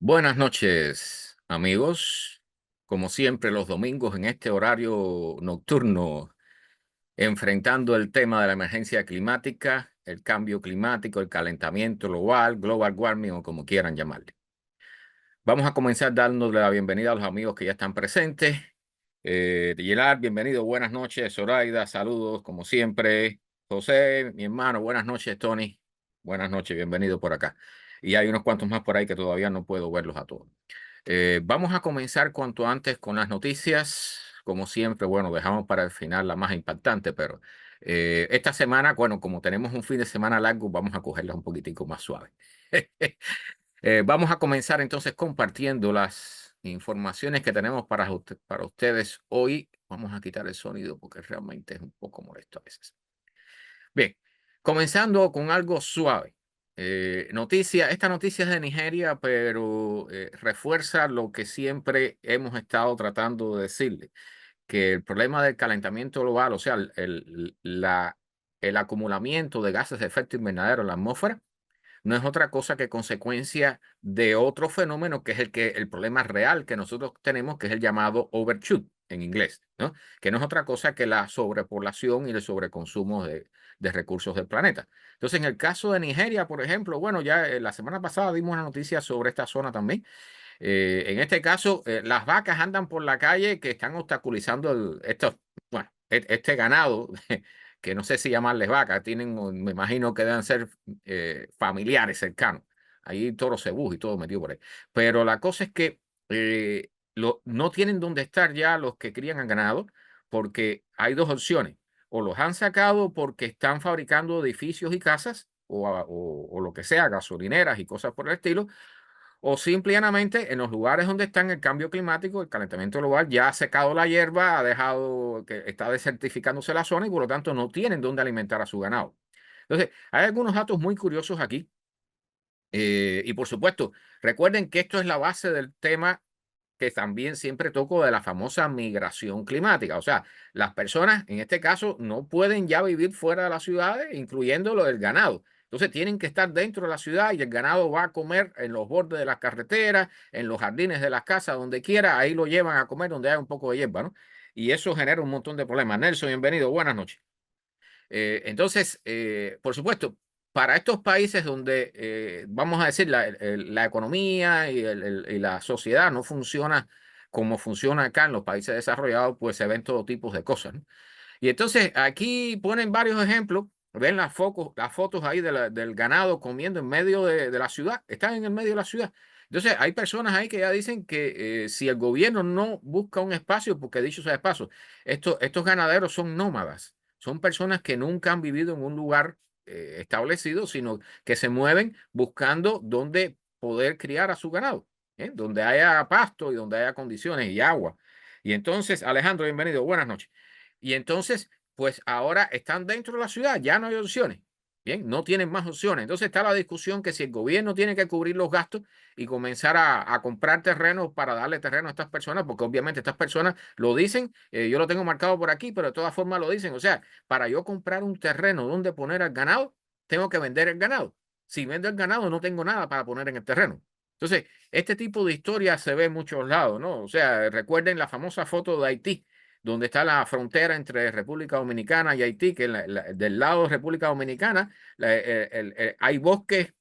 Buenas noches, amigos. Como siempre, los domingos en este horario nocturno, enfrentando el tema de la emergencia climática, el cambio climático, el calentamiento global, global warming o como quieran llamarle. Vamos a comenzar dándole la bienvenida a los amigos que ya están presentes. Gerard, bienvenido, buenas noches. Zoraida, saludos, como siempre. José, mi hermano, buenas noches. Tony, buenas noches, bienvenido por acá. Y hay unos cuantos más por ahí que todavía no puedo verlos a todos. Vamos a comenzar cuanto antes con las noticias. Como siempre, bueno, dejamos para el final la más impactante, pero esta semana, bueno, como tenemos un fin de semana largo, vamos a cogerla un poquitico más suave. Vamos a comenzar entonces compartiendo las informaciones que tenemos para ustedes hoy. Vamos a quitar el sonido porque realmente es un poco molesto a veces. Bien, comenzando con algo suave. Esta noticia es de Nigeria, pero refuerza lo que siempre hemos estado tratando de decirle, que el problema del calentamiento global, o sea, el acumulamiento de gases de efecto invernadero en la atmósfera, no es otra cosa que consecuencia de otro fenómeno que es el problema real que nosotros tenemos, que es el llamado overshoot en inglés, ¿no? Que no es otra cosa que la sobrepoblación y el sobreconsumo de recursos del planeta. Entonces, en el caso de Nigeria, por ejemplo, bueno, ya la semana pasada dimos una noticia sobre esta zona también. En este caso, las vacas andan por la calle que están obstaculizando bueno, este ganado, que no sé si llamarles vacas, me imagino que deben ser familiares cercanos. Ahí toro cebú y todo metido por ahí. Pero la cosa es que no tienen dónde estar ya los que crían el ganado, porque hay dos opciones. O los han sacado porque están fabricando edificios y casas, o lo que sea, gasolineras y cosas por el estilo, o simplemente en los lugares donde están el cambio climático, el calentamiento global, ya ha secado la hierba, ha dejado que está desertificándose la zona y por lo tanto no tienen dónde alimentar a su ganado. Entonces, hay algunos datos muy curiosos aquí. Y por supuesto, recuerden que esto es la base del tema que también siempre toco de la famosa migración climática. O sea, las personas, en este caso, no pueden ya vivir fuera de las ciudades, incluyendo lo del ganado. Entonces tienen que estar dentro de la ciudad y el ganado va a comer en los bordes de las carreteras, en los jardines de las casas, donde quiera, ahí lo llevan a comer donde hay un poco de hierba, ¿no? Y eso genera un montón de problemas. Nelson, bienvenido, buenas noches. Por supuesto, para estos países donde, vamos a decir, la economía y la sociedad no funciona como funciona acá en los países desarrollados, pues se ven todo tipo de cosas, ¿no? Y entonces aquí ponen varios ejemplos, ven las fotos ahí del ganado comiendo en medio de la ciudad, están en el medio de la ciudad. Entonces hay personas ahí que ya dicen que si el gobierno no busca un espacio, porque dicho sea de paso, estos ganaderos son nómadas, son personas que nunca han vivido en un lugar establecido, sino que se mueven buscando dónde poder criar a su ganado, donde haya pasto y donde haya condiciones y agua. Y entonces, Alejandro, bienvenido, buenas noches. Y entonces, pues ahora están dentro de la ciudad, ya no hay opciones. Bien, no tienen más opciones. Entonces está la discusión que si el gobierno tiene que cubrir los gastos y comenzar a comprar terrenos para darle terreno a estas personas, porque obviamente estas personas lo dicen, yo lo tengo marcado por aquí, pero de todas formas lo dicen. O sea, para yo comprar un terreno donde poner el ganado, tengo que vender el ganado. Si vendo el ganado, no tengo nada para poner en el terreno. Entonces, este tipo de historia se ve en muchos lados, ¿no? O sea, recuerden la famosa foto de Haití donde está la frontera entre República Dominicana y Haití, que del lado de República Dominicana hay bosques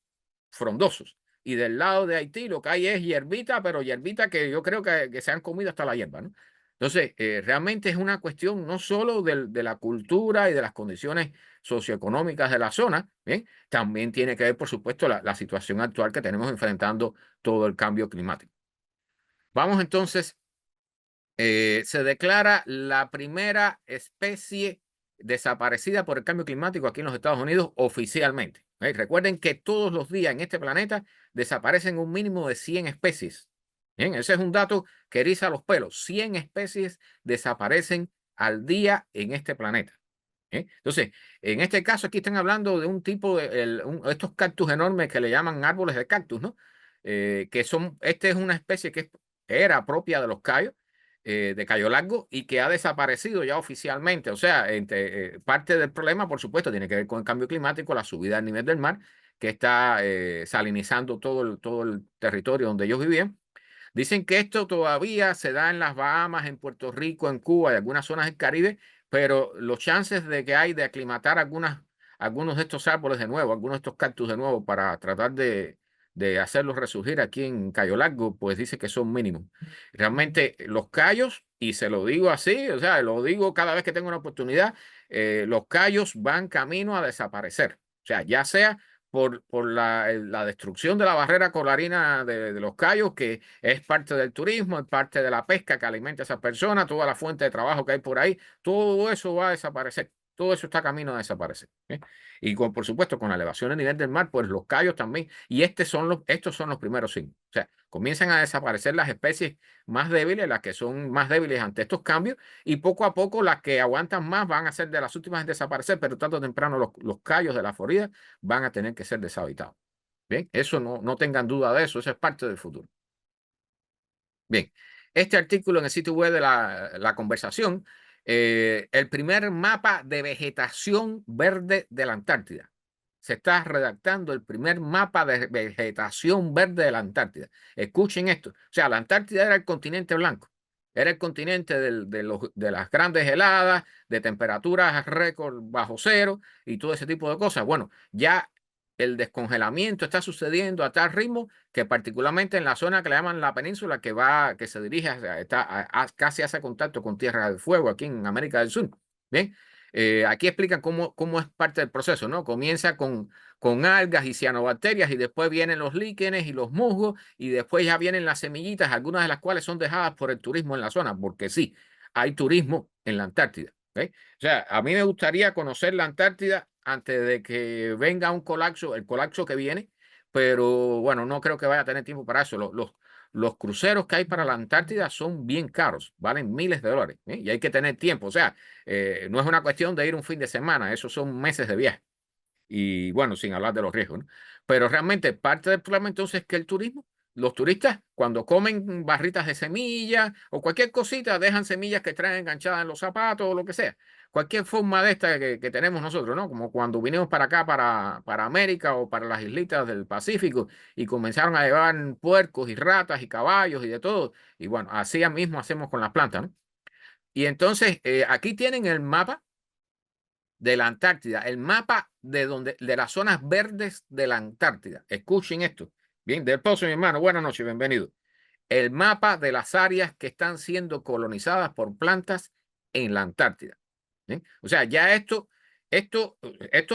frondosos. Y del lado de Haití lo que hay es hierbita, pero hierbita que yo creo que se han comido hasta la hierba, ¿no? Entonces, realmente es una cuestión no solo de la cultura y de las condiciones socioeconómicas de la zona, ¿bien? También tiene que ver, por supuesto, la situación actual que tenemos enfrentando todo el cambio climático. Vamos entonces, se declara la primera especie desaparecida por el cambio climático aquí en los Estados Unidos oficialmente. Recuerden que todos los días en este planeta desaparecen un mínimo de 100 especies. Bien, ese es un dato que eriza los pelos. 100 especies desaparecen al día en este planeta. Entonces, en este caso aquí están hablando de un tipo estos cactus enormes que le llaman árboles de cactus, ¿no? Este es una especie era propia de los cayos, de Cayo Largo, y que ha desaparecido ya oficialmente. O sea, parte del problema, por supuesto, tiene que ver con el cambio climático, la subida del nivel del mar, que está salinizando todo el territorio donde ellos vivían. Dicen que esto todavía se da en las Bahamas, en Puerto Rico, en Cuba y algunas zonas del Caribe, pero los chances de que hay de aclimatar algunos de estos árboles de nuevo, algunos de estos cactus de nuevo para tratar de hacerlos resurgir aquí en Cayo Largo, pues dice que son mínimos. Realmente los cayos, y se lo digo así, o sea, lo digo cada vez que tengo una oportunidad, los cayos van camino a desaparecer. O sea, ya sea por la destrucción de la barrera coralina de los cayos, que es parte del turismo, es parte de la pesca que alimenta a esas personas, toda la fuente de trabajo que hay por ahí, todo eso va a desaparecer. Todo eso está camino a desaparecer. Y por supuesto, con la elevación del nivel del mar, pues los cayos también. Y estos son los primeros signos. O sea, comienzan a desaparecer las especies más débiles, las que son más débiles ante estos cambios, y poco a poco las que aguantan más van a ser de las últimas en desaparecer, pero tarde o temprano los cayos de la Florida van a tener que ser deshabitados. Bien, eso no tengan duda de eso, eso es parte del futuro. Bien, este artículo en el sitio web de la conversación, el primer mapa de vegetación verde de la Antártida. Se está redactando el primer mapa de vegetación verde de la Antártida. Escuchen esto. O sea, la Antártida era el continente blanco. Era el continente de las grandes heladas, de temperaturas récord bajo cero y todo ese tipo de cosas. Bueno, ya el descongelamiento está sucediendo a tal ritmo que particularmente en la zona que le llaman la península, que se dirige casi hace contacto con Tierra del Fuego, aquí en América del Sur. Bien, aquí explican cómo es parte del proceso, ¿no? Comienza con algas y cianobacterias y después vienen los líquenes y los musgos y después ya vienen las semillitas, algunas de las cuales son dejadas por el turismo en la zona, porque sí, hay turismo en la Antártida. ¿Okay? O sea, a mí me gustaría conocer la Antártida antes de que venga un colapso, el colapso que viene, pero bueno, no creo que vaya a tener tiempo para eso. Los cruceros que hay para la Antártida son bien caros, valen miles de dólares, ¿eh? Y hay que tener tiempo. O sea, no es una cuestión de ir un fin de semana, esos son meses de viaje. Y bueno, sin hablar de los riesgos, ¿no? Pero realmente parte del problema entonces es que el turismo, los turistas cuando comen barritas de semillas o cualquier cosita, dejan semillas que traen enganchadas en los zapatos o lo que sea. Cualquier forma de esta que tenemos nosotros, ¿no? Como cuando vinimos para acá, para América o para las islitas del Pacífico y comenzaron a llevar puercos y ratas y caballos y de todo. Y bueno, así mismo hacemos con las plantas, ¿no? Y entonces aquí tienen el mapa de la Antártida, el mapa de las zonas verdes de la Antártida. Escuchen esto. Bien, del Pozo, mi hermano, buenas noches, bienvenido. El mapa de las áreas que están siendo colonizadas por plantas en la Antártida. ¿Bien? O sea, ya esto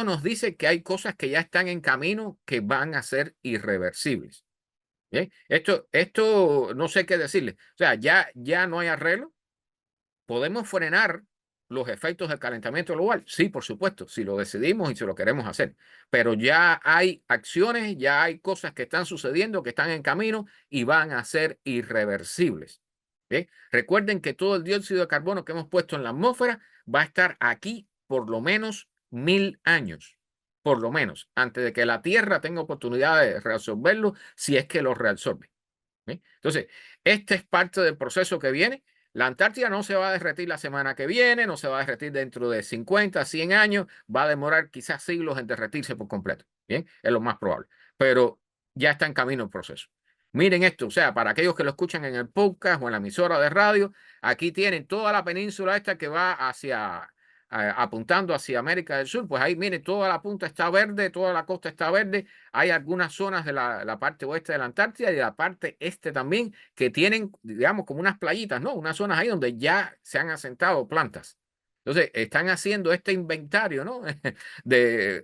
nos dice que hay cosas que ya están en camino que van a ser irreversibles. ¿Bien? Esto no sé qué decirle. O sea, ya no hay arreglo. ¿Podemos frenar los efectos del calentamiento global? Sí, por supuesto, si lo decidimos y si lo queremos hacer. Pero ya hay acciones, ya hay cosas que están sucediendo, que están en camino y van a ser irreversibles. ¿Bien? Recuerden que todo el dióxido de carbono que hemos puesto en la atmósfera va a estar aquí por lo menos 1000 años. Por lo menos, antes de que la Tierra tenga oportunidad de reabsorberlo, si es que lo reabsorbe. ¿Bien? Entonces, este es parte del proceso que viene. La Antártida no se va a derretir la semana que viene, no se va a derretir dentro de 50, 100 años, va a demorar quizás siglos en derretirse por completo. Bien, es lo más probable, pero ya está en camino el proceso. Miren esto, o sea, para aquellos que lo escuchan en el podcast o en la emisora de radio, aquí tienen toda la península esta que va apuntando hacia América del Sur, pues ahí miren, toda la punta está verde, toda la costa está verde, hay algunas zonas de la parte oeste de la Antártida y de la parte este también que tienen, digamos, como unas playitas, ¿no? Unas zonas ahí donde ya se han asentado plantas. Entonces, están haciendo este inventario, ¿no?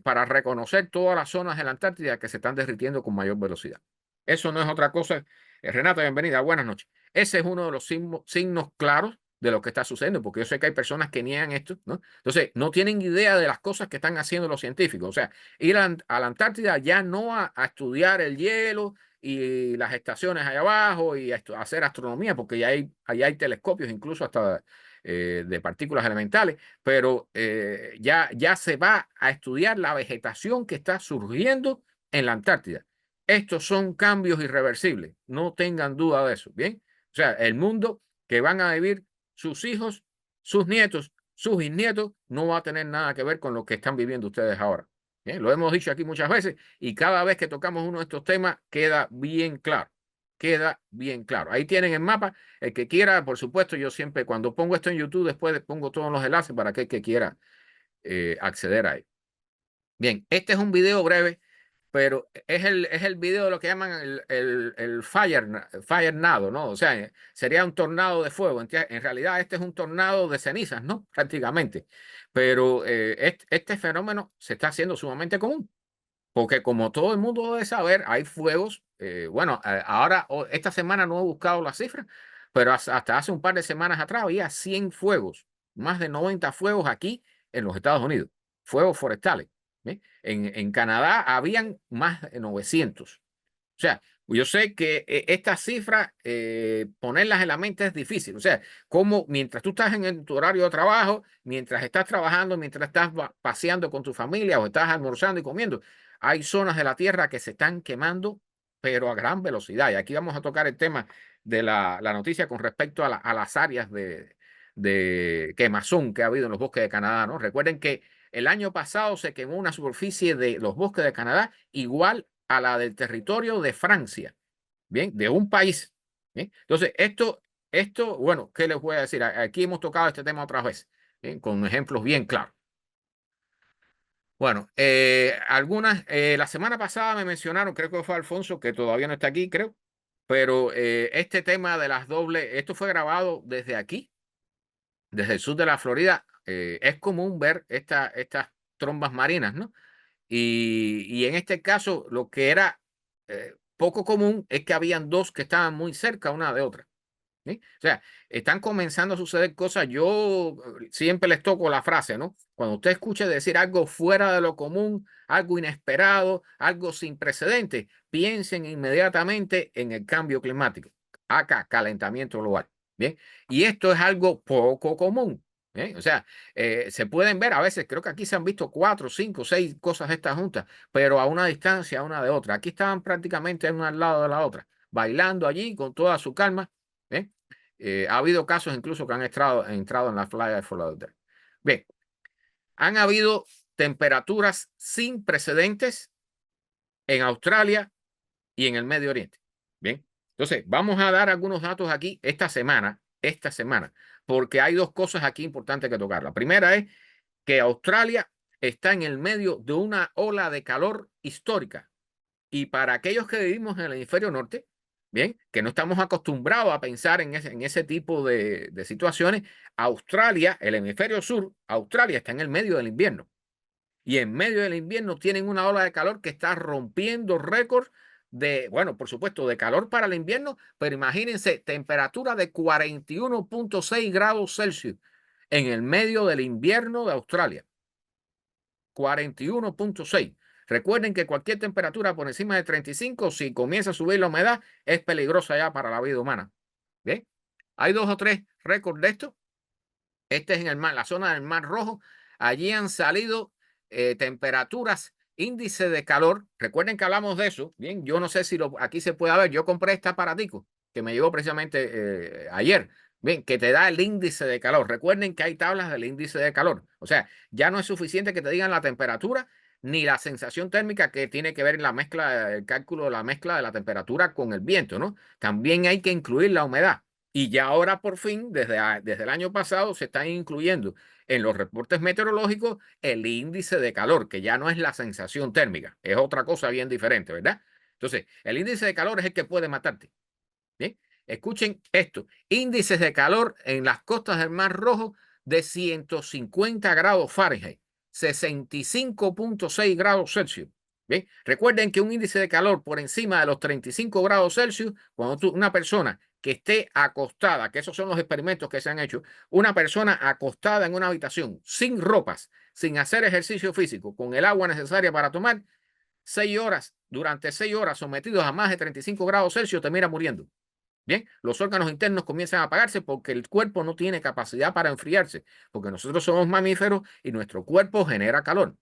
Para reconocer todas las zonas de la Antártida que se están derritiendo con mayor velocidad. Eso no es otra cosa. Renata, bienvenida, buenas noches. Ese es uno de los signos claros de lo que está sucediendo, porque yo sé que hay personas que niegan esto, ¿no? Entonces, no tienen idea de las cosas que están haciendo los científicos. O sea, ir a la Antártida ya no a estudiar el hielo y las estaciones allá abajo y a hacer astronomía, porque allá hay telescopios incluso hasta de partículas elementales, pero ya se va a estudiar la vegetación que está surgiendo en la Antártida. Estos son cambios irreversibles, no tengan duda de eso, ¿bien? O sea, el mundo que van a vivir sus hijos, sus nietos, sus bisnietos, no va a tener nada que ver con lo que están viviendo ustedes ahora. Lo hemos dicho aquí muchas veces y cada vez que tocamos uno de estos temas queda bien claro. Queda bien claro. Ahí tienen el mapa. El que quiera, por supuesto, yo siempre cuando pongo esto en YouTube, después pongo todos los enlaces para aquel que quiera acceder a él. Bien, este es un video breve, pero es el video de lo que llaman el fire nado, ¿no? O sea, sería un tornado de fuego. En realidad, este es un tornado de cenizas, ¿no? Prácticamente. Pero este fenómeno se está haciendo sumamente común. Porque como todo el mundo debe saber, hay fuegos. Bueno, ahora, esta semana no he buscado las cifras, pero hasta hace un par de semanas atrás había 100 fuegos, más de 90 fuegos aquí en los Estados Unidos, fuegos forestales. ¿Ve? En Canadá habían más de 900. O sea, yo sé que estas cifras, ponerlas en la mente es difícil. O sea, como mientras tú estás en tu horario de trabajo, mientras estás trabajando, mientras estás paseando con tu familia o estás almorzando y comiendo, hay zonas de la Tierra que se están quemando, pero a gran velocidad. Y aquí vamos a tocar el tema de la noticia con respecto a las áreas de quemazón que ha habido en los bosques de Canadá, ¿no? Recuerden que el año pasado se quemó una superficie de los bosques de Canadá igual a la del territorio de Francia, bien, de un país. ¿Bien? Entonces, bueno, ¿qué les voy a decir? Aquí hemos tocado este tema otra vez, ¿bien? Con ejemplos bien claros. Bueno, la semana pasada me mencionaron, creo que fue Alfonso, que todavía no está aquí, creo, pero este tema de las dobles, esto fue grabado desde aquí, desde el sur de la Florida. Es común ver estas trombas marinas, ¿no? Y en este caso, lo que era poco común es que habían dos que estaban muy cerca una de otra. ¿Sí? O sea, están comenzando a suceder cosas. Yo siempre les toco la frase, ¿no? Cuando usted escuche decir algo fuera de lo común, algo inesperado, algo sin precedentes, piensen inmediatamente en el cambio climático. Acá, calentamiento global. Bien. Y esto es algo poco común. O sea, se pueden ver a veces, creo que aquí se han visto 4, 5, 6 cosas de estas juntas, pero a una distancia una de otra. Aquí estaban prácticamente una al lado de la otra, bailando allí con toda su calma. ¿Eh? Ha habido casos incluso que han entrado en la playa de Fort Lauderdale. Bien, han habido temperaturas sin precedentes en Australia y en el Medio Oriente. Bien, entonces vamos a dar algunos datos aquí esta semana, porque hay dos cosas aquí importantes que tocar. La primera es que Australia está en el medio de una ola de calor histórica. Y para aquellos que vivimos en el hemisferio norte, bien, que no estamos acostumbrados a pensar en ese tipo de situaciones, Australia, el hemisferio sur, Australia está en el medio del invierno. Y en medio del invierno tienen una ola de calor que está rompiendo récords de, bueno, por supuesto, de calor para el invierno, pero imagínense, temperatura de 41.6 grados Celsius en el medio del invierno de Australia. 41.6. Recuerden que cualquier temperatura por encima de 35, si comienza a subir la humedad, es peligrosa ya para la vida humana. ¿Bien? Hay 2 o 3 récords de esto. Este es en el mar, la zona del Mar Rojo. Allí han salido temperaturas, índice de calor. Recuerden que hablamos de eso. Bien, yo no sé si aquí se puede ver. Yo compré este aparatico que me llegó precisamente ayer. Bien, que te da el índice de calor. Recuerden que hay tablas del índice de calor. O sea, ya no es suficiente que te digan la temperatura ni la sensación térmica que tiene que ver en la mezcla, el cálculo de la mezcla de la temperatura con el viento, ¿no? También hay que incluir la humedad. Y ya ahora por fin, desde el año pasado, se están incluyendo en los reportes meteorológicos el índice de calor, que ya no es la sensación térmica, es otra cosa bien diferente, ¿verdad? Entonces, el índice de calor es el que puede matarte. Bien, escuchen esto, índices de calor en las costas del Mar Rojo de 150 grados Fahrenheit, 65.6 grados Celsius. Bien, recuerden que un índice de calor por encima de los 35 grados Celsius, cuando una persona que esté acostada, que esos son los experimentos que se han hecho, una persona acostada en una habitación sin ropas, sin hacer ejercicio físico, con el agua necesaria para tomar, 6 horas, durante 6 horas sometidos a más de 35 grados Celsius, termina muriendo. Bien, los órganos internos comienzan a apagarse porque el cuerpo no tiene capacidad para enfriarse, porque nosotros somos mamíferos y nuestro cuerpo genera calor.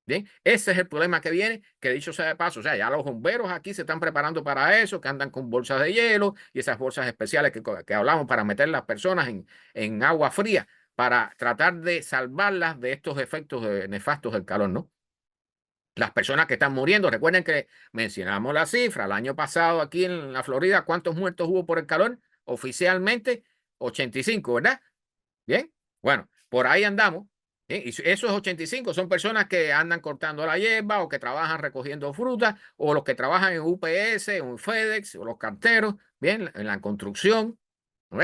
Bien, ese es el problema que viene, que dicho sea de paso, o sea, ya los bomberos aquí se están preparando para eso, que andan con bolsas de hielo y esas bolsas especiales que hablamos para meter las personas en agua fría, para tratar de salvarlas de estos efectos nefastos del calor, ¿no? Las personas que están muriendo, recuerden que mencionamos la cifra, el año pasado aquí en la Florida, ¿cuántos muertos hubo por el calor? Oficialmente 85, ¿verdad? Bien, bueno, por ahí andamos. Bien, y esos 85 son personas que andan cortando la hierba o que trabajan recogiendo fruta o los que trabajan en UPS o en FedEx o los carteros, bien, en la construcción. ¿Ok?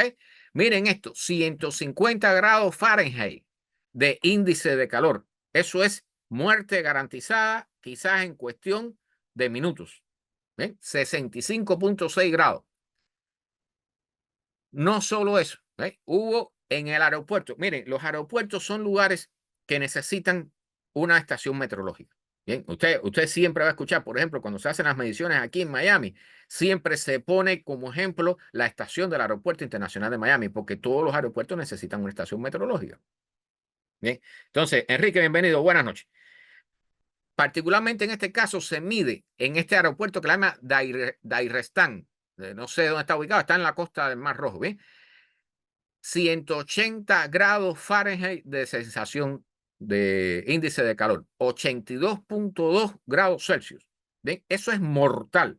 Miren esto, 150 grados Fahrenheit de índice de calor. Eso es muerte garantizada, quizás en cuestión de minutos. ¿Bien? 65.6 grados. No solo eso, hubo en el aeropuerto. Miren, los aeropuertos son lugares que necesitan una estación meteorológica. Bien, usted siempre va a escuchar, por ejemplo, cuando se hacen las mediciones aquí en Miami, siempre se pone como ejemplo la estación del Aeropuerto Internacional de Miami, porque todos los aeropuertos necesitan una estación meteorológica. Bien, entonces, Enrique, bienvenido, buenas noches. Particularmente en este caso se mide en este aeropuerto que se llama Dairestán. No sé dónde está ubicado, está en la costa del Mar Rojo, ¿bien? 180 grados Fahrenheit de sensación de índice de calor, 82.2 grados Celsius. ¿Ven? Eso es mortal.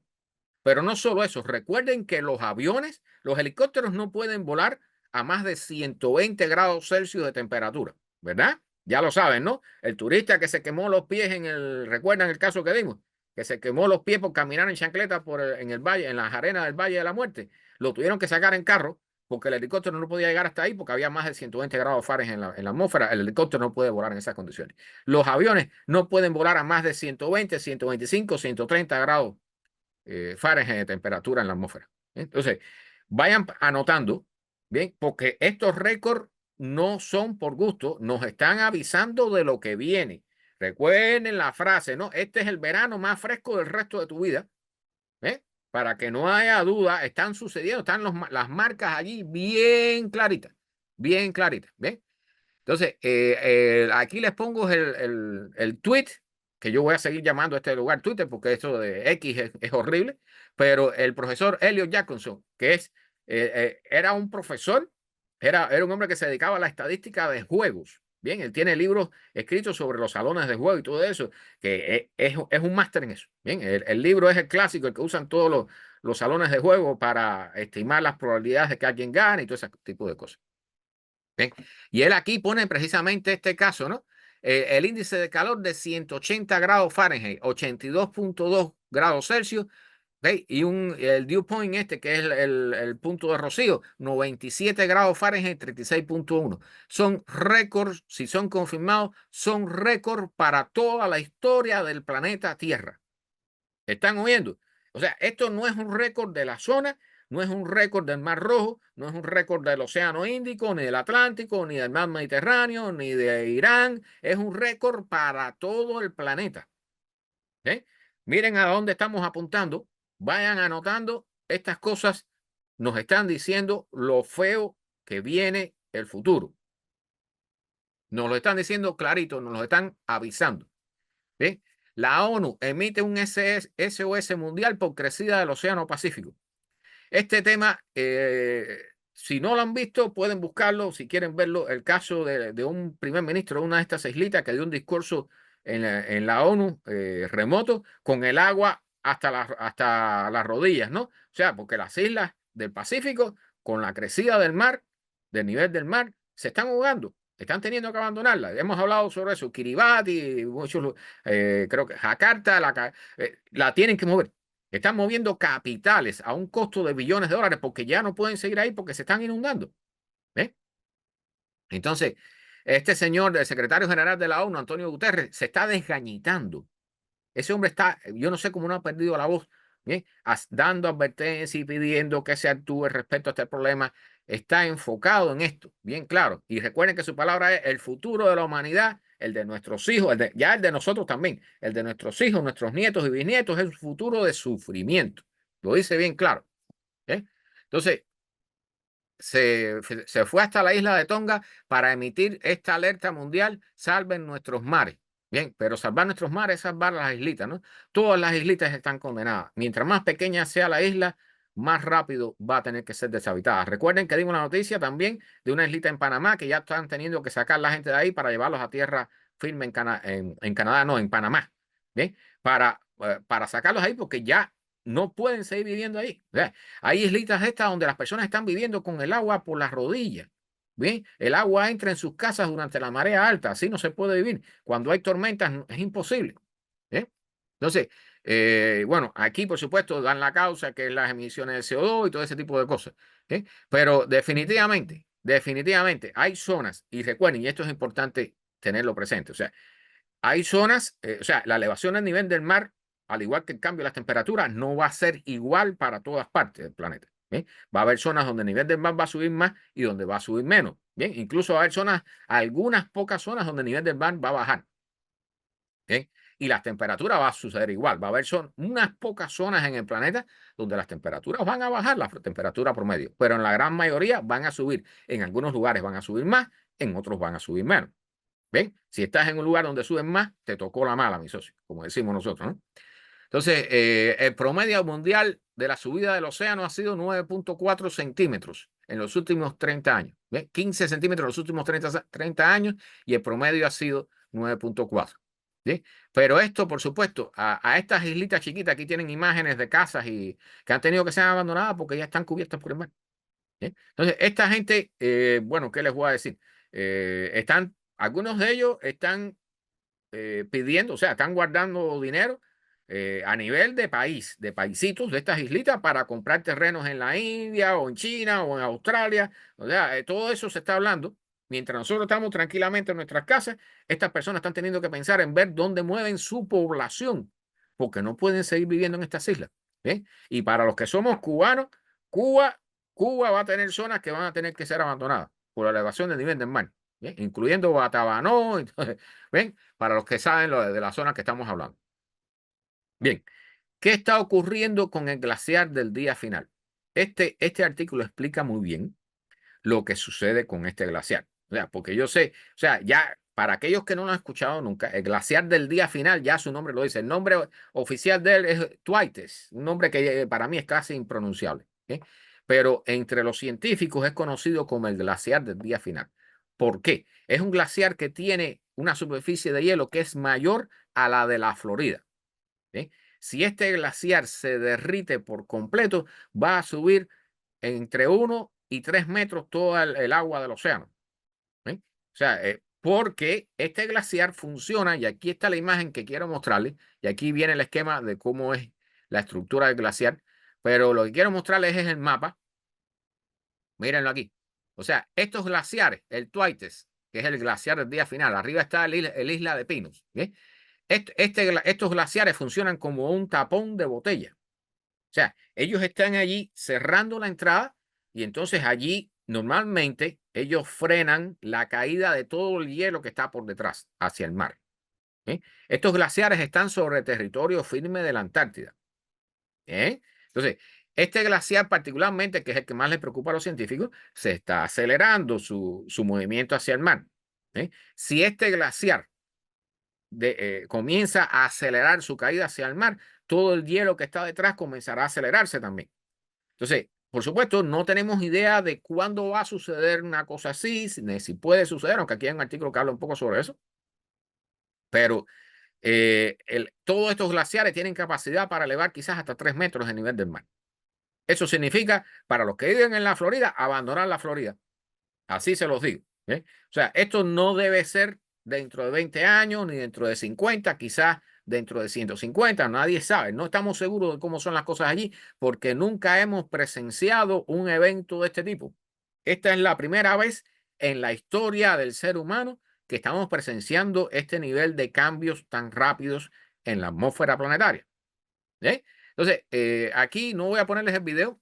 Pero no solo eso, recuerden que los aviones, los helicópteros no pueden volar a más de 120 grados Celsius de temperatura, ¿verdad? Ya lo saben, ¿no? El turista que se quemó los pies recuerdan el caso que dimos, que se quemó los pies por caminar en chancleta en el valle, en las arenas del Valle de la Muerte, lo tuvieron que sacar en carro porque el helicóptero no podía llegar hasta ahí porque había más de 120 grados Fahrenheit en la atmósfera. El helicóptero no puede volar en esas condiciones. Los aviones no pueden volar a más de 120, 125, 130 grados Fahrenheit de temperatura en la atmósfera. Entonces, vayan anotando, bien, porque estos récords no son por gusto, nos están avisando de lo que viene. Recuerden la frase, ¿no? Este es el verano más fresco del resto de tu vida. ¿Eh? Para que no haya duda, están sucediendo, están las marcas allí bien claritas, bien claritas. ¿Bien? Entonces, aquí les pongo el tweet, que yo voy a seguir llamando a este lugar Twitter, porque esto de X es horrible, pero el profesor Elliot Jacobson, que era un profesor, era un hombre que se dedicaba a la estadística de juegos. Bien, él tiene libros escritos sobre los salones de juego y todo eso, que es un máster en eso. Bien, el libro es el clásico, el que usan todos los salones de juego para estimar las probabilidades de que alguien gane y todo ese tipo de cosas. Bien. Y él aquí pone precisamente este caso, ¿no? El índice de calor de 180 grados Fahrenheit, 82.2 grados Celsius, ¿okay? Y el dew point que es el punto de rocío, 97 grados Fahrenheit, 36.1. Son récords, si son confirmados, son récords para toda la historia del planeta Tierra. ¿Están oyendo? O sea, esto no es un récord de la zona, no es un récord del Mar Rojo, no es un récord del Océano Índico, ni del Atlántico, ni del Mar Mediterráneo, ni de Irán. Es un récord para todo el planeta. ¿Eh? Miren a dónde estamos apuntando. Vayan anotando estas cosas. Nos están diciendo lo feo que viene el futuro. Nos lo están diciendo clarito, nos lo están avisando. ¿Bien? La ONU emite un SOS mundial por crecida del Océano Pacífico. Este tema, si no lo han visto, pueden buscarlo, si quieren verlo, el caso de un primer ministro de una de estas islitas que dio un discurso en la ONU remoto con el agua hasta las rodillas, ¿no? O sea, porque las islas del Pacífico, con la crecida del mar, del nivel del mar, se están ahogando. Están teniendo que abandonarla. Hemos hablado sobre eso. Kiribati, muchos, creo que Jakarta, la tienen que mover. Están moviendo capitales a un costo de billones de dólares porque ya no pueden seguir ahí porque se están inundando. ¿Eh? Entonces, este señor, el secretario general de la ONU, Antonio Guterres, se está desgañitando. Ese hombre está, yo no sé cómo no ha perdido la voz, ¿bien? Dando advertencias y pidiendo que se actúe respecto a este problema. Está enfocado en esto, bien claro. Y recuerden que su palabra es el futuro de la humanidad, el de nuestros hijos, ya el de nosotros también, el de nuestros hijos, nuestros nietos y bisnietos, es un futuro de sufrimiento. Lo dice bien claro. ¿Eh? Entonces, se fue hasta la isla de Tonga para emitir esta alerta mundial, salven nuestros mares. Bien, pero salvar nuestros mares es salvar las islitas, ¿no? Todas las islitas están condenadas. Mientras más pequeña sea la isla, más rápido va a tener que ser deshabitada. Recuerden que dimos una noticia también de una islita en Panamá que ya están teniendo que sacar la gente de ahí para llevarlos a tierra firme en Canadá, no, en Panamá. ¿bien? Para sacarlos ahí porque ya no pueden seguir viviendo ahí. O sea, hay islitas estas donde las personas están viviendo con el agua por las rodillas. Bien, el agua entra en sus casas durante la marea alta, así no se puede vivir. Cuando hay tormentas es imposible. ¿Bien? Entonces, bueno, aquí por supuesto dan la causa que es las emisiones de CO2 y todo ese tipo de cosas. ¿Bien? Pero definitivamente hay zonas, y recuerden, y esto es importante tenerlo presente, o sea, hay zonas, o sea, la elevación del nivel del mar, al igual que el cambio de las temperaturas, no va a ser igual para todas partes del planeta. ¿Bien? Va a haber zonas donde el nivel del mar va a subir más y donde va a subir menos. Bien, incluso va a haber zonas, algunas pocas zonas donde el nivel del mar va a bajar. ¿Bien? Y las temperaturas va a suceder igual. Va a haber unas pocas zonas en el planeta donde las temperaturas van a bajar, la temperatura promedio, pero en la gran mayoría van a subir. En algunos lugares van a subir más, en otros van a subir menos. ¿Ven? Si estás en un lugar donde suben más, te tocó la mala, mi socio, como decimos nosotros, ¿no? Entonces, el promedio mundial de la subida del océano ha sido 9,4 centímetros en los últimos 30 años. ¿Ven? 15 centímetros en los últimos 30 años y el promedio ha sido 9,4. ¿Sí? Pero esto, por supuesto, a estas islitas chiquitas, aquí tienen imágenes de casas que han tenido que ser abandonadas porque ya están cubiertas por el mar. ¿Sí? Entonces, esta gente, bueno, ¿qué les voy a decir? Algunos de ellos están pidiendo, o sea, están guardando dinero a nivel de país, de paisitos, de estas islitas, para comprar terrenos en la India o en China o en Australia. O sea, todo eso se está hablando. Mientras nosotros estamos tranquilamente en nuestras casas, estas personas están teniendo que pensar en ver dónde mueven su población, porque no pueden seguir viviendo en estas islas. ¿Eh? Y para los que somos cubanos, Cuba, Cuba va a tener zonas que van a tener que ser abandonadas por la elevación del nivel del mar, ¿eh? Incluyendo Batabanó. Entonces, ¿ven? Para los que saben de la zona que estamos hablando. Bien, ¿qué está ocurriendo con el glaciar del día final? Este artículo explica muy bien lo que sucede con este glaciar. O sea, porque yo sé, o sea, ya para aquellos que no lo han escuchado nunca, el glaciar del día final, ya su nombre lo dice. El nombre oficial de él es Twites, un nombre que para mí es casi impronunciable. ¿Eh? Pero entre los científicos es conocido como el glaciar del día final. ¿Por qué? Es un glaciar que tiene una superficie de hielo que es mayor a la de la Florida. ¿Eh? Si este glaciar se derrite por completo, va a subir entre 1 y 3 metros todo el agua del océano. ¿Eh? O sea, porque este glaciar funciona, y aquí está la imagen que quiero mostrarles, y aquí viene el esquema de cómo es la estructura del glaciar, pero lo que quiero mostrarles es el mapa. Mírenlo aquí. O sea, estos glaciares, el Twites, que es el glaciar del día final, arriba está el isla de Pinos. ¿Eh? Estos glaciares funcionan como un tapón de botella. O sea, ellos están allí cerrando la entrada y entonces allí normalmente ellos frenan la caída de todo el hielo que está por detrás hacia el mar. ¿Eh? Estos glaciares están sobre territorio firme de la Antártida. ¿Eh? Entonces, este glaciar particularmente, que es el que más les preocupa a los científicos, se está acelerando su movimiento hacia el mar. ¿Eh? Si este glaciar comienza a acelerar su caída hacia el mar, todo el hielo que está detrás comenzará a acelerarse también. Entonces, por supuesto, no tenemos idea de cuándo va a suceder una cosa así, si puede suceder, aunque aquí hay un artículo que habla un poco sobre eso. Pero todos estos glaciares tienen capacidad para elevar quizás hasta 3 metros el nivel del mar. Eso significa, para los que viven en la Florida, abandonar la Florida. Así se los digo. ¿Eh? O sea, esto no debe ser dentro de 20 años, ni dentro de 50, quizás dentro de 150, nadie sabe. No estamos seguros de cómo son las cosas allí, porque nunca hemos presenciado un evento de este tipo. Esta es la primera vez en la historia del ser humano que estamos presenciando este nivel de cambios tan rápidos en la atmósfera planetaria. ¿Eh? Entonces, aquí no voy a ponerles el video,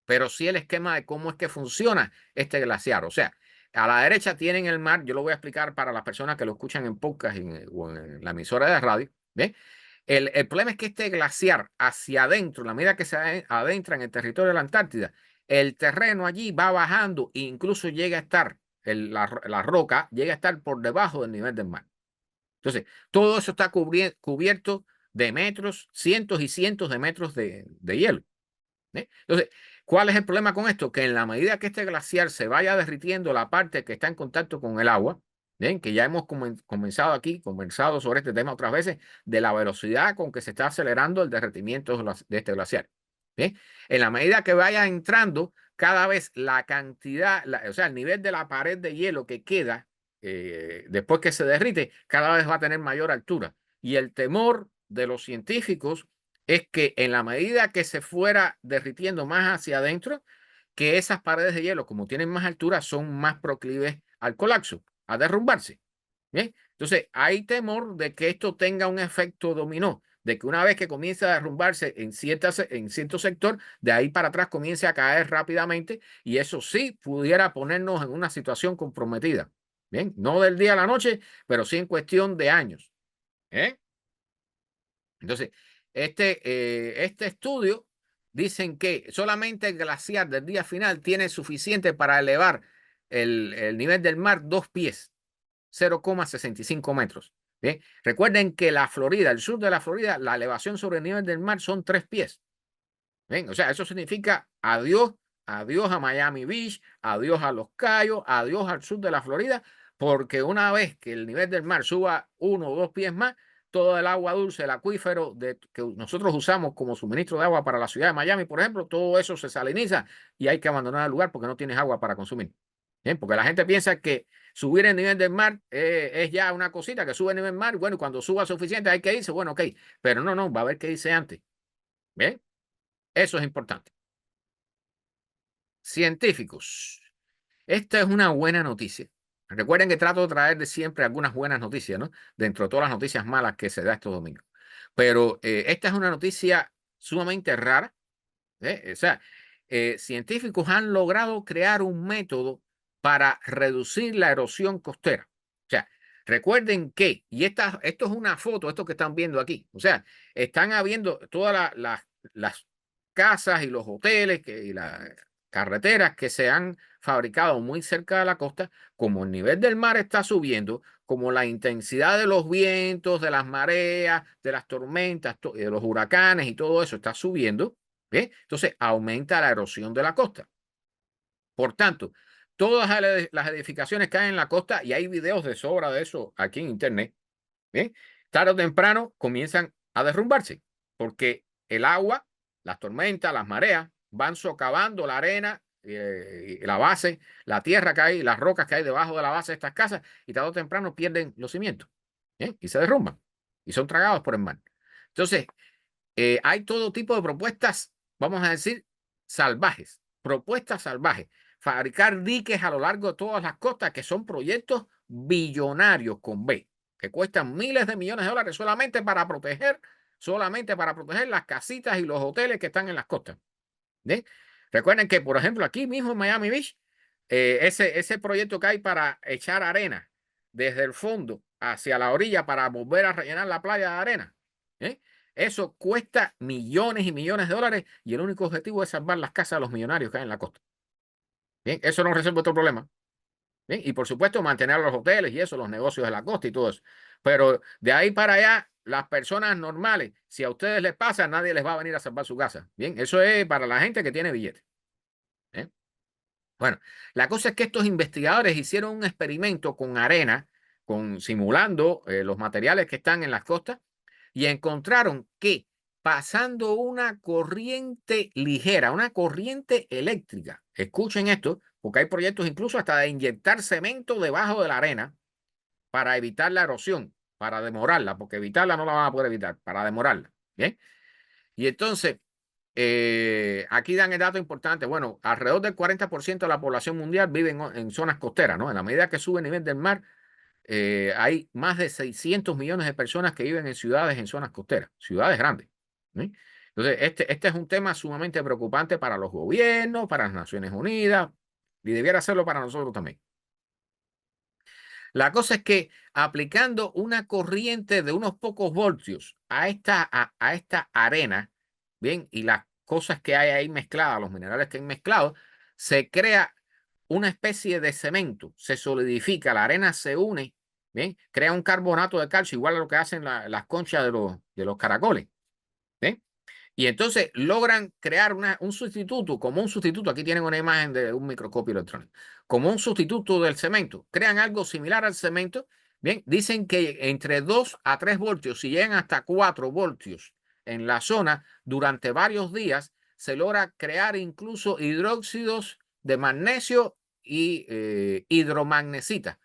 pero sí el esquema de cómo es que funciona este glaciar. O sea, a la derecha tienen el mar, yo lo voy a explicar para las personas que lo escuchan en podcast o en la emisora de radio. ¿Bien? El problema es que este glaciar hacia adentro, la medida que se adentra en el territorio de la Antártida, el terreno allí va bajando e incluso llega a estar, la roca llega a estar por debajo del nivel del mar. Entonces, todo eso está cubierto de metros, cientos y cientos de metros de hielo. ¿Eh? Entonces, ¿cuál es el problema con esto? Que en la medida que este glaciar se vaya derritiendo la parte que está en contacto con el agua, Bien, que ya hemos conversado sobre este tema otras veces, de la velocidad con que se está acelerando el derretimiento de este glaciar. Bien, en la medida que vaya entrando, cada vez la cantidad, o sea, el nivel de la pared de hielo que queda después que se derrite, cada vez va a tener mayor altura. Y el temor de los científicos es que en la medida que se fuera derritiendo más hacia adentro, que esas paredes de hielo, como tienen más altura, son más proclives al colapso, a derrumbarse. ¿Bien? Entonces, hay temor de que esto tenga un efecto dominó, de que una vez que comience a derrumbarse en cierto sector, de ahí para atrás comience a caer rápidamente y eso sí pudiera ponernos en una situación comprometida. Bien, no del día a la noche, pero sí en cuestión de años. ¿Eh? Entonces, este estudio dicen que solamente el glaciar del día final tiene suficiente para elevar el nivel del mar 2 pies, 0,65 metros. ¿Bien? Recuerden que la Florida, el sur de la Florida, la elevación sobre el nivel del mar son 3 pies. ¿Bien? O sea, eso significa adiós, adiós a Miami Beach, adiós a Los Cayos, adiós al sur de la Florida, porque una vez que el nivel del mar suba 1 o 2 pies más, todo el agua dulce, el acuífero que nosotros usamos como suministro de agua para la ciudad de Miami, por ejemplo, todo eso se saliniza y hay que abandonar el lugar porque no tienes agua para consumir. Bien, porque la gente piensa que subir el nivel del mar es ya una cosita, que sube el nivel del mar, bueno, cuando suba suficiente hay que irse, bueno, ok, pero no, va a haber que irse antes. Bien, eso es importante. Científicos. Esta es una buena noticia. Recuerden que trato de traer de siempre algunas buenas noticias, ¿no? Dentro de todas las noticias malas que se da estos domingos. Pero esta es una noticia sumamente rara. O sea, científicos han logrado crear un método para reducir la erosión costera. O sea, recuerden que, y esto es una foto, esto que están viendo aquí. O sea, están habiendo todas las casas y los hoteles y las carreteras que se han fabricado muy cerca de la costa, como el nivel del mar está subiendo, como la intensidad de los vientos, de las mareas, de las tormentas, de los huracanes y todo eso está subiendo. ¿Bien? Entonces aumenta la erosión de la costa. Por tanto, todas las edificaciones que hay en la costa, y hay videos de sobra de eso aquí en internet, ¿bien? Tarde o temprano comienzan a derrumbarse, porque el agua, las tormentas, las mareas, van socavando la arena, la base, la tierra que hay, las rocas que hay debajo de la base de estas casas, y tarde o temprano pierden los cimientos, ¿bien? Y se derrumban, y son tragados por el mar. Entonces, hay todo tipo de propuestas, vamos a decir, salvajes, propuestas salvajes. Fabricar diques a lo largo de todas las costas, que son proyectos billonarios con B, que cuestan miles de millones de dólares solamente para proteger las casitas y los hoteles que están en las costas. ¿Bien? Recuerden que, por ejemplo, aquí mismo en Miami Beach, ese proyecto que hay para echar arena desde el fondo hacia la orilla para volver a rellenar la playa de arena. ¿Eh? Eso cuesta millones y millones de dólares y el único objetivo es salvar las casas de los millonarios que hay en la costa. Bien, eso no resuelve otro problema. Bien, y por supuesto mantener los hoteles y eso, los negocios de la costa y todo eso. Pero de ahí para allá, las personas normales, si a ustedes les pasa, nadie les va a venir a salvar su casa. Bien, eso es para la gente que tiene billetes. ¿Eh? Bueno, la cosa es que estos investigadores hicieron un experimento con arena, simulando los materiales que están en las costas, y encontraron que pasando una corriente ligera, una corriente eléctrica, escuchen esto, porque hay proyectos incluso hasta de inyectar cemento debajo de la arena para evitar la erosión, para demorarla, porque evitarla no la van a poder evitar, para demorarla. Bien. Y entonces, aquí dan el dato importante. Bueno, alrededor del 40% de la población mundial vive en zonas costeras, ¿no? En la medida que sube el nivel del mar, hay más de 600 millones de personas que viven en ciudades en zonas costeras, ciudades grandes. ¿Sí? Entonces, este es un tema sumamente preocupante para los gobiernos, para las Naciones Unidas, y debiera serlo para nosotros también. La cosa es que aplicando una corriente de unos pocos voltios a esta arena, bien, y las cosas que hay ahí mezcladas, los minerales que hay mezclados, se crea una especie de cemento, se solidifica, la arena se une, bien, crea un carbonato de calcio, igual a lo que hacen las conchas de los caracoles, ¿bien? Y entonces logran crear un sustituto, como un sustituto. Aquí tienen una imagen de un microscopio electrónico, como un sustituto del cemento. Crean algo similar al cemento. Bien, dicen que entre 2 a 3 voltios, si llegan hasta 4 voltios en la zona durante varios días, se logra crear incluso hidróxidos de magnesio y hidromagnesita,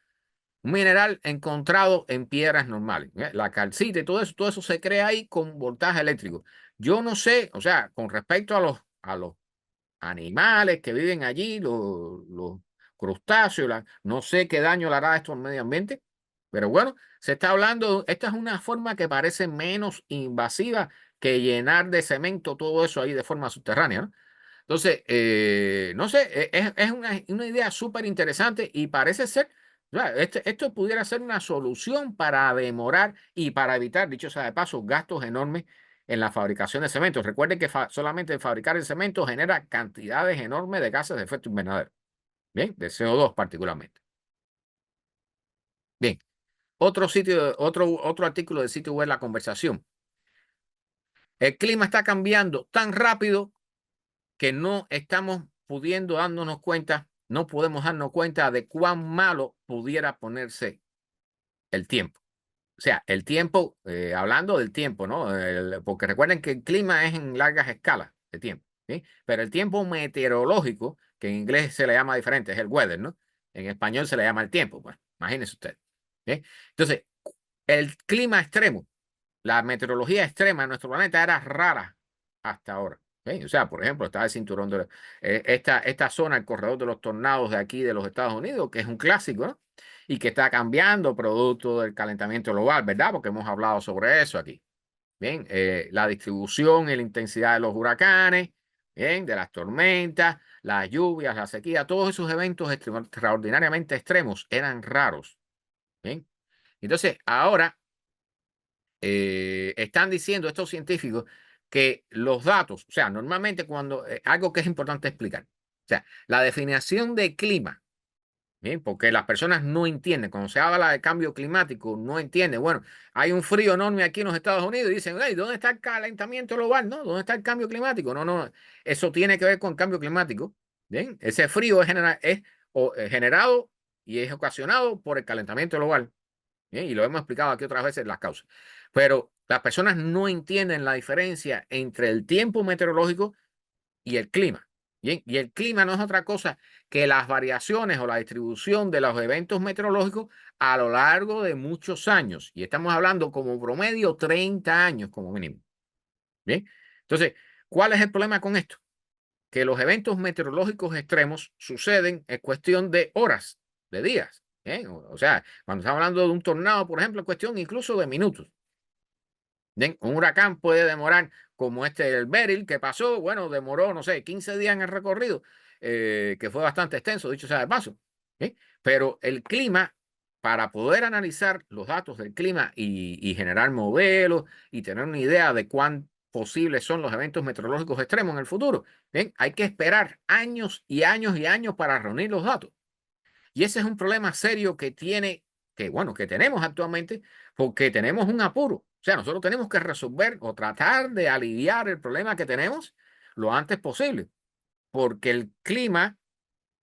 un mineral encontrado en piedras normales. La calcita y todo eso se crea ahí con voltaje eléctrico. Yo no sé, o sea, con respecto a los animales que viven allí, los crustáceos, no sé qué daño le hará esto al medio ambiente, pero bueno, se está hablando, esta es una forma que parece menos invasiva que llenar de cemento todo eso ahí de forma subterránea, ¿no? Entonces, no sé, es una idea súper interesante y parece ser, o sea, esto pudiera ser una solución para demorar y para evitar, dicho sea de paso, gastos enormes en la fabricación de cemento. Recuerden que solamente fabricar el cemento genera cantidades enormes de gases de efecto invernadero, bien, de CO2 particularmente. Bien, otro artículo del sitio web La Conversación. El clima está cambiando tan rápido que no estamos pudiendo darnos cuenta, no podemos darnos cuenta de cuán malo pudiera ponerse el tiempo. O sea, el tiempo, hablando del tiempo, ¿no? Porque recuerden que el clima es en largas escalas de tiempo, ¿sí? Pero el tiempo meteorológico, que en inglés se le llama diferente, es el weather, ¿no? En español se le llama el tiempo, pues, imagínense usted. ¿Sí? Entonces, el clima extremo, la meteorología extrema en nuestro planeta era rara hasta ahora. ¿Ok? O sea, por ejemplo, está el cinturón de esta zona, el corredor de los tornados de aquí de los Estados Unidos, que es un clásico, ¿no? Y que está cambiando producto del calentamiento global, ¿verdad? Porque hemos hablado sobre eso aquí. Bien, la distribución y la intensidad de los huracanes, bien, de las tormentas, las lluvias, la sequía, todos esos eventos extraordinariamente extremos eran raros. Bien, entonces ahora están diciendo estos científicos que los datos, o sea, normalmente cuando, algo que es importante explicar, o sea, la definición de clima, ¿bien? Porque las personas no entienden, cuando se habla de cambio climático, no entienden, bueno, hay un frío enorme aquí en los Estados Unidos y dicen, hey, ¿dónde está el calentamiento global? ¿No? ¿Dónde está el cambio climático? No, no, eso tiene que ver con cambio climático, ¿bien? Ese frío generado y es ocasionado por el calentamiento global. Bien, y lo hemos explicado aquí otras veces las causas. Pero las personas no entienden la diferencia entre el tiempo meteorológico y el clima. Bien, y el clima no es otra cosa que las variaciones o la distribución de los eventos meteorológicos a lo largo de muchos años. Y estamos hablando como promedio 30 años como mínimo. Bien, entonces, ¿cuál es el problema con esto? Que los eventos meteorológicos extremos suceden en cuestión de horas, de días. ¿Eh? O sea, cuando estamos hablando de un tornado, por ejemplo, es cuestión incluso de minutos. ¿Bien? Un huracán puede demorar, como el Beryl que pasó, bueno, demoró, no sé, 15 días en el recorrido, que fue bastante extenso, dicho sea de paso. ¿Sí? Pero el clima, para poder analizar los datos del clima y generar modelos y tener una idea de cuán posibles son los eventos meteorológicos extremos en el futuro, ¿bien? Hay que esperar años y años y años para reunir los datos. Y ese es un problema serio que tenemos actualmente porque tenemos un apuro. O sea, nosotros tenemos que resolver o tratar de aliviar el problema que tenemos lo antes posible, porque el clima,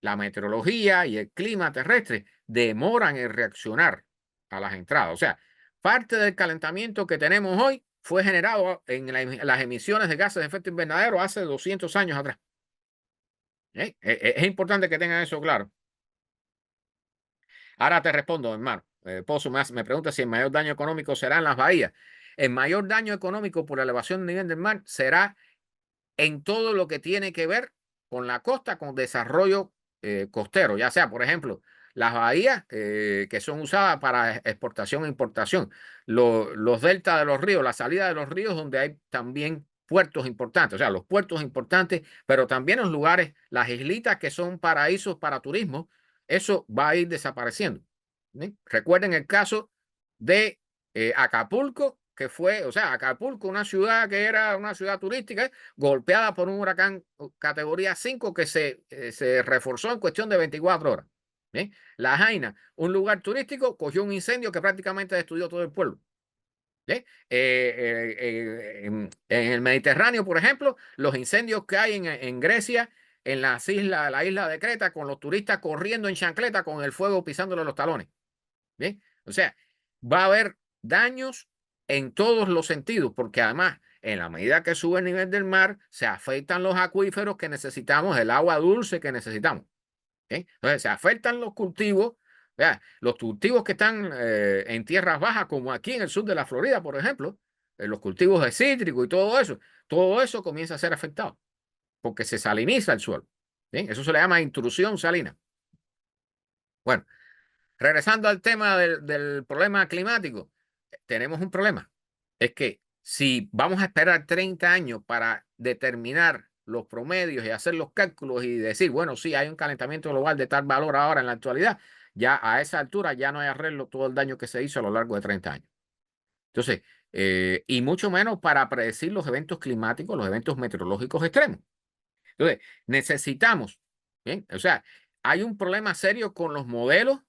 la meteorología y el clima terrestre demoran en reaccionar a las entradas. O sea, parte del calentamiento que tenemos hoy fue generado en las emisiones de gases de efecto invernadero hace 200 años atrás. Es importante que tengan eso claro. Ahora te respondo, hermano. Pozo me pregunta si el mayor daño económico será en las bahías. El mayor daño económico por la elevación del nivel del mar será en todo lo que tiene que ver con la costa, con desarrollo costero, ya sea, por ejemplo, las bahías que son usadas para exportación e importación, los deltas de los ríos, la salida de los ríos donde hay también puertos importantes, o sea, los puertos importantes, pero también los lugares, las islitas que son paraísos para turismo, eso va a ir desapareciendo. ¿Sí? Recuerden el caso de Acapulco, que fue, o sea, Acapulco, una ciudad que era una ciudad turística, golpeada por un huracán categoría 5 que se reforzó en cuestión de 24 horas. ¿Bien? La Jaina, un lugar turístico, cogió un incendio que prácticamente destruyó todo el pueblo. ¿Sí? En el Mediterráneo, por ejemplo, los incendios que hay en Grecia, en la isla de Creta, con los turistas corriendo en chancleta con el fuego pisándole los talones. ¿Bien? O sea, va a haber daños en todos los sentidos, porque además, en la medida que sube el nivel del mar, se afectan los acuíferos que necesitamos, el agua dulce que necesitamos. ¿Bien? Entonces, se afectan los cultivos. Vea, los cultivos que están en tierras bajas, como aquí en el sur de la Florida, por ejemplo, los cultivos de cítrico y todo eso comienza a ser afectado, porque se saliniza el suelo. ¿Bien? Eso se le llama intrusión salina. Bueno, regresando al tema del problema climático, tenemos un problema. Es que si vamos a esperar 30 años para determinar los promedios y hacer los cálculos y decir, bueno, sí, hay un calentamiento global de tal valor ahora en la actualidad, ya a esa altura ya no hay arreglo todo el daño que se hizo a lo largo de 30 años. Entonces, y mucho menos para predecir los eventos climáticos, los eventos meteorológicos extremos. Entonces, necesitamos, ¿bien? O sea, hay un problema serio con los modelos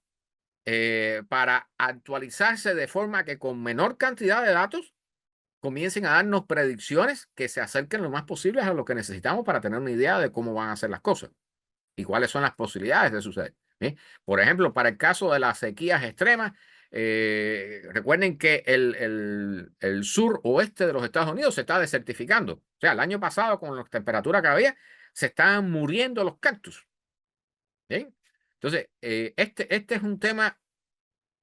para actualizarse de forma que con menor cantidad de datos comiencen a darnos predicciones que se acerquen lo más posible a lo que necesitamos para tener una idea de cómo van a ser las cosas y cuáles son las posibilidades de suceder. ¿Sí? Por ejemplo, para el caso de las sequías extremas, recuerden que el sur oeste de los Estados Unidos se está desertificando. O sea, el año pasado con las temperaturas que había, se estaban muriendo los cactus. ¿Sí? Entonces, este es un tema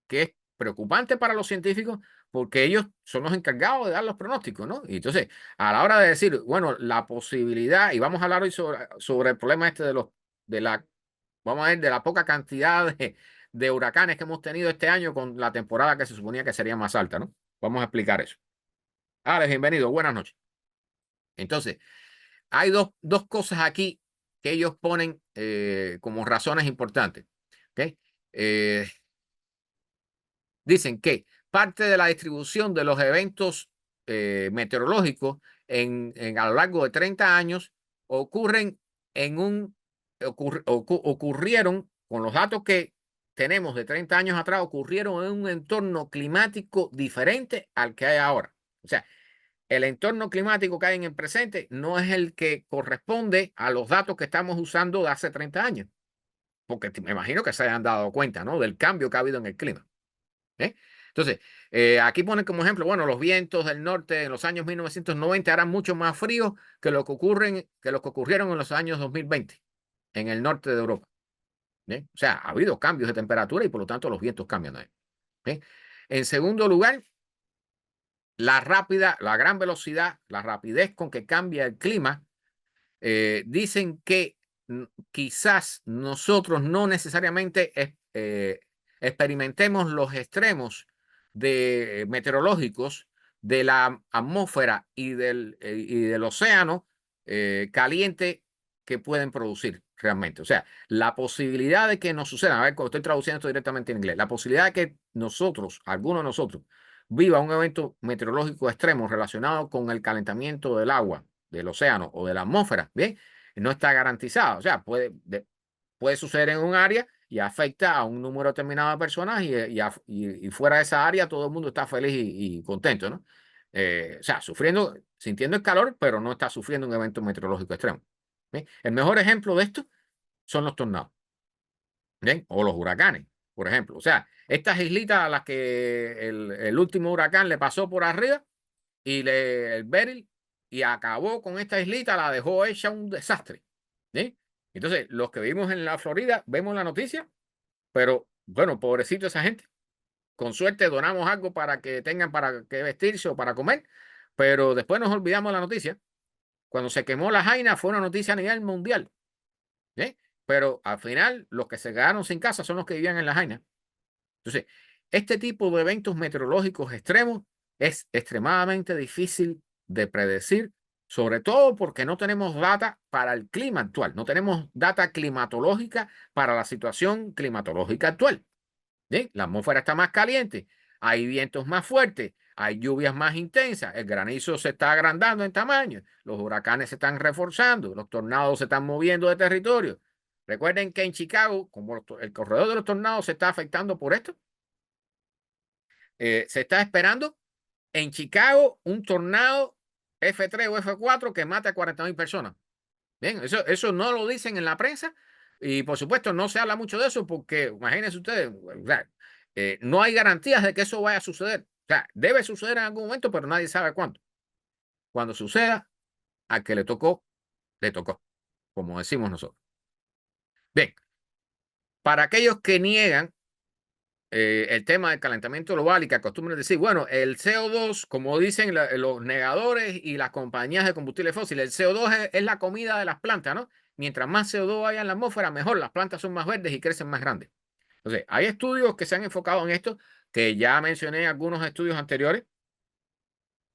que es preocupante para los científicos porque ellos son los encargados de dar los pronósticos, ¿no? Y entonces, a la hora de decir, bueno, la posibilidad, y vamos a hablar hoy sobre el problema este vamos a ver, de la poca cantidad de huracanes que hemos tenido este año con la temporada que se suponía que sería más alta, ¿no? Vamos a explicar eso. Alex, bienvenido, buenas noches. Entonces, hay dos cosas aquí que ellos ponen como razones importantes, ¿ok? Eh, Dicen que parte de la distribución de los eventos meteorológicos a lo largo de 30 años ocurren ocurrieron, con los datos que tenemos de 30 años atrás, ocurrieron en un entorno climático diferente al que hay ahora. O sea, el entorno climático que hay en el presente no es el que corresponde a los datos que estamos usando de hace 30 años, porque me imagino que se hayan dado cuenta, ¿no?, del cambio que ha habido en el clima. ¿Eh? Entonces, aquí ponen como ejemplo, bueno, los vientos del norte en los años 1990 eran mucho más fríos que lo que ocurrieron en los años 2020 en el norte de Europa. O sea, ha habido cambios de temperatura y por lo tanto los vientos cambian. En segundo lugar, la gran velocidad, la rapidez con que cambia el clima, dicen que quizás nosotros no necesariamente experimentemos los extremos meteorológicos de la atmósfera y del océano caliente que pueden producir realmente. O sea, la posibilidad de que nos suceda, a ver, estoy traduciendo esto directamente en inglés, la posibilidad de que nosotros, alguno de nosotros, viva un evento meteorológico extremo relacionado con el calentamiento del agua, del océano o de la atmósfera, ¿bien? No está garantizado. O sea, puede suceder en un área y afecta a un número determinado de personas y fuera de esa área todo el mundo está feliz y contento, ¿no? O sea, sintiendo el calor, pero no está sufriendo un evento meteorológico extremo. ¿Bien? El mejor ejemplo de esto son los tornados, ¿bien? O los huracanes, por ejemplo. O sea, estas islitas a las que el último huracán le pasó por arriba el Beryl y acabó con esta islita, la dejó hecha un desastre. ¿Sí? Entonces, los que vivimos en la Florida vemos la noticia, pero bueno, pobrecito esa gente. Con suerte donamos algo para que tengan para que vestirse o para comer, pero después nos olvidamos de la noticia. Cuando se quemó la Jaina fue una noticia a nivel mundial. ¿Sí? Pero al final los que se quedaron sin casa son los que vivían en la Jaina. Entonces, este tipo de eventos meteorológicos extremos es extremadamente difícil de predecir, sobre todo porque no tenemos data para el clima actual, no tenemos data climatológica para la situación climatológica actual. ¿Sí? La atmósfera está más caliente, hay vientos más fuertes, hay lluvias más intensas, el granizo se está agrandando en tamaño, los huracanes se están reforzando, los tornados se están moviendo de territorio. Recuerden que en Chicago, como el corredor de los tornados se está afectando por esto, se está esperando en Chicago un tornado F3 o F4 que mata a 40,000 personas. Bien, eso no lo dicen en la prensa y por supuesto no se habla mucho de eso porque imagínense ustedes, o sea, no hay garantías de que eso vaya a suceder. O sea, debe suceder en algún momento, pero nadie sabe cuándo. Cuando suceda, al que le tocó, como decimos nosotros. Bien, para aquellos que niegan el tema del calentamiento global y que acostumbran decir, bueno, el CO2, como dicen los negadores y las compañías de combustibles fósiles, el CO2 es la comida de las plantas, ¿no? Mientras más CO2 haya en la atmósfera, mejor, las plantas son más verdes y crecen más grandes. Entonces, hay estudios que se han enfocado en esto, que ya mencioné en algunos estudios anteriores,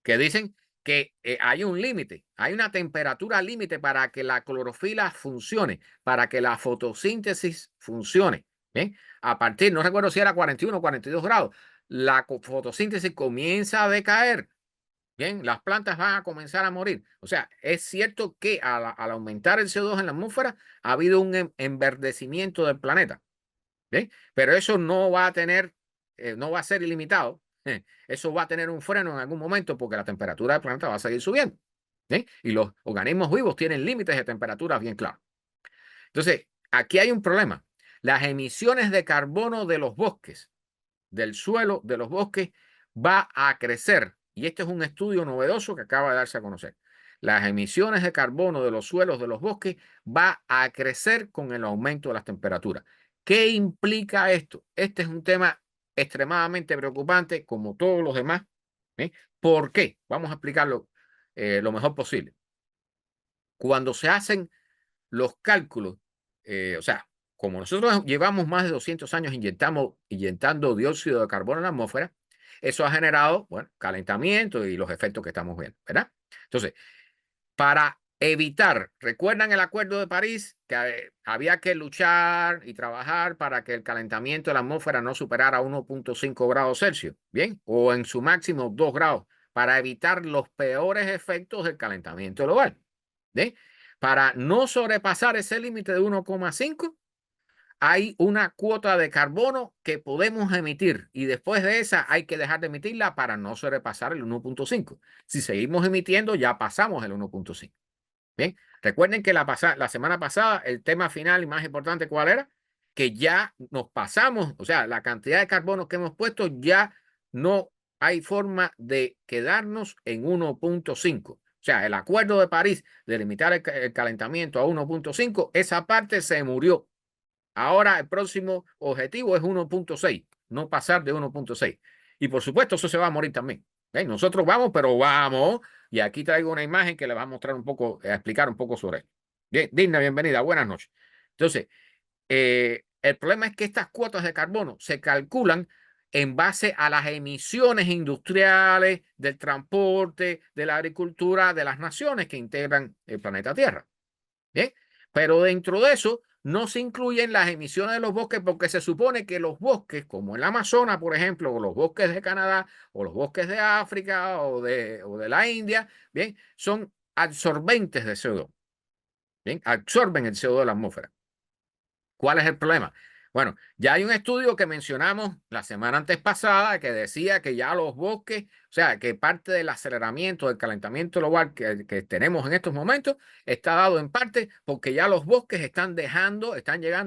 que dicen que hay un límite, hay una temperatura límite para que la clorofila funcione, para que la fotosíntesis funcione. ¿Bien? A partir, no recuerdo si era 41 o 42 grados, la fotosíntesis comienza a decaer. Bien, las plantas van a comenzar a morir. O sea, es cierto que al aumentar el CO2 en la atmósfera ha habido un enverdecimiento del planeta. ¿Bien? Pero eso no va a tener, no va a ser ilimitado. Eso va a tener un freno en algún momento porque la temperatura del planeta va a seguir subiendo. ¿Bien? Y los organismos vivos tienen límites de temperatura bien claros. Entonces, aquí hay un problema. Las emisiones de carbono de los bosques, del suelo de los bosques, va a crecer. Y este es un estudio novedoso que acaba de darse a conocer. Las emisiones de carbono de los suelos de los bosques va a crecer con el aumento de las temperaturas. ¿Qué implica esto? Este es un tema extremadamente preocupante, como todos los demás. ¿Eh? ¿Por qué? Vamos a explicarlo lo mejor posible. Cuando se hacen los cálculos, o sea, como nosotros llevamos más de 200 años inyectando dióxido de carbono en la atmósfera, eso ha generado, bueno, calentamiento y los efectos que estamos viendo, ¿verdad? Entonces, para evitar, ¿recuerdan el Acuerdo de París? Que había que luchar y trabajar para que el calentamiento de la atmósfera no superara 1,5 grados Celsius, ¿bien? O en su máximo 2 grados, para evitar los peores efectos del calentamiento global, ¿bien? Para no sobrepasar ese límite de 1,5, hay una cuota de carbono que podemos emitir y después de esa hay que dejar de emitirla para no sobrepasar el 1,5. Si seguimos emitiendo, ya pasamos el 1,5. Bien, recuerden que la semana pasada el tema final y más importante, ¿cuál era? Que ya nos pasamos, o sea, la cantidad de carbono que hemos puesto ya no hay forma de quedarnos en 1,5. O sea, el Acuerdo de París de limitar el calentamiento a 1,5, esa parte se murió. Ahora el próximo objetivo es 1,6, no pasar de 1,6. Y por supuesto, eso se va a morir también. Nosotros vamos, pero vamos. Y aquí traigo una imagen que le va a mostrar un poco, a explicar un poco sobre esto. Bien, Digna, bienvenida, buenas noches. Entonces, el problema es que estas cuotas de carbono se calculan en base a las emisiones industriales, del transporte, de la agricultura, de las naciones que integran el planeta Tierra. Bien, pero dentro de eso no se incluyen las emisiones de los bosques porque se supone que los bosques, como el Amazonas, por ejemplo, o los bosques de Canadá, o los bosques de África, o de la India, bien, son absorbentes de CO2. Bien, absorben el CO2 de la atmósfera. ¿Cuál es el problema? Bueno, ya hay un estudio que mencionamos la semana antes pasada que decía que ya los bosques, o sea, que parte del aceleramiento del calentamiento global que tenemos en estos momentos está dado en parte porque ya los bosques están llegando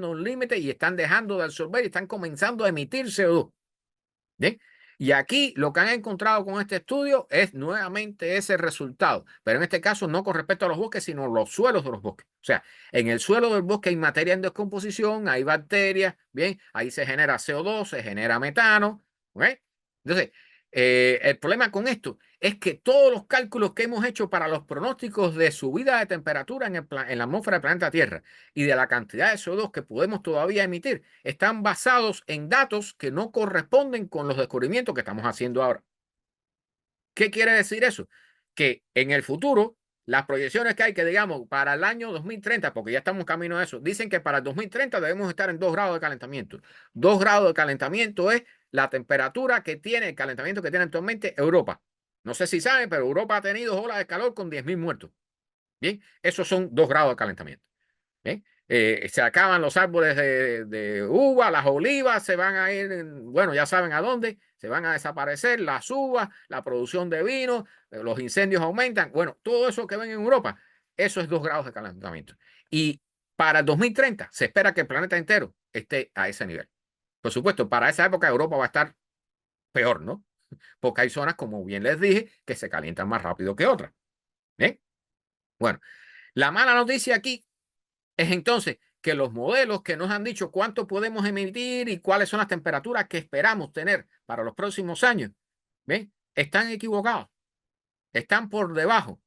a un límite y están dejando de absorber y están comenzando a emitir CO2. ¿Bien? Y aquí lo que han encontrado con este estudio es nuevamente ese resultado, pero en este caso no con respecto a los bosques, sino los suelos de los bosques. O sea, en el suelo del bosque hay materia en descomposición, hay bacterias, bien, ahí se genera CO2, se genera metano, ¿ok? Entonces, el problema con esto es que todos los cálculos que hemos hecho para los pronósticos de subida de temperatura en la atmósfera del planeta Tierra y de la cantidad de CO2 que podemos todavía emitir están basados en datos que no corresponden con los descubrimientos que estamos haciendo ahora. ¿Qué quiere decir eso? Que en el futuro, las proyecciones que hay, que digamos, para el año 2030, porque ya estamos camino a eso, dicen que para el 2030 debemos estar en 2 grados de calentamiento. 2 grados de calentamiento es la temperatura que tiene, el calentamiento que tiene actualmente Europa. No sé si saben, pero Europa ha tenido olas de calor con 10.000 muertos. Bien, esos son 2 grados de calentamiento. Bien, Se acaban los árboles de uva, las olivas se van a ir, bueno, ya saben a dónde, se van a desaparecer, las uvas, la producción de vino, los incendios aumentan. Bueno, todo eso que ven en Europa, eso es 2 grados de calentamiento. Y para el 2030 se espera que el planeta entero esté a ese nivel. Por supuesto, para esa época Europa va a estar peor, ¿no? Porque hay zonas, como bien les dije, que se calientan más rápido que otras. ¿Bien? Bueno, la mala noticia aquí es entonces que los modelos que nos han dicho cuánto podemos emitir y cuáles son las temperaturas que esperamos tener para los próximos años, ¿ven? Están equivocados, están por debajo.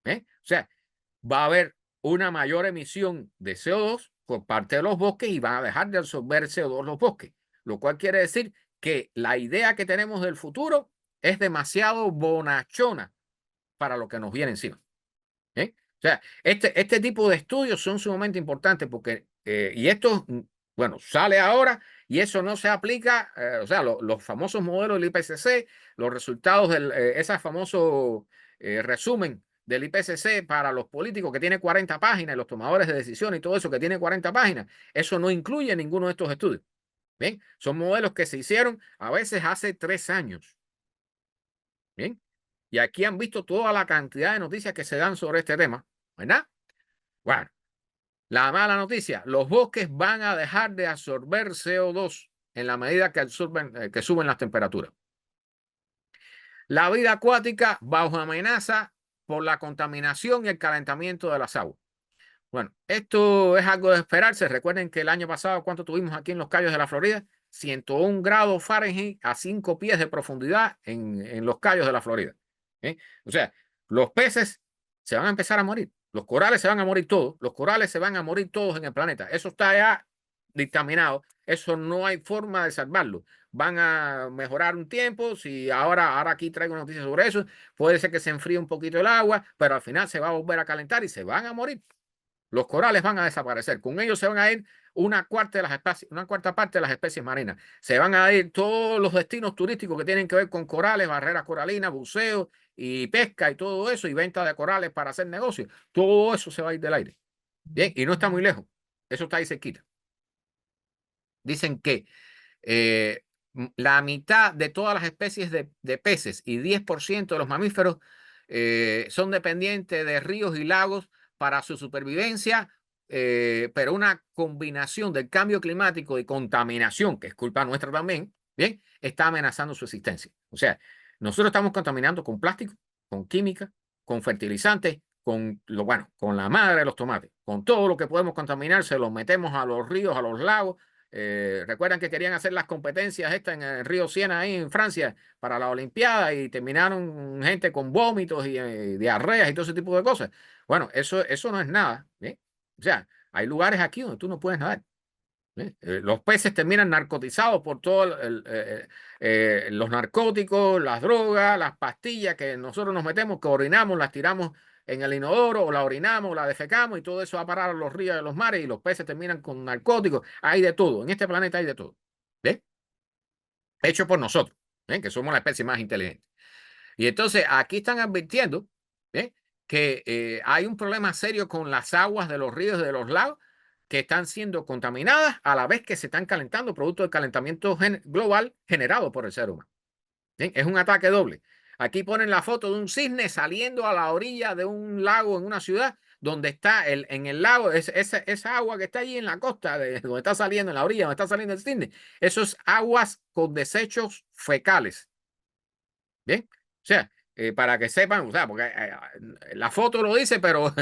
¿Ven? O sea, va a haber una mayor emisión de CO2 por parte de los bosques y van a dejar de absorber CO2 los bosques, lo cual quiere decir que la idea que tenemos del futuro es demasiado bonachona para lo que nos viene encima. ¿Eh? O sea, este tipo de estudios son sumamente importantes porque, y esto, bueno, sale ahora y eso no se aplica, o sea, los famosos modelos del IPCC, los resultados del ese famoso resumen del IPCC para los políticos que tiene 40 páginas, los tomadores de decisiones y todo eso que tiene 40 páginas, eso no incluye ninguno de estos estudios. ¿Bien? Son modelos que se hicieron a veces hace 3 años. ¿Bien? Y aquí han visto toda la cantidad de noticias que se dan sobre este tema, ¿verdad? Bueno, la mala noticia, los bosques van a dejar de absorber CO2 en la medida que absorben, que suben las temperaturas. La vida acuática bajo amenaza por la contaminación y el calentamiento de las aguas. Bueno, esto es algo de esperarse. Recuerden que el año pasado, ¿cuánto tuvimos aquí en los Cayos de la Florida? 101 grados Fahrenheit a 5 pies de profundidad en los Cayos de la Florida. ¿Eh? O sea, los peces se van a empezar a morir. Los corales se van a morir todos. Los corales se van a morir todos en el planeta. Eso está ya dictaminado. Eso no hay forma de salvarlo. Van a mejorar un tiempo. Si ahora aquí traigo noticias sobre eso, puede ser que se enfríe un poquito el agua, pero al final se va a volver a calentar y se van a morir. Los corales van a desaparecer. Con ellos se van a ir una cuarta parte de las especies marinas. Se van a ir todos los destinos turísticos que tienen que ver con corales, barreras coralinas, buceo y pesca y todo eso, y venta de corales para hacer negocios. Todo eso se va a ir del aire. Bien, y no está muy lejos. Eso está ahí cerquita. Dicen que la mitad de todas las especies de peces y 10% de los mamíferos son dependientes de ríos y lagos para su supervivencia, pero una combinación del cambio climático y contaminación, que es culpa nuestra también, bien, está amenazando su existencia. O sea, nosotros estamos contaminando con plástico, con química, con fertilizantes, con la madre de los tomates, con todo lo que podemos contaminar, se lo metemos a los ríos, a los lagos. Recuerdan que querían hacer las competencias estas en el río Siena, ahí en Francia, para la Olimpiada, y terminaron gente con vómitos y diarreas y todo ese tipo de cosas. Bueno, eso no es nada. ¿Eh? O sea, hay lugares aquí donde tú no puedes nadar. ¿Eh? Los peces terminan narcotizados por todos los narcóticos, las drogas, las pastillas que nosotros nos metemos, que orinamos, las tiramos en el inodoro, o la orinamos, o la defecamos, y todo eso va a parar a los ríos y a los mares, y los peces terminan con narcóticos. Hay de todo. En este planeta hay de todo. ¿Ves? Hecho por nosotros, que somos la especie más inteligente. Y entonces aquí están advirtiendo que hay un problema serio con las aguas de los ríos y de los lagos que están siendo contaminadas a la vez que se están calentando producto del calentamiento global generado por el ser humano. ¿Bien? Es un ataque doble. Aquí ponen la foto de un cisne saliendo a la orilla de un lago en una ciudad donde está en el lago, esa agua que está allí en la costa, donde está saliendo, en la orilla donde está saliendo el cisne, eso es aguas con desechos fecales. Bien, o sea, para que sepan, o sea, porque la foto lo dice, pero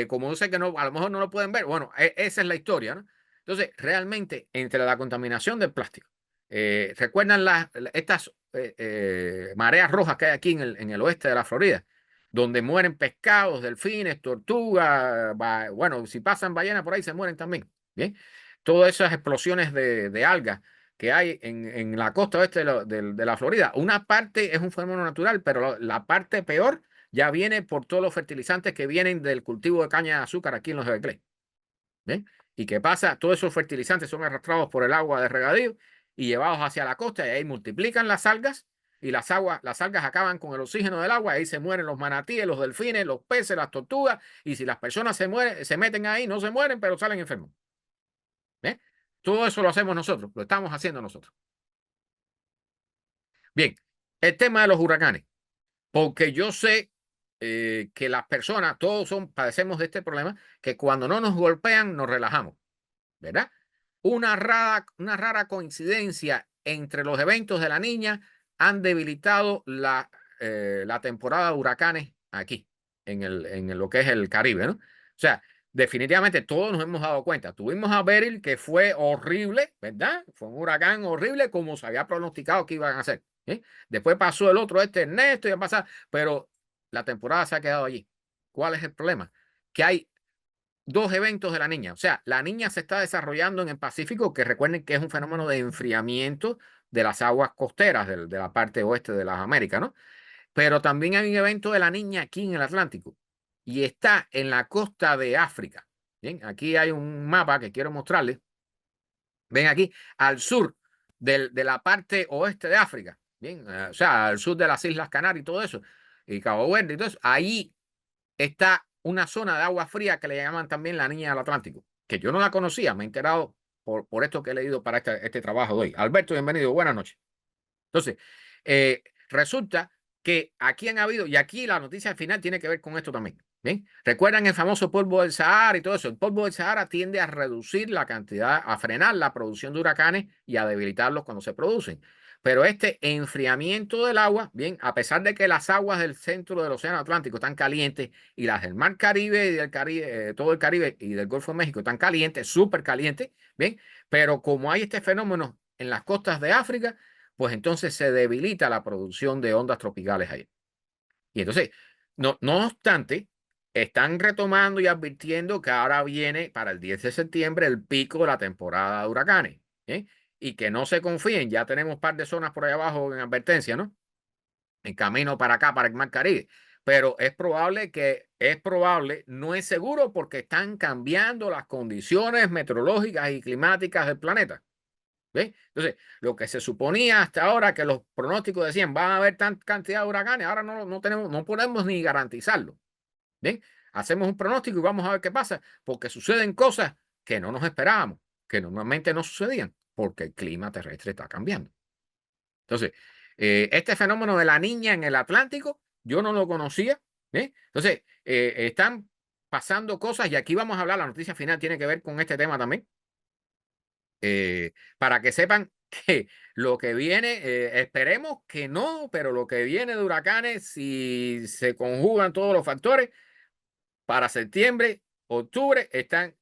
como yo sé que no, a lo mejor no lo pueden ver, bueno, esa es la historia, ¿no? Entonces, realmente, entre la contaminación del plástico, ¿recuerdan estas mareas rojas que hay aquí en el oeste de la Florida? Donde mueren pescados, delfines, tortugas, bueno, si pasan ballenas por ahí se mueren también, ¿bien? Todas esas explosiones de algas que hay en la costa oeste de la Florida. Una parte es un fenómeno natural, pero la parte peor ya viene por todos los fertilizantes que vienen del cultivo de caña de azúcar aquí en los Everglades. ¿Ven? ¿Y qué pasa? Todos esos fertilizantes son arrastrados por el agua de regadío y llevados hacia la costa, y ahí multiplican las algas y las algas acaban con el oxígeno del agua, ahí se mueren los manatíes, los delfines, los peces, las tortugas, y si las personas se meten ahí, no se mueren, pero salen enfermos. ¿Eh? Todo eso lo hacemos nosotros, lo estamos haciendo nosotros. Bien, el tema de los huracanes, porque yo sé que las personas, padecemos de este problema, que cuando no nos golpean nos relajamos, ¿verdad? Una rara coincidencia entre los eventos de la niña han debilitado la temporada de huracanes aquí, en lo que es el Caribe, ¿no? O sea, definitivamente todos nos hemos dado cuenta. Tuvimos a Beryl, que fue horrible, ¿verdad? Fue un huracán horrible como se había pronosticado que iban a ser. ¿Eh? Después pasó el otro, Ernesto, y a pasar, pero la temporada se ha quedado allí. ¿Cuál es el problema? Que hay dos eventos de la niña. O sea, la niña se está desarrollando en el Pacífico, que recuerden que es un fenómeno de enfriamiento de las aguas costeras de la parte oeste de las Américas, ¿no? Pero también hay un evento de la niña aquí en el Atlántico y está en la costa de África. Bien, aquí hay un mapa que quiero mostrarles. Ven aquí, al sur de la parte oeste de África. Bien, o sea, al sur de las Islas Canarias y todo eso, y Cabo Verde y todo eso. Ahí está una zona de agua fría que le llaman también la Niña del Atlántico, que yo no la conocía, me he enterado por esto que he leído para este trabajo de hoy. Alberto, bienvenido, buenas noches. Entonces, resulta que aquí han habido, y aquí la noticia al final tiene que ver con esto también. ¿Bien? ¿Recuerdan el famoso polvo del Sahara y todo eso? El polvo del Sahara tiende a reducir la cantidad, a frenar la producción de huracanes y a debilitarlos cuando se producen. Pero este enfriamiento del agua, bien, a pesar de que las aguas del centro del Océano Atlántico están calientes y las del Mar Caribe y del Caribe, todo el Caribe y del Golfo de México están calientes, súper calientes, bien, pero como hay este fenómeno en las costas de África, pues entonces se debilita la producción de ondas tropicales ahí. Y entonces, no obstante, están retomando y advirtiendo que ahora viene para el 10 de septiembre el pico de la temporada de huracanes. ¿Eh? Y que no se confíen, ya tenemos un par de zonas por ahí abajo en advertencia, ¿no? En camino para acá, para el Mar Caribe. Pero es probable, no es seguro porque están cambiando las condiciones meteorológicas y climáticas del planeta. ¿Ve? Entonces, lo que se suponía hasta ahora que los pronósticos decían van a haber tanta cantidad de huracanes, ahora no podemos ni garantizarlo. ¿Ven? Hacemos un pronóstico y vamos a ver qué pasa, porque suceden cosas que no nos esperábamos, que normalmente no sucedían, porque el clima terrestre está cambiando. Entonces, este fenómeno de la niña en el Atlántico, yo no lo conocía. Entonces, están pasando cosas y aquí vamos a hablar, la noticia final tiene que ver con este tema también. Para que sepan que lo que viene, esperemos que no, pero lo que viene de huracanes, si se conjugan todos los factores, para septiembre, octubre, están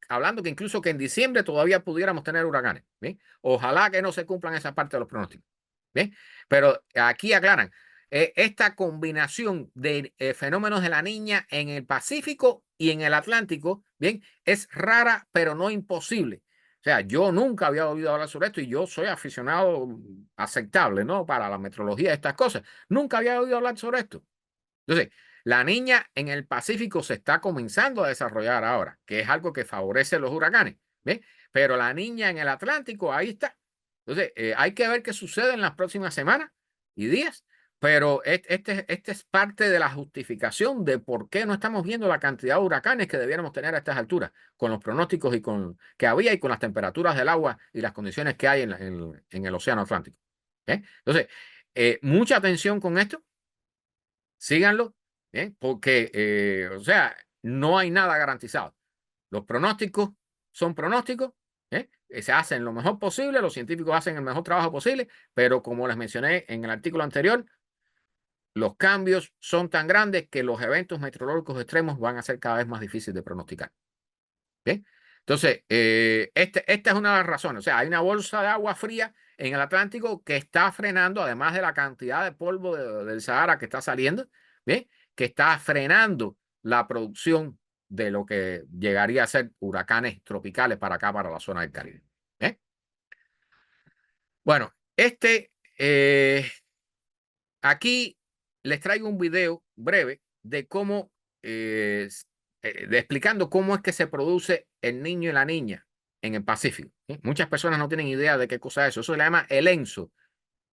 hablando que incluso que en diciembre todavía pudiéramos tener huracanes. ¿Bien? Ojalá que no se cumplan esa parte de los pronósticos. ¿Bien? Pero aquí aclaran, esta combinación de fenómenos de la niña en el Pacífico y en el Atlántico, bien, es rara, pero no imposible. O sea, yo nunca había oído hablar sobre esto y yo soy aficionado aceptable, ¿no? Para la metrología de estas cosas. Nunca había oído hablar sobre esto. Entonces, la niña en el Pacífico se está comenzando a desarrollar ahora, que es algo que favorece los huracanes. ¿Bien? Pero la niña en el Atlántico, ahí está. Entonces, hay que ver qué sucede en las próximas semanas y días, pero este es parte de la justificación de por qué no estamos viendo la cantidad de huracanes que debiéramos tener a estas alturas, con los pronósticos y que había y con las temperaturas del agua y las condiciones que hay en el Océano Atlántico. Entonces, mucha atención con esto, síganlo, porque, o sea, no hay nada garantizado. Los pronósticos son pronósticos, se hacen lo mejor posible, los científicos hacen el mejor trabajo posible, pero como les mencioné en el artículo anterior, los cambios son tan grandes que los eventos meteorológicos extremos van a ser cada vez más difíciles de pronosticar. ¿Bien? Entonces, esta es una de las razones. O sea, hay una bolsa de agua fría en el Atlántico que está frenando, además de la cantidad de polvo del Sahara que está saliendo, ¿bien? Que está frenando la producción de lo que llegaría a ser huracanes tropicales para acá, para la zona del Caribe. Bueno, aquí les traigo un video breve de cómo, de explicando cómo es que se produce el niño y la niña en el Pacífico. Muchas personas no tienen idea de qué cosa es eso. Eso se llama el ENSO.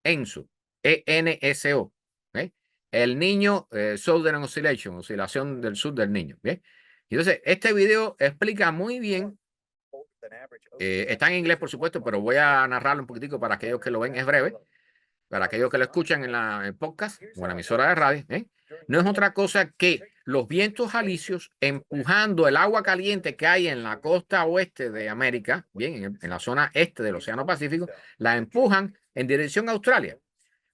ENSO. ENSO. ¿Eh? El niño, Southern Oscillation, oscilación del sur del niño. ¿Bien? Entonces, este video explica muy bien, está en inglés por supuesto, pero voy a narrarlo un poquitico para aquellos que lo ven, es breve, para aquellos que lo escuchan en el podcast o en la emisora de radio. No es otra cosa que los vientos alisios empujando el agua caliente que hay en la costa oeste de América, bien, en la zona este del Océano Pacífico, la empujan en dirección a Australia.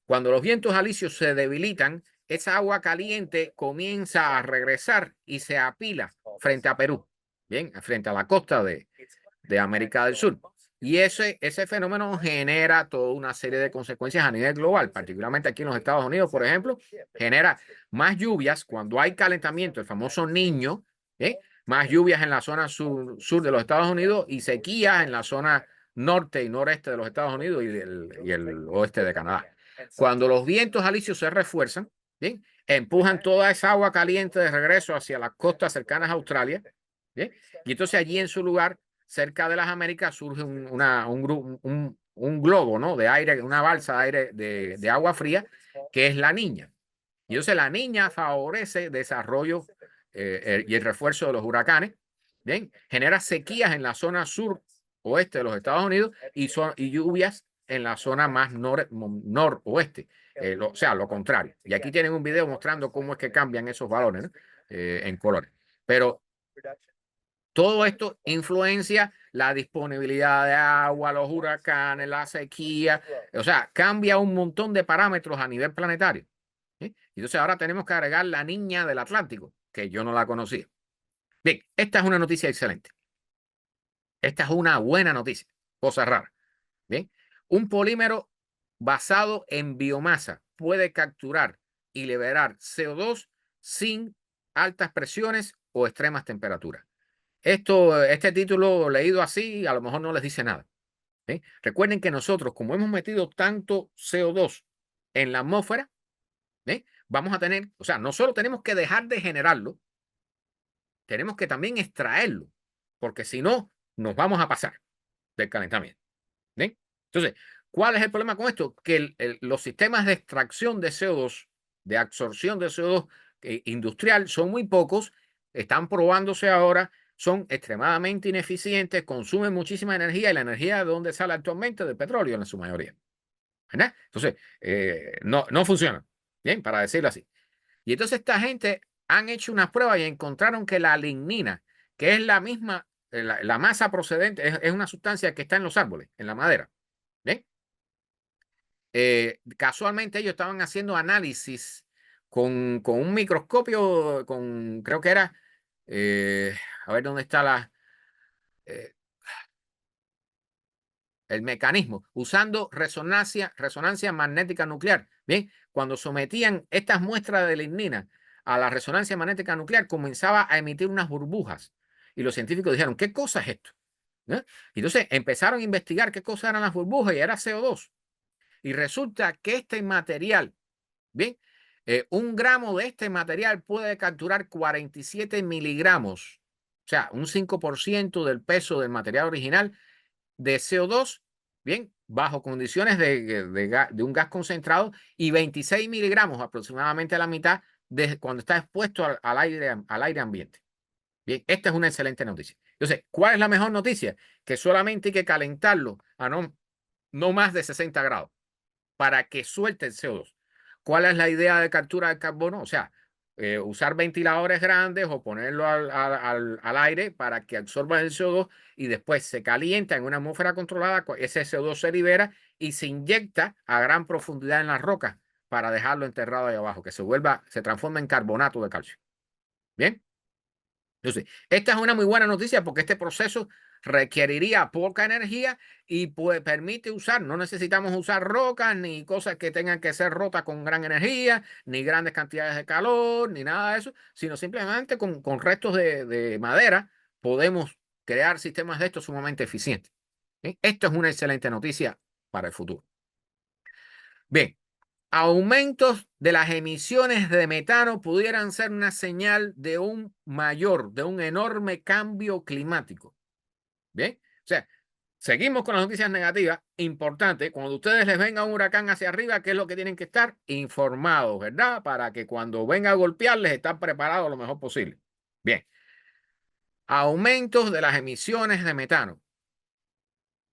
Cuando los vientos alisios se debilitan, esa agua caliente comienza a regresar y se apila frente a Perú, bien, frente a la costa de América del Sur. Y ese fenómeno genera toda una serie de consecuencias a nivel global, particularmente aquí en los Estados Unidos, por ejemplo, genera más lluvias cuando hay calentamiento, el famoso Niño, más lluvias en la zona sur de los Estados Unidos y sequías en la zona norte y noreste de los Estados Unidos y el oeste de Canadá. Cuando los vientos alisios se refuerzan, ¿bien? Empujan toda esa agua caliente de regreso hacia las costas cercanas a Australia, ¿bien? Y entonces allí en su lugar, cerca de las Américas, surge un globo, ¿no? De aire, una balsa de aire de agua fría, que es la Niña. Y entonces la Niña favorece el desarrollo y el refuerzo de los huracanes, ¿bien? Genera sequías en la zona sur oeste de los Estados Unidos y lluvias en la zona más noroeste, o sea, lo contrario. Y aquí tienen un video mostrando cómo es que cambian esos valores, ¿no? En colores. Pero todo esto influencia la disponibilidad de agua, los huracanes, la sequía, o sea, cambia un montón de parámetros a nivel planetario. Entonces ahora tenemos que agregar la Niña del Atlántico, que yo no la conocía. Bien, esta es una noticia excelente. Esta es una buena noticia, cosa rara. Bien, un polímero basado en biomasa puede capturar y liberar CO2 sin altas presiones o extremas temperaturas. Este título leído así, a lo mejor no les dice nada. Recuerden que nosotros, como hemos metido tanto CO2 en la atmósfera, vamos a tener, o sea, no solo tenemos que dejar de generarlo, tenemos que también extraerlo, porque si no, nos vamos a pasar del calentamiento. Entonces, ¿cuál es el problema con esto? Que los sistemas de extracción de CO2, de absorción de CO2 industrial son muy pocos, están probándose ahora, son extremadamente ineficientes, consumen muchísima energía y la energía de donde sale actualmente del petróleo en su mayoría. ¿Verdad? Entonces, no funciona, bien, para decirlo así. Y entonces esta gente han hecho unas pruebas y encontraron que la lignina, que es la misma, la masa procedente, es una sustancia que está en los árboles, en la madera. ¿Bien? Casualmente ellos estaban haciendo análisis con un microscopio, creo que era, a ver dónde está eh, el mecanismo, usando resonancia magnética nuclear. Bien, cuando sometían estas muestras de lignina a la resonancia magnética nuclear, comenzaba a emitir unas burbujas. Y los científicos dijeron, ¿qué cosa es esto? Y entonces empezaron a investigar qué cosas eran las burbujas y era CO2. Y resulta que este material, bien, 1 gramo de este material puede capturar 47 miligramos, o sea, un 5% del peso del material original de CO2, bien, bajo condiciones de un gas concentrado y 26 miligramos, aproximadamente la mitad, de cuando está expuesto al aire ambiente. Bien, esta es una excelente noticia. Entonces, ¿cuál es la mejor noticia? Que solamente hay que calentarlo a no más de 60 grados para que suelte el CO2. ¿Cuál es la idea de captura de carbono? O sea, usar ventiladores grandes o ponerlo al aire para que absorba el CO2 y después se calienta en una atmósfera controlada, ese CO2 se libera y se inyecta a gran profundidad en las rocas para dejarlo enterrado ahí abajo, que se transforma en carbonato de calcio. ¿Bien? Entonces, esta es una muy buena noticia porque este proceso requeriría poca energía y permite usar, no necesitamos usar rocas ni cosas que tengan que ser rotas con gran energía, ni grandes cantidades de calor, ni nada de eso, sino simplemente con restos de madera podemos crear sistemas de estos sumamente eficientes. Esto es una excelente noticia para el futuro. Bien, aumentos de las emisiones de metano pudieran ser una señal de un enorme cambio climático. Bien, o sea, Seguimos con las noticias negativas. Importante, cuando ustedes les venga un huracán hacia arriba, ¿qué es lo que tienen que estar? Informados, ¿verdad? Para que cuando venga a golpearles, estén preparados lo mejor posible. Bien. Aumentos de las emisiones de metano.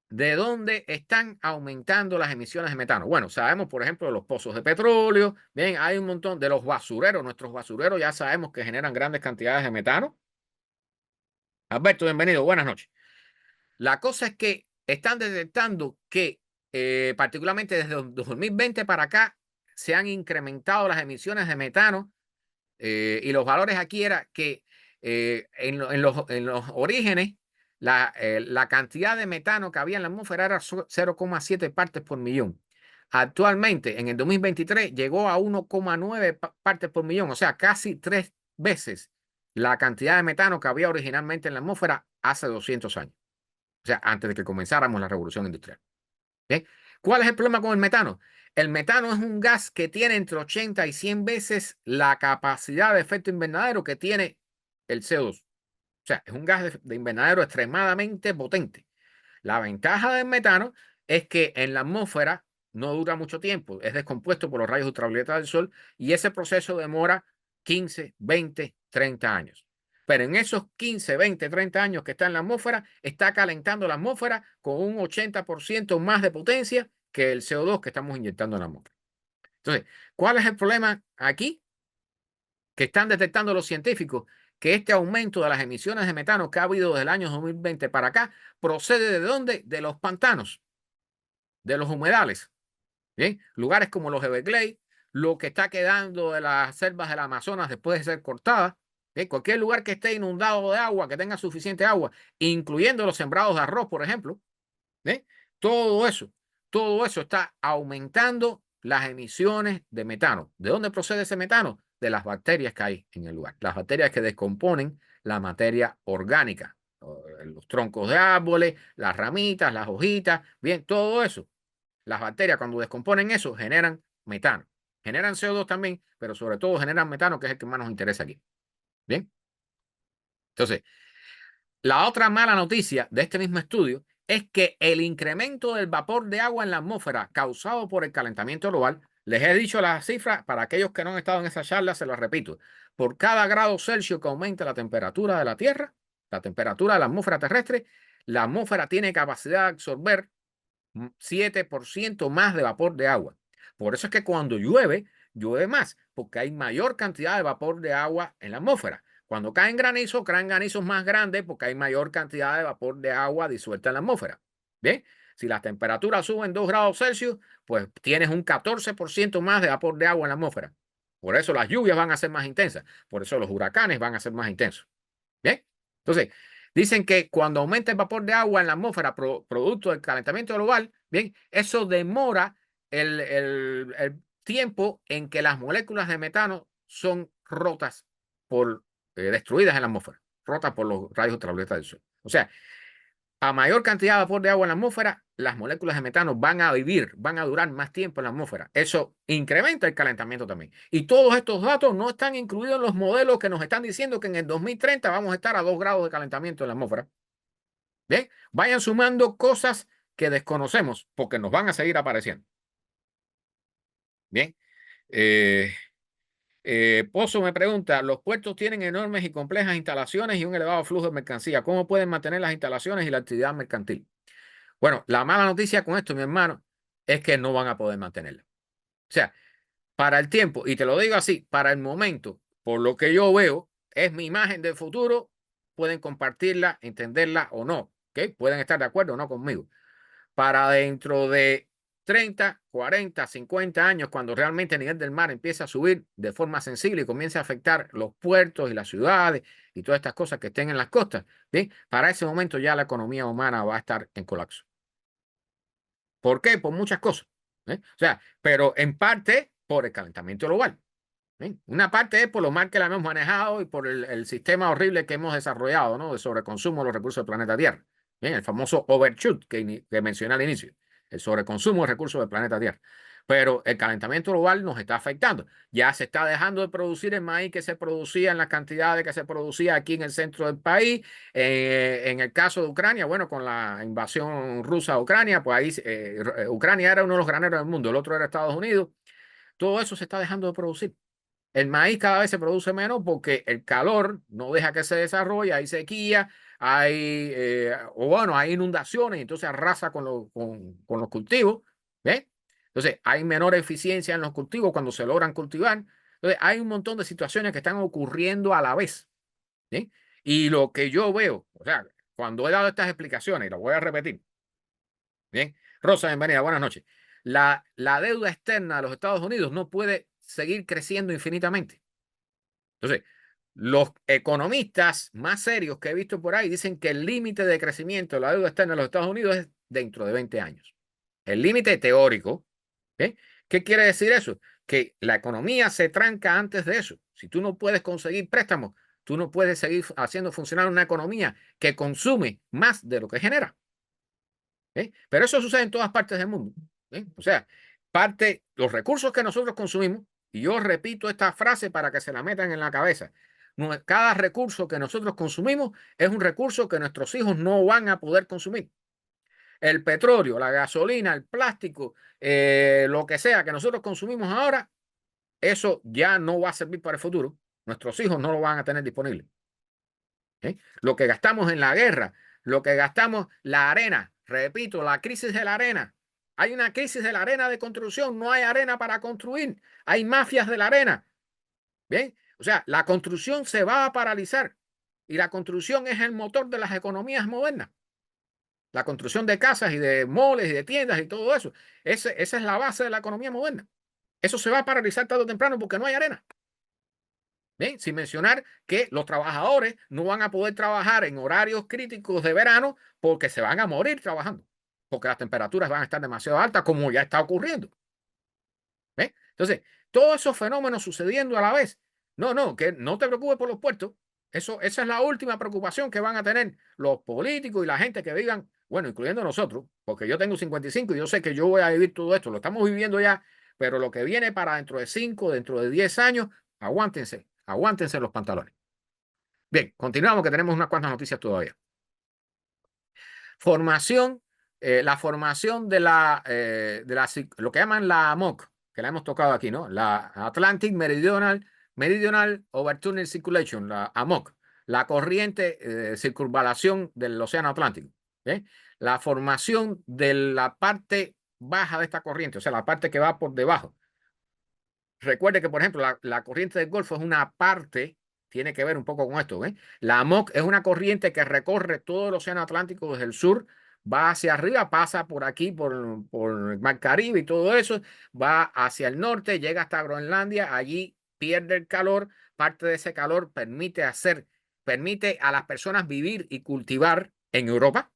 ¿De dónde están aumentando las emisiones de metano? Bueno, sabemos, por ejemplo, de los pozos de petróleo. Bien, hay un montón de los basureros. Nuestros basureros ya sabemos que generan grandes cantidades de metano. Alberto, bienvenido. Buenas noches. La cosa es que están detectando que, particularmente desde 2020 para acá, se han incrementado las emisiones de metano, y los valores aquí era que en los orígenes la cantidad de metano que había en la atmósfera era 0,7 partes por millón. Actualmente, en el 2023, llegó a 1,9 partes por millón, o sea, casi 3 veces la cantidad de metano que había originalmente en la atmósfera hace 200 años. O sea, antes de que comenzáramos la revolución industrial. ¿Bien? ¿Cuál es el problema con el metano? El metano es un gas que tiene entre 80 y 100 veces la capacidad de efecto invernadero que tiene el CO2. O sea, es un gas de invernadero extremadamente potente. La ventaja del metano es que en la atmósfera no dura mucho tiempo, es descompuesto por los rayos ultravioleta del sol y ese proceso demora 15, 20, 30 años. Pero en esos 15, 20, 30 años que está en la atmósfera, está calentando la atmósfera con un 80% más de potencia que el CO2 que estamos inyectando en la atmósfera. Entonces, ¿cuál es el problema aquí? Que están detectando los científicos que este aumento de las emisiones de metano que ha habido desde el año 2020 para acá procede ¿de dónde? De los pantanos, de los humedales. ¿Bien? Lugares como los Everglades, lo que está quedando de las selvas del Amazonas después de ser cortadas. ¿Bien? Cualquier lugar que esté inundado de agua, que tenga suficiente agua, incluyendo los sembrados de arroz, por ejemplo. ¿Bien? Todo eso, todo eso está aumentando las emisiones de metano. ¿De dónde procede ese metano? De las bacterias que hay en el lugar. Las bacterias que descomponen la materia orgánica. Los troncos de árboles, las ramitas, las hojitas, bien, todo eso. Las bacterias cuando descomponen eso generan metano. Generan CO2 también, pero sobre todo generan metano, que es el que más nos interesa aquí. Bien. Entonces, la otra mala noticia de este mismo estudio es que el incremento del vapor de agua en la atmósfera causado por el calentamiento global, les he dicho las cifras, para aquellos que no han estado en esa charla, se las repito. Por cada grado Celsius que aumente la temperatura de la Tierra, la temperatura de la atmósfera terrestre, la atmósfera tiene capacidad de absorber 7% más de vapor de agua. Por eso es que cuando llueve, llueve más, porque hay mayor cantidad de vapor de agua en la atmósfera. Cuando caen granizos más grandes porque hay mayor cantidad de vapor de agua disuelta en la atmósfera. Bien, si las temperaturas suben 2 grados Celsius, pues tienes un 14% más de vapor de agua en la atmósfera. Por eso las lluvias van a ser más intensas. Por eso los huracanes van a ser más intensos. Bien, entonces, dicen que cuando aumenta el vapor de agua en la atmósfera producto del calentamiento global, bien, eso demora el tiempo en que las moléculas de metano son rotas destruidas en la atmósfera, rotas por los rayos ultravioleta del sol. O sea, a mayor cantidad de vapor de agua en la atmósfera, las moléculas de metano van a vivir, van a durar más tiempo en la atmósfera. Eso incrementa el calentamiento también. Y todos estos datos no están incluidos en los modelos que nos están diciendo que en el 2030 vamos a estar a 2 grados de calentamiento en la atmósfera. Bien, vayan sumando cosas que desconocemos porque nos van a seguir apareciendo. Bien. Pozo me pregunta, los puertos tienen enormes y complejas instalaciones y un elevado flujo de mercancía. ¿Cómo pueden mantener las instalaciones y la actividad mercantil? Bueno, la mala noticia con esto, mi hermano, es que no van a poder mantenerla. O sea, para el tiempo, y te lo digo así, para el momento, por lo que yo veo, es mi imagen del futuro, pueden compartirla, entenderla o no, ¿ok? Pueden estar de acuerdo o no conmigo. Para dentro de 30, 40, 50 años, cuando realmente el nivel del mar empiece a subir de forma sensible y comience a afectar los puertos y las ciudades y todas estas cosas que estén en las costas, ¿bien? Para ese momento ya la economía humana va a estar en colapso. ¿Por qué? Por muchas cosas. O sea, pero en parte por el calentamiento global. Una parte es por lo mal que la hemos manejado y por el sistema horrible que hemos desarrollado, ¿no? De sobreconsumo de los recursos del planeta Tierra. Bien, el famoso overshoot que mencioné al inicio, el sobreconsumo de recursos del planeta Tierra. Pero el calentamiento global nos está afectando. Ya se está dejando de producir el maíz que se producía en las cantidades que se producía aquí en el centro del país. En el caso de Ucrania, bueno, con la invasión rusa a Ucrania, pues ahí Ucrania era uno de los graneros del mundo, el otro era Estados Unidos. Todo eso se está dejando de producir. El maíz cada vez se produce menos porque el calor no deja que se desarrolle, hay sequía, hay inundaciones, y entonces arrasa con los cultivos. ¿Ves? Entonces hay menor eficiencia en los cultivos cuando se logran cultivar. Entonces hay un montón de situaciones que están ocurriendo a la vez. ¿Sí? Y lo que yo veo, o sea, cuando he dado estas explicaciones, y lo voy a repetir. Bien, Rosa, bienvenida, buenas noches. La deuda externa de los Estados Unidos no puede seguir creciendo infinitamente. Entonces, los economistas más serios que he visto por ahí dicen que el límite de crecimiento de la deuda externa de los Estados Unidos es dentro de 20 años. El límite teórico. ¿Eh? ¿Qué quiere decir eso? Que la economía se tranca antes de eso. Si tú no puedes conseguir préstamos, tú no puedes seguir haciendo funcionar una economía que consume más de lo que genera. Pero eso sucede en todas partes del mundo. O sea, los recursos que nosotros consumimos, y yo repito esta frase para que se la metan en la cabeza, cada recurso que nosotros consumimos es un recurso que nuestros hijos no van a poder consumir. El petróleo, la gasolina, el plástico, lo que sea que nosotros consumimos ahora, eso ya no va a servir para el futuro. Nuestros hijos no lo van a tener disponible. Lo que gastamos en la guerra, lo que gastamos, la arena, repito, la crisis de la arena. Hay una crisis de la arena de construcción, no hay arena para construir, hay mafias de la arena. Bien, o sea, la construcción se va a paralizar y la construcción es el motor de las economías modernas. La construcción de casas y de moles y de tiendas y todo eso. Esa es la base de la economía moderna. Eso se va a paralizar tarde o temprano porque no hay arena. ¿Bien? Sin mencionar que los trabajadores no van a poder trabajar en horarios críticos de verano porque se van a morir trabajando, porque las temperaturas van a estar demasiado altas, como ya está ocurriendo. ¿Bien? Entonces, todos esos fenómenos sucediendo a la vez. No, que no te preocupes por los puertos. Esa es la última preocupación que van a tener los políticos y la gente que vivan, bueno, incluyendo nosotros, porque yo tengo 55 y yo sé que yo voy a vivir todo esto, lo estamos viviendo ya, pero lo que viene para dentro de 5, dentro de 10 años, aguántense los pantalones. Bien, continuamos que tenemos unas cuantas noticias todavía. Formación, la formación de lo que llaman la AMOC, que la hemos tocado aquí, ¿no? La Atlantic Meridional Overturning Circulation, la AMOC, la corriente de circunvalación del Océano Atlántico. La formación de la parte baja de esta corriente, o sea, la parte que va por debajo. Recuerde que, por ejemplo, la corriente del Golfo es una parte, tiene que ver un poco con esto. La AMOC es una corriente que recorre todo el Océano Atlántico desde el sur, va hacia arriba, pasa por aquí, por el Mar Caribe y todo eso, va hacia el norte, llega hasta Groenlandia, allí pierde el calor, parte de ese calor permite a las personas vivir y cultivar en Europa.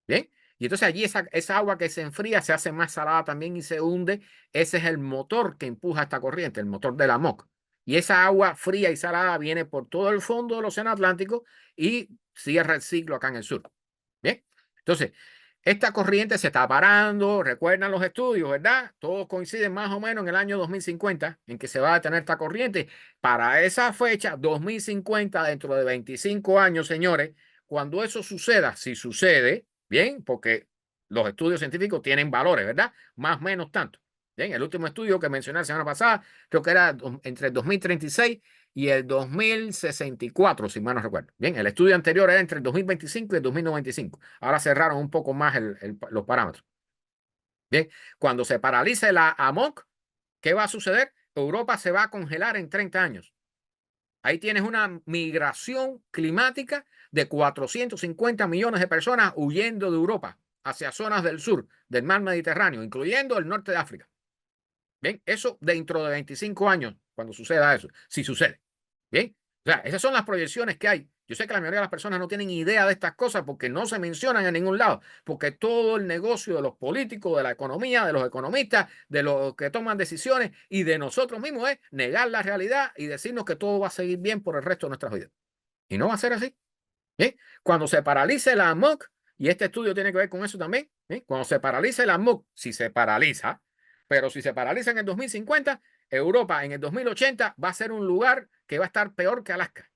¿Bien? Y entonces allí esa agua que se enfría se hace más salada también y se hunde. Ese es el motor que empuja esta corriente, el motor de la MOC. Y esa agua fría y salada viene por todo el fondo del Océano Atlántico y cierra el ciclo acá en el sur. Bien. Entonces, esta corriente se está parando, recuerdan los estudios, ¿verdad? Todos coinciden más o menos en el año 2050 en que se va a detener esta corriente. Para esa fecha, 2050, dentro de 25 años, señores, cuando eso suceda, si sucede, bien, porque los estudios científicos tienen valores, ¿verdad? Más o menos tanto. Bien, el último estudio que mencioné la semana pasada, creo que era entre el 2036 y el 2064, si mal no recuerdo. Bien, el estudio anterior era entre el 2025 y el 2095. Ahora cerraron un poco más los parámetros. Bien, cuando se paralice la AMOC, ¿qué va a suceder? Europa se va a congelar en 30 años. Ahí tienes una migración climática de 450 millones de personas huyendo de Europa hacia zonas del sur del mar Mediterráneo, incluyendo el norte de África. Bien, eso dentro de 25 años, cuando suceda eso, si sucede. Bien, o sea, esas son las proyecciones que hay. Yo sé que la mayoría de las personas no tienen idea de estas cosas porque no se mencionan en ningún lado, porque todo el negocio de los políticos, de la economía, de los economistas, de los que toman decisiones y de nosotros mismos es negar la realidad y decirnos que todo va a seguir bien por el resto de nuestras vidas. Y no va a ser así. ¿Bien? Cuando se paralice la AMOC, y este estudio tiene que ver con eso también, cuando se paralice la AMOC, si se paraliza, Pero si se paraliza en el 2050, Europa en el 2080 va a ser un lugar que va a estar peor que Alaska.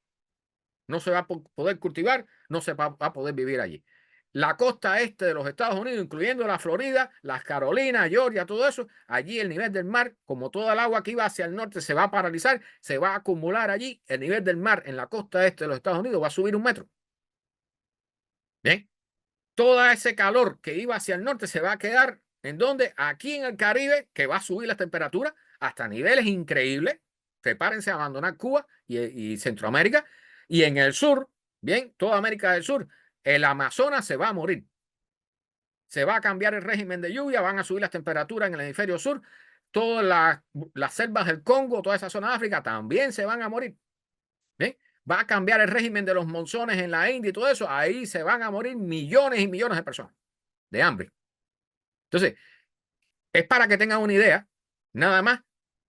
No se va a poder cultivar, no se va a poder vivir allí. La costa este de los Estados Unidos, incluyendo la Florida, las Carolinas, Georgia, todo eso, allí el nivel del mar, como toda el agua que iba hacia el norte se va a paralizar, se va a acumular allí, el nivel del mar en la costa este de los Estados Unidos va a subir 1 metro. Bien, todo ese calor que iba hacia el norte se va a quedar en donde, aquí en el Caribe, que va a subir la temperatura hasta niveles increíbles. Prepárense a abandonar Cuba y Centroamérica. Y en el sur, bien, toda América del Sur, el Amazonas se va a morir. Se va a cambiar el régimen de lluvia, van a subir las temperaturas en el hemisferio sur. Todas las selvas del Congo, toda esa zona de África también se van a morir. ¿Bien? Va a cambiar el régimen de los monzones en la India y todo eso. Ahí se van a morir millones y millones de personas de hambre. Entonces, es para que tengan una idea, nada más,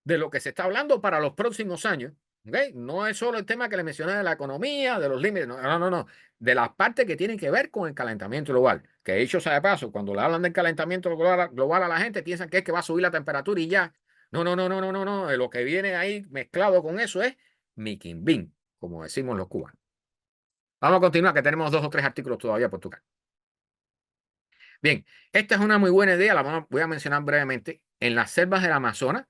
de lo que se está hablando para los próximos años. ¿Okay? No es solo el tema que le mencioné de la economía, de los límites, no. De las partes que tienen que ver con el calentamiento global. Que dicho sea de paso, cuando le hablan del calentamiento global a la gente, piensan que es que va a subir la temperatura y ya. No. Lo que viene ahí mezclado con eso es miquimbín, como decimos los cubanos. Vamos a continuar, que tenemos 2 o 3 artículos todavía por tocar. Bien, esta es una muy buena idea, la voy a mencionar brevemente. En las selvas del Amazonas,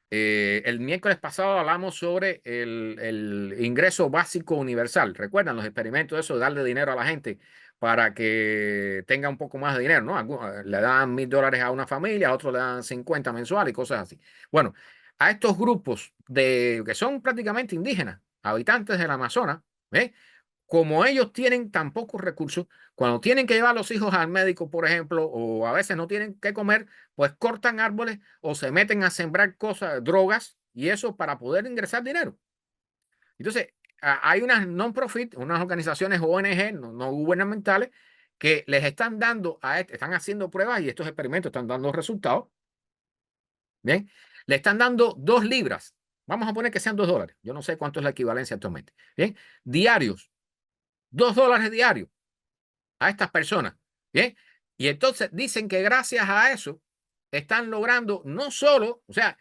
el miércoles pasado hablamos sobre el ingreso básico universal. ¿Recuerdan los experimentos de eso, de darle dinero a la gente para que tenga un poco más de dinero, ¿no? Le dan $1000 a una familia, a otros le dan 50 mensuales y cosas así. Bueno, a estos grupos que son prácticamente indígenas, habitantes del Amazonas, ¿eh? Como ellos tienen tan pocos recursos, cuando tienen que llevar a los hijos al médico, por ejemplo, o a veces no tienen que comer, pues cortan árboles o se meten a sembrar cosas, drogas, y eso para poder ingresar dinero. Entonces, hay unas non-profit, unas organizaciones ONG, no gubernamentales, que les están dando están haciendo pruebas y estos experimentos están dando resultados. Bien, le están dando 2 libras. Vamos a poner que sean $2. Yo no sé cuánto es la equivalencia actualmente. Bien, diarios, $2 diarios a estas personas. Bien, y entonces dicen que gracias a eso están logrando no solo, o sea,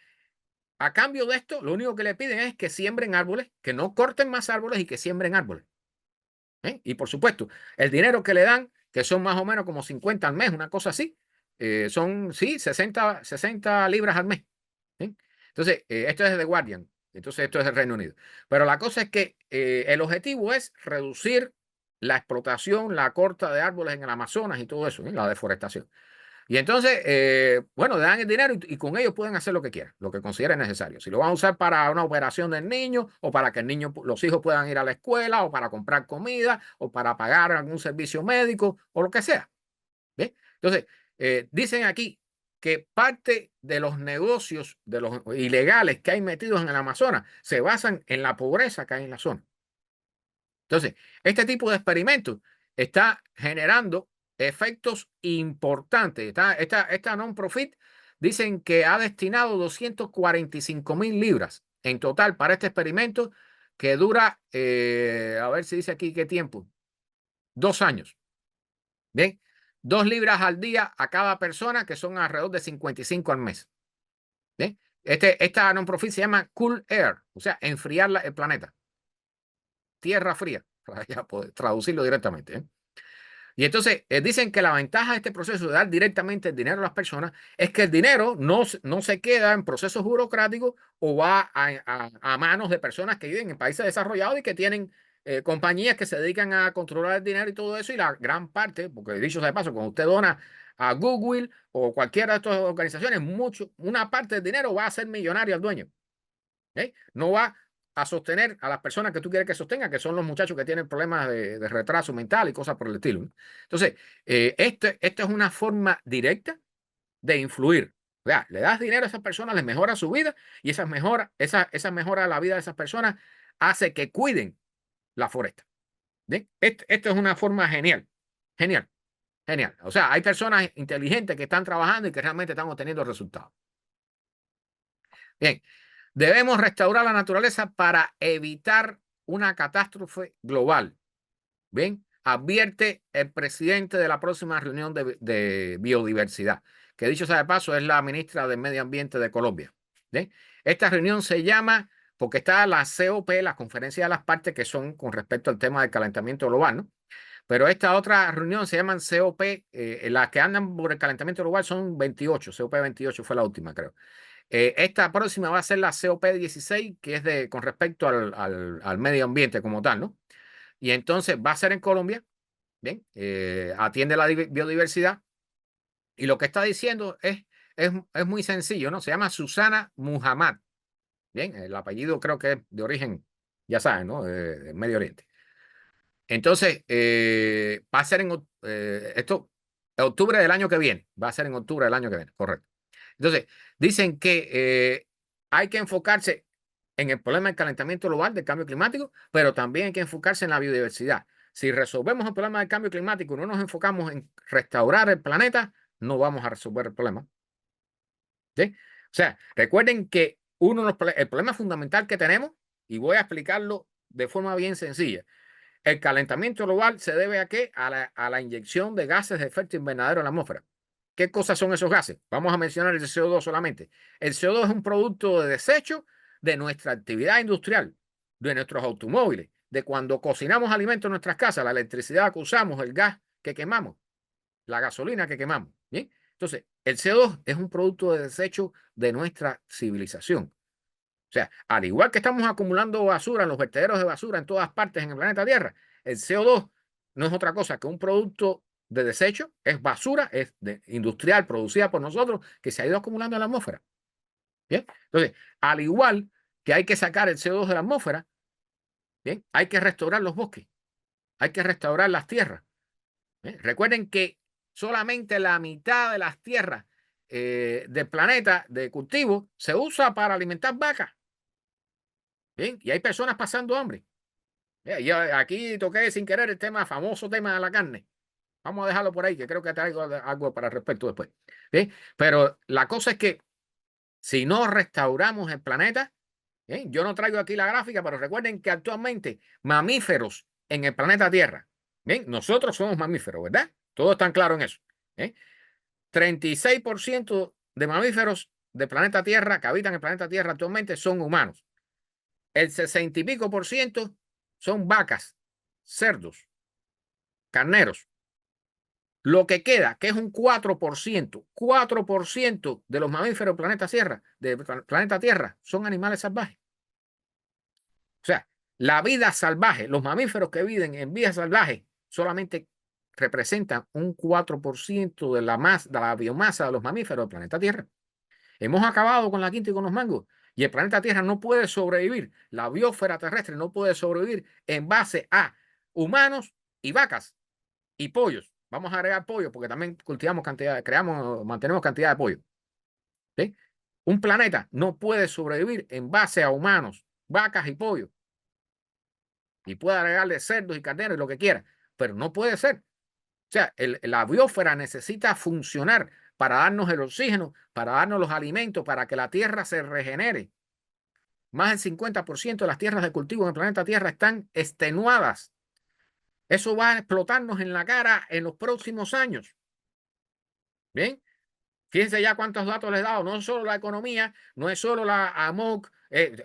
a cambio de esto, lo único que le piden es que siembren árboles, que no corten más árboles y que siembren árboles. Y por supuesto, el dinero que le dan, que son más o menos como 50 al mes, una cosa así, son, sí, 60 libras al mes. ¿Sí? Entonces, esto es de The Guardian, entonces esto es del Reino Unido. Pero la cosa es que el objetivo es reducir la explotación, la corta de árboles en el Amazonas y todo eso, la deforestación. Y entonces, bueno, le dan el dinero y con ellos pueden hacer lo que quieran, lo que consideren necesario. Si lo van a usar para una operación del niño o para que los hijos puedan ir a la escuela o para comprar comida o para pagar algún servicio médico o lo que sea. ¿Bien? Entonces, dicen aquí que parte de los negocios de los ilegales que hay metidos en el Amazonas se basan en la pobreza que hay en la zona. Entonces, este tipo de experimentos está generando efectos importantes. Esta non-profit dicen que ha destinado 245,000 libras en total para este experimento que dura, a ver si dice aquí qué tiempo, 2 años. Bien, 2 libras al día a cada persona, que son alrededor de 55 al mes. Bien, esta non-profit se llama Cool Air, o sea, enfriar el planeta. Tierra fría, para ya poder traducirlo directamente. Y entonces dicen que la ventaja de este proceso de dar directamente el dinero a las personas es que el dinero no se queda en procesos burocráticos o va a manos de personas que viven en países desarrollados y que tienen compañías que se dedican a controlar el dinero y todo eso. Y la gran parte, porque dicho sea de paso, cuando usted dona a Google o cualquiera de estas organizaciones, una parte del dinero va a ser millonario al dueño. No va a sostener a las personas que tú quieres que sostenga, que son los muchachos que tienen problemas de retraso mental y cosas por el estilo. Entonces, esto es una forma directa de influir. O sea, le das dinero a esas personas, les mejora su vida y esa mejora a la vida de esas personas hace que cuiden la foresta. Esto es una forma genial, genial, genial. O sea, hay personas inteligentes que están trabajando y que realmente están obteniendo resultados. Bien, debemos restaurar la naturaleza para evitar una catástrofe global. Bien, advierte el presidente de la próxima reunión de biodiversidad, que dicho sea de paso es la ministra del Medio Ambiente de Colombia. ¿Bien? Esta reunión se llama, porque está la COP, la Conferencia de las Partes, que son con respecto al tema del calentamiento global, ¿no? Pero esta otra reunión se llaman COP, las que andan por el calentamiento global son 28, COP 28 fue la última, creo. Esta próxima va a ser la COP 16, que es con respecto al medio ambiente como tal, ¿no? Y entonces va a ser en Colombia, ¿bien? Atiende la biodiversidad. Y lo que está diciendo es muy sencillo, ¿no? Se llama Susana Muhammad, ¿bien? El apellido creo que es de origen, ya saben, ¿no? De Medio Oriente. Entonces, va a ser en octubre del año que viene. Va a ser en octubre del año que viene, correcto. Entonces, dicen que hay que enfocarse en el problema del calentamiento global, del cambio climático, pero también hay que enfocarse en la biodiversidad. Si resolvemos el problema del cambio climático y no nos enfocamos en restaurar el planeta, no vamos a resolver el problema. ¿Sí? O sea, recuerden que el problema fundamental que tenemos, y voy a explicarlo de forma bien sencilla, el calentamiento global se debe ¿a qué? A la inyección de gases de efecto invernadero en la atmósfera. ¿Qué cosas son esos gases? Vamos a mencionar el CO2 solamente. El CO2 es un producto de desecho de nuestra actividad industrial, de nuestros automóviles, de cuando cocinamos alimentos en nuestras casas, la electricidad que usamos, el gas que quemamos, la gasolina que quemamos. ¿Bien? Entonces, el CO2 es un producto de desecho de nuestra civilización. O sea, al igual que estamos acumulando basura en los vertederos de basura en todas partes en el planeta Tierra, el CO2 no es otra cosa que un producto de desecho, es basura, es industrial producida por nosotros que se ha ido acumulando en la atmósfera. ¿Bien? Entonces, al igual que hay que sacar el CO2 de la atmósfera, ¿bien? Hay que restaurar los bosques, hay que restaurar las tierras. ¿Bien? Recuerden que solamente la mitad de las tierras del planeta de cultivo se usa para alimentar vacas. ¿Bien? Y hay personas pasando hambre. Yo aquí toqué sin querer el famoso tema de la carne. Vamos a dejarlo por ahí, que creo que traigo algo para respecto después. ¿Bien? Pero la cosa es que si no restauramos el planeta, ¿bien? Yo no traigo aquí la gráfica, pero recuerden que actualmente mamíferos en el planeta Tierra, ¿bien? Nosotros somos mamíferos, ¿verdad? Todos están claros en eso. ¿Bien? 36% de mamíferos del planeta Tierra que habitan el planeta Tierra actualmente son humanos. El 60 y pico por ciento son vacas, cerdos, carneros. Lo que queda, que es un 4% de los mamíferos del planeta Tierra, son animales salvajes. O sea, la vida salvaje, los mamíferos que viven en vida salvaje, solamente representan un 4% de la biomasa de los mamíferos del planeta Tierra. Hemos acabado con la quinta y con los mangos. Y el planeta Tierra no puede sobrevivir, la biosfera terrestre no puede sobrevivir en base a humanos y vacas y pollos. Vamos a agregar pollo porque también cultivamos cantidad, mantenemos cantidad de pollo. ¿Sí? Un planeta no puede sobrevivir en base a humanos, vacas y pollo. Y puede agregarle cerdos y carneros y lo que quiera, pero no puede ser. O sea, la biosfera necesita funcionar para darnos el oxígeno, para darnos los alimentos, para que la tierra se regenere. Más del 50% de las tierras de cultivo en el planeta Tierra están extenuadas. Eso va a explotarnos en la cara en los próximos años. Bien, fíjense ya cuántos datos les he dado. No es solo la economía, no es solo la AMOC,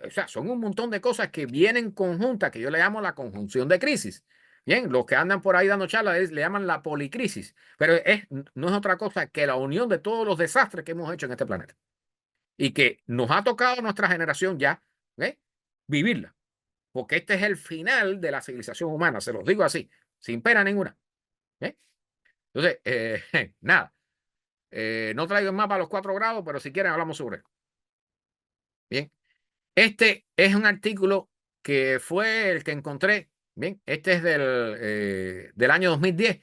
o sea, son un montón de cosas que vienen conjuntas, que yo le llamo la conjunción de crisis. Bien, los que andan por ahí dando charlas le llaman la policrisis, pero no es otra cosa que la unión de todos los desastres que hemos hecho en este planeta y que nos ha tocado a nuestra generación ya vivirla, porque este es el final de la civilización humana, se los digo así, sin pena ninguna. Entonces, nada. No traigo el mapa a los 4 grados, pero si quieren hablamos sobre él. Bien. Este es un artículo que fue el que encontré. Bien. Este es del año 2010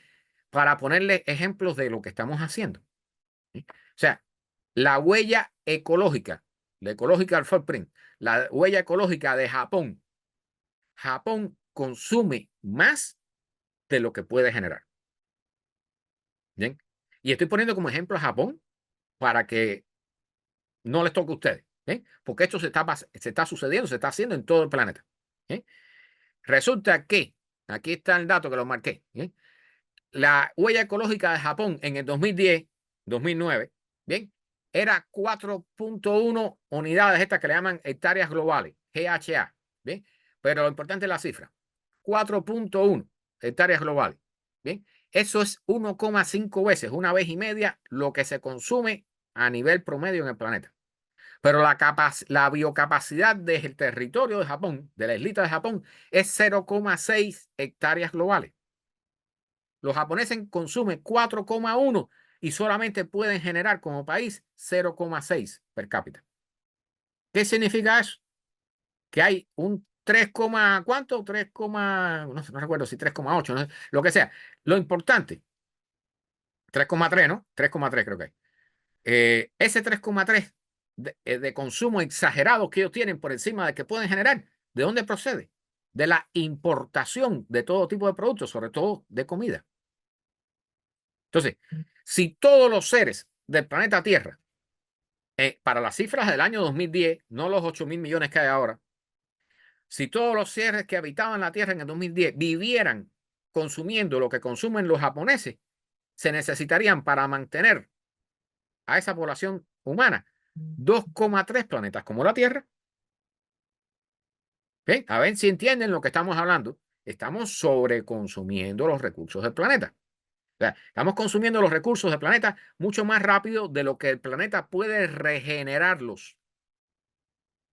para ponerle ejemplos de lo que estamos haciendo. ¿Sí? O sea, la huella ecológica, la ecological footprint, la huella ecológica de Japón. Japón consume más de lo que puede generar. Bien. Y estoy poniendo como ejemplo a Japón para que no les toque a ustedes, porque esto se está sucediendo, se está haciendo en todo el planeta. Resulta que, aquí está el dato que lo marqué, la huella ecológica de Japón en el 2010, 2009, bien, era 4.1 unidades, estas que le llaman hectáreas globales, GHA, bien, pero lo importante es la cifra, 4.1 hectáreas globales, bien, eso es 1,5 veces, una vez y media, lo que se consume a nivel promedio en el planeta. Pero la biocapacidad del territorio de Japón, de la islita de Japón, es 0,6 hectáreas globales. Los japoneses consumen 4,1 y solamente pueden generar como país 0,6 per cápita. ¿Qué significa eso? Que hay un 3, ¿cuánto? 3, no recuerdo si 3,8, no sé, lo que sea. Lo importante, 3,3, ¿no? 3,3 creo que hay. Ese 3,3 de consumo exagerado que ellos tienen por encima de que pueden generar, ¿de dónde procede? De la importación de todo tipo de productos, sobre todo de comida. Entonces, si todos los seres del planeta Tierra, para las cifras del año 2010, no los 8.000 millones que hay ahora, si todos los seres que habitaban la Tierra en el 2010 vivieran consumiendo lo que consumen los japoneses, se necesitarían para mantener a esa población humana 2,3 planetas como la Tierra. ¿Bien? A ver si entienden lo que estamos hablando. Estamos sobreconsumiendo los recursos del planeta. O sea, estamos consumiendo los recursos del planeta mucho más rápido de lo que el planeta puede regenerarlos.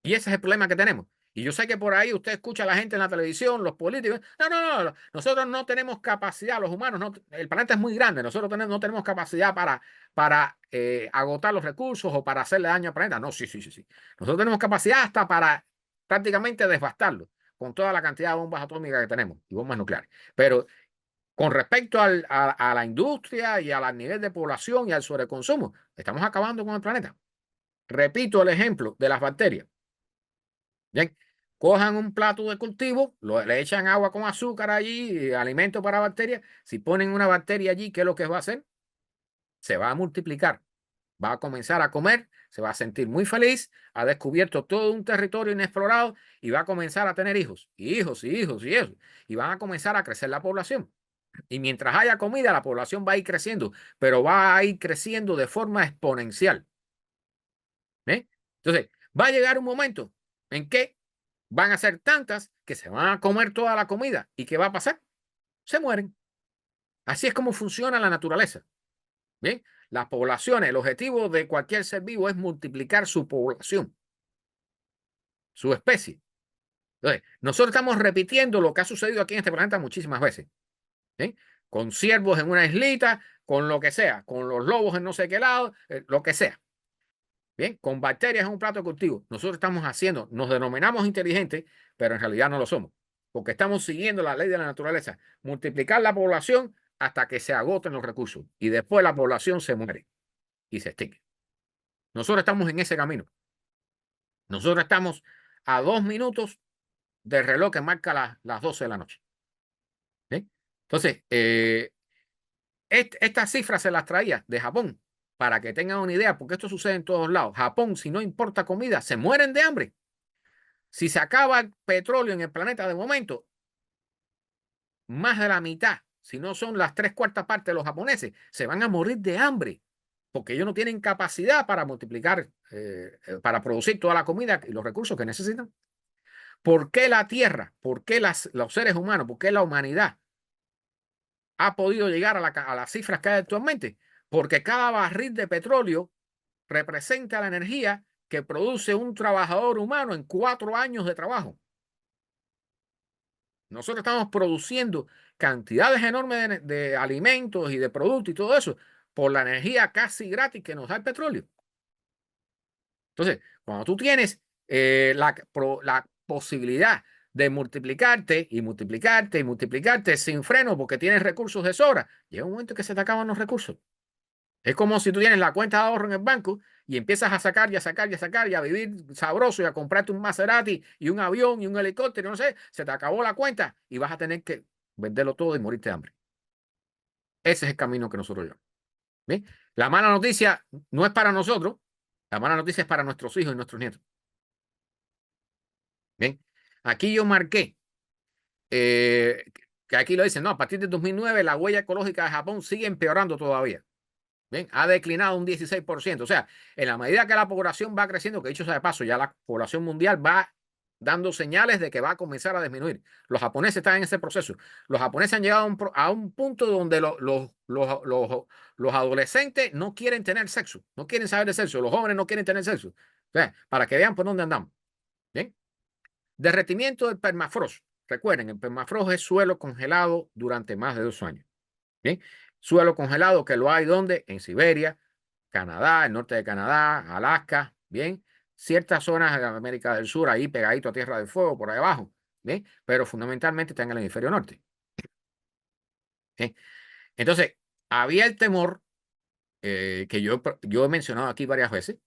Y ese es el problema que tenemos. Y yo sé que por ahí usted escucha a la gente en la televisión, los políticos. No. Nosotros no tenemos capacidad, los humanos, no, el planeta es muy grande. Nosotros no tenemos capacidad para agotar los recursos o para hacerle daño al planeta. No, sí. Nosotros tenemos capacidad hasta para prácticamente devastarlo con toda la cantidad de bombas atómicas que tenemos y bombas nucleares. Pero con respecto a la industria y al nivel de población y al sobreconsumo, estamos acabando con el planeta. Repito el ejemplo de las bacterias. Bien, cojan un plato de cultivo, le echan agua con azúcar allí, alimento para bacterias. Si ponen una bacteria allí, ¿qué es lo que va a hacer? Se va a multiplicar, va a comenzar a comer, se va a sentir muy feliz, ha descubierto todo un territorio inexplorado y va a comenzar a tener hijos, y hijos, y hijos, y eso. Y van a comenzar a crecer la población. Y mientras haya comida, la población va a ir creciendo, pero va a ir creciendo de forma exponencial. ¿Eh? Entonces, va a llegar un momento en que van a ser tantas que se van a comer toda la comida. ¿Y qué va a pasar? Se mueren. Así es como funciona la naturaleza. Bien, las poblaciones, el objetivo de cualquier ser vivo es multiplicar su población, su especie. Entonces, nosotros estamos repitiendo lo que ha sucedido aquí en este planeta muchísimas veces. ¿Sí? Con ciervos en una islita, con lo que sea, con los lobos en no sé qué lado, lo que sea. Bien, con bacterias en un plato de cultivo. Nosotros estamos haciendo, nos denominamos inteligentes, pero en realidad no lo somos, porque estamos siguiendo la ley de la naturaleza, multiplicar la población hasta que se agoten los recursos y después la población se muere y se extingue. Nosotros estamos en ese camino. Nosotros estamos a 2 minutos del reloj que marca las 12 de la noche. ¿Bien? Entonces, estas cifras se las traía de Japón para que tengan una idea, porque esto sucede en todos lados. Japón, si no importa comida, se mueren de hambre. Si se acaba el petróleo en el planeta de momento, más de la mitad, si no son las 3/4 partes de los japoneses, se van a morir de hambre, porque ellos no tienen capacidad para multiplicar, para producir toda la comida y los recursos que necesitan. ¿Por qué la Tierra? ¿Por qué los seres humanos? ¿Por qué la humanidad ha podido llegar a las cifras que hay actualmente? Porque cada barril de petróleo representa la energía que produce un trabajador humano en 4 años de trabajo. Nosotros estamos produciendo cantidades enormes de alimentos y de productos y todo eso por la energía casi gratis que nos da el petróleo. Entonces, cuando tú tienes la posibilidad de multiplicarte y multiplicarte y multiplicarte sin freno porque tienes recursos de sobra, llega un momento que se te acaban los recursos. Es como si tú tienes la cuenta de ahorro en el banco y empiezas a sacar y a sacar y a sacar y a vivir sabroso y a comprarte un Maserati y un avión y un helicóptero, no sé, se te acabó la cuenta y vas a tener que venderlo todo y morirte de hambre. Ese es el camino que nosotros llevamos. ¿Bien? La mala noticia no es para nosotros, la mala noticia es para nuestros hijos y nuestros nietos. Bien, aquí yo marqué que aquí lo dicen, no, a partir de 2009 la huella ecológica de Japón sigue empeorando todavía. Bien, ha declinado un 16%. O sea, en la medida que la población va creciendo, que dicho sea de paso, ya la población mundial va dando señales de que va a comenzar a disminuir. Los japoneses están en ese proceso. Los japoneses han llegado a un punto donde los adolescentes no quieren tener sexo, no quieren saber de sexo, los jóvenes no quieren tener sexo. O sea, para que vean por dónde andamos. Bien. Derretimiento del permafrost. Recuerden, el permafrost es suelo congelado durante más de 2 años. Bien, suelo congelado que lo hay donde en Siberia, Canadá, el norte de Canadá, Alaska, bien, ciertas zonas de América del Sur, ahí pegadito a Tierra del Fuego, por ahí abajo, bien, pero fundamentalmente está en el hemisferio norte. Bien. Entonces, había el temor que yo he mencionado aquí varias veces,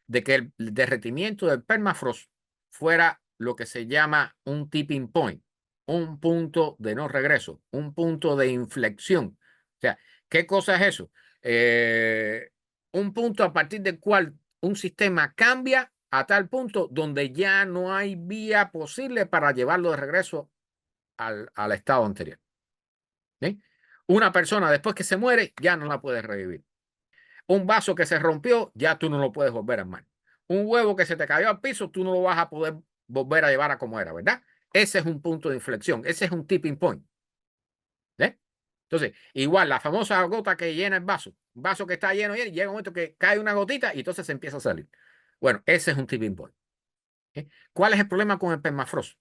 de que el derretimiento del permafrost fuera lo que se llama un tipping point, un punto de no regreso, un punto de inflexión. O sea, ¿qué cosa es eso? Un punto a partir del cual un sistema cambia a tal punto donde ya no hay vía posible para llevarlo de regreso al estado anterior. ¿Sí? Una persona después que se muere ya no la puedes revivir. Un vaso que se rompió, ya tú no lo puedes volver a armar. Un huevo que se te cayó al piso, tú no lo vas a poder volver a llevar a como era, ¿verdad? Ese es un punto de inflexión, ese es un tipping point. ¿Eh? Entonces, igual, la famosa gota que llena el vaso, un vaso que está lleno y llega un momento que cae una gotita y entonces se empieza a salir. Bueno, ese es un tipping point. ¿Eh? ¿Cuál es el problema con el permafrost?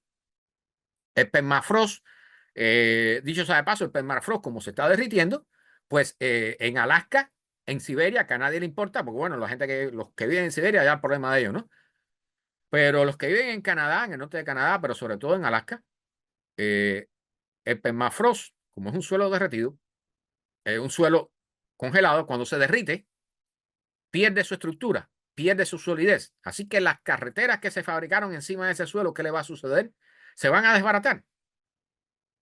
El permafrost, dicho sea de paso, el permafrost, como se está derritiendo, pues en Alaska, en Siberia, que a nadie le importa, porque bueno, los que viven en Siberia, ya el problema de ellos, ¿no? Pero los que viven en Canadá, en el norte de Canadá, pero sobre todo en Alaska, eh, el permafrost, como es un suelo derretido, es un suelo congelado, cuando se derrite, pierde su estructura, pierde su solidez. Así que las carreteras que se fabricaron encima de ese suelo, ¿qué le va a suceder? Se van a desbaratar.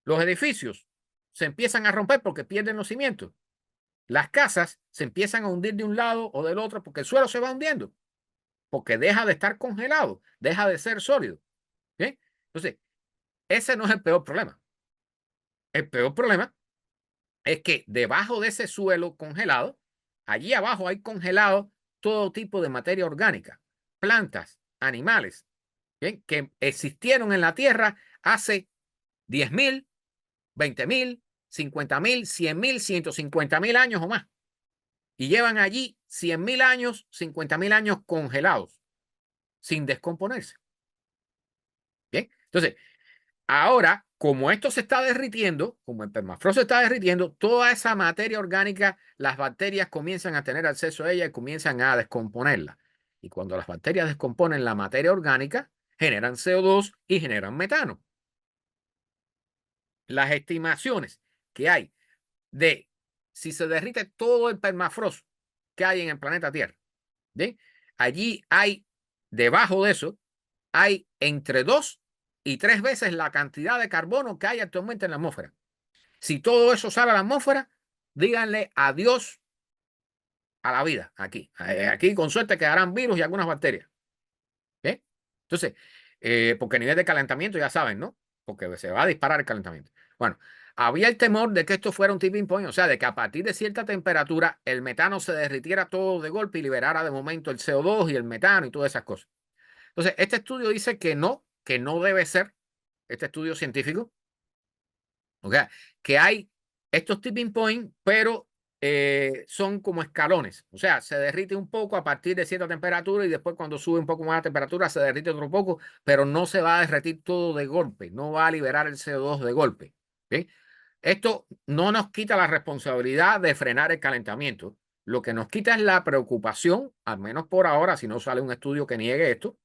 Los edificios se empiezan a romper porque pierden los cimientos. Las casas se empiezan a hundir de un lado o del otro porque el suelo se va hundiendo, porque deja de estar congelado, deja de ser sólido. ¿Bien? Entonces, ese no es el peor problema. El peor problema es que debajo de ese suelo congelado, allí abajo hay congelado todo tipo de materia orgánica, plantas, animales, ¿bien? Que existieron en la Tierra hace 10.000, 20.000, 50.000, 100.000, 150.000 años o más. Y llevan allí 100.000 años, 50.000 años congelados, sin descomponerse. Bien, entonces, ahora, como esto se está derritiendo, como el permafrost se está derritiendo, toda esa materia orgánica, las bacterias comienzan a tener acceso a ella y comienzan a descomponerla. Y cuando las bacterias descomponen la materia orgánica, generan CO2 y generan metano. Las estimaciones que hay de si se derrite todo el permafrost que hay en el planeta Tierra, ¿bien? Allí hay, debajo de eso, hay entre 2 y 3 veces la cantidad de carbono que hay actualmente en la atmósfera. Si todo eso sale a la atmósfera, díganle adiós a la vida aquí. Aquí con suerte quedarán virus y algunas bacterias. ¿Eh? Entonces, porque a nivel de calentamiento ya saben, ¿no? Porque se va a disparar el calentamiento. Bueno, había el temor de que esto fuera un tipping point, o sea, de que a partir de cierta temperatura el metano se derritiera todo de golpe y liberara de momento el CO2 y el metano y todas esas cosas. Entonces, este estudio dice que no debe ser, este estudio científico, o sea, que hay estos tipping points, pero son como escalones. O sea, se derrite un poco a partir de cierta temperatura y después cuando sube un poco más la temperatura se derrite otro poco, pero no se va a derretir todo de golpe, no va a liberar el CO2 de golpe. ¿Sí? Esto no nos quita la responsabilidad de frenar el calentamiento. Lo que nos quita es la preocupación, al menos por ahora, si no sale un estudio que niegue esto,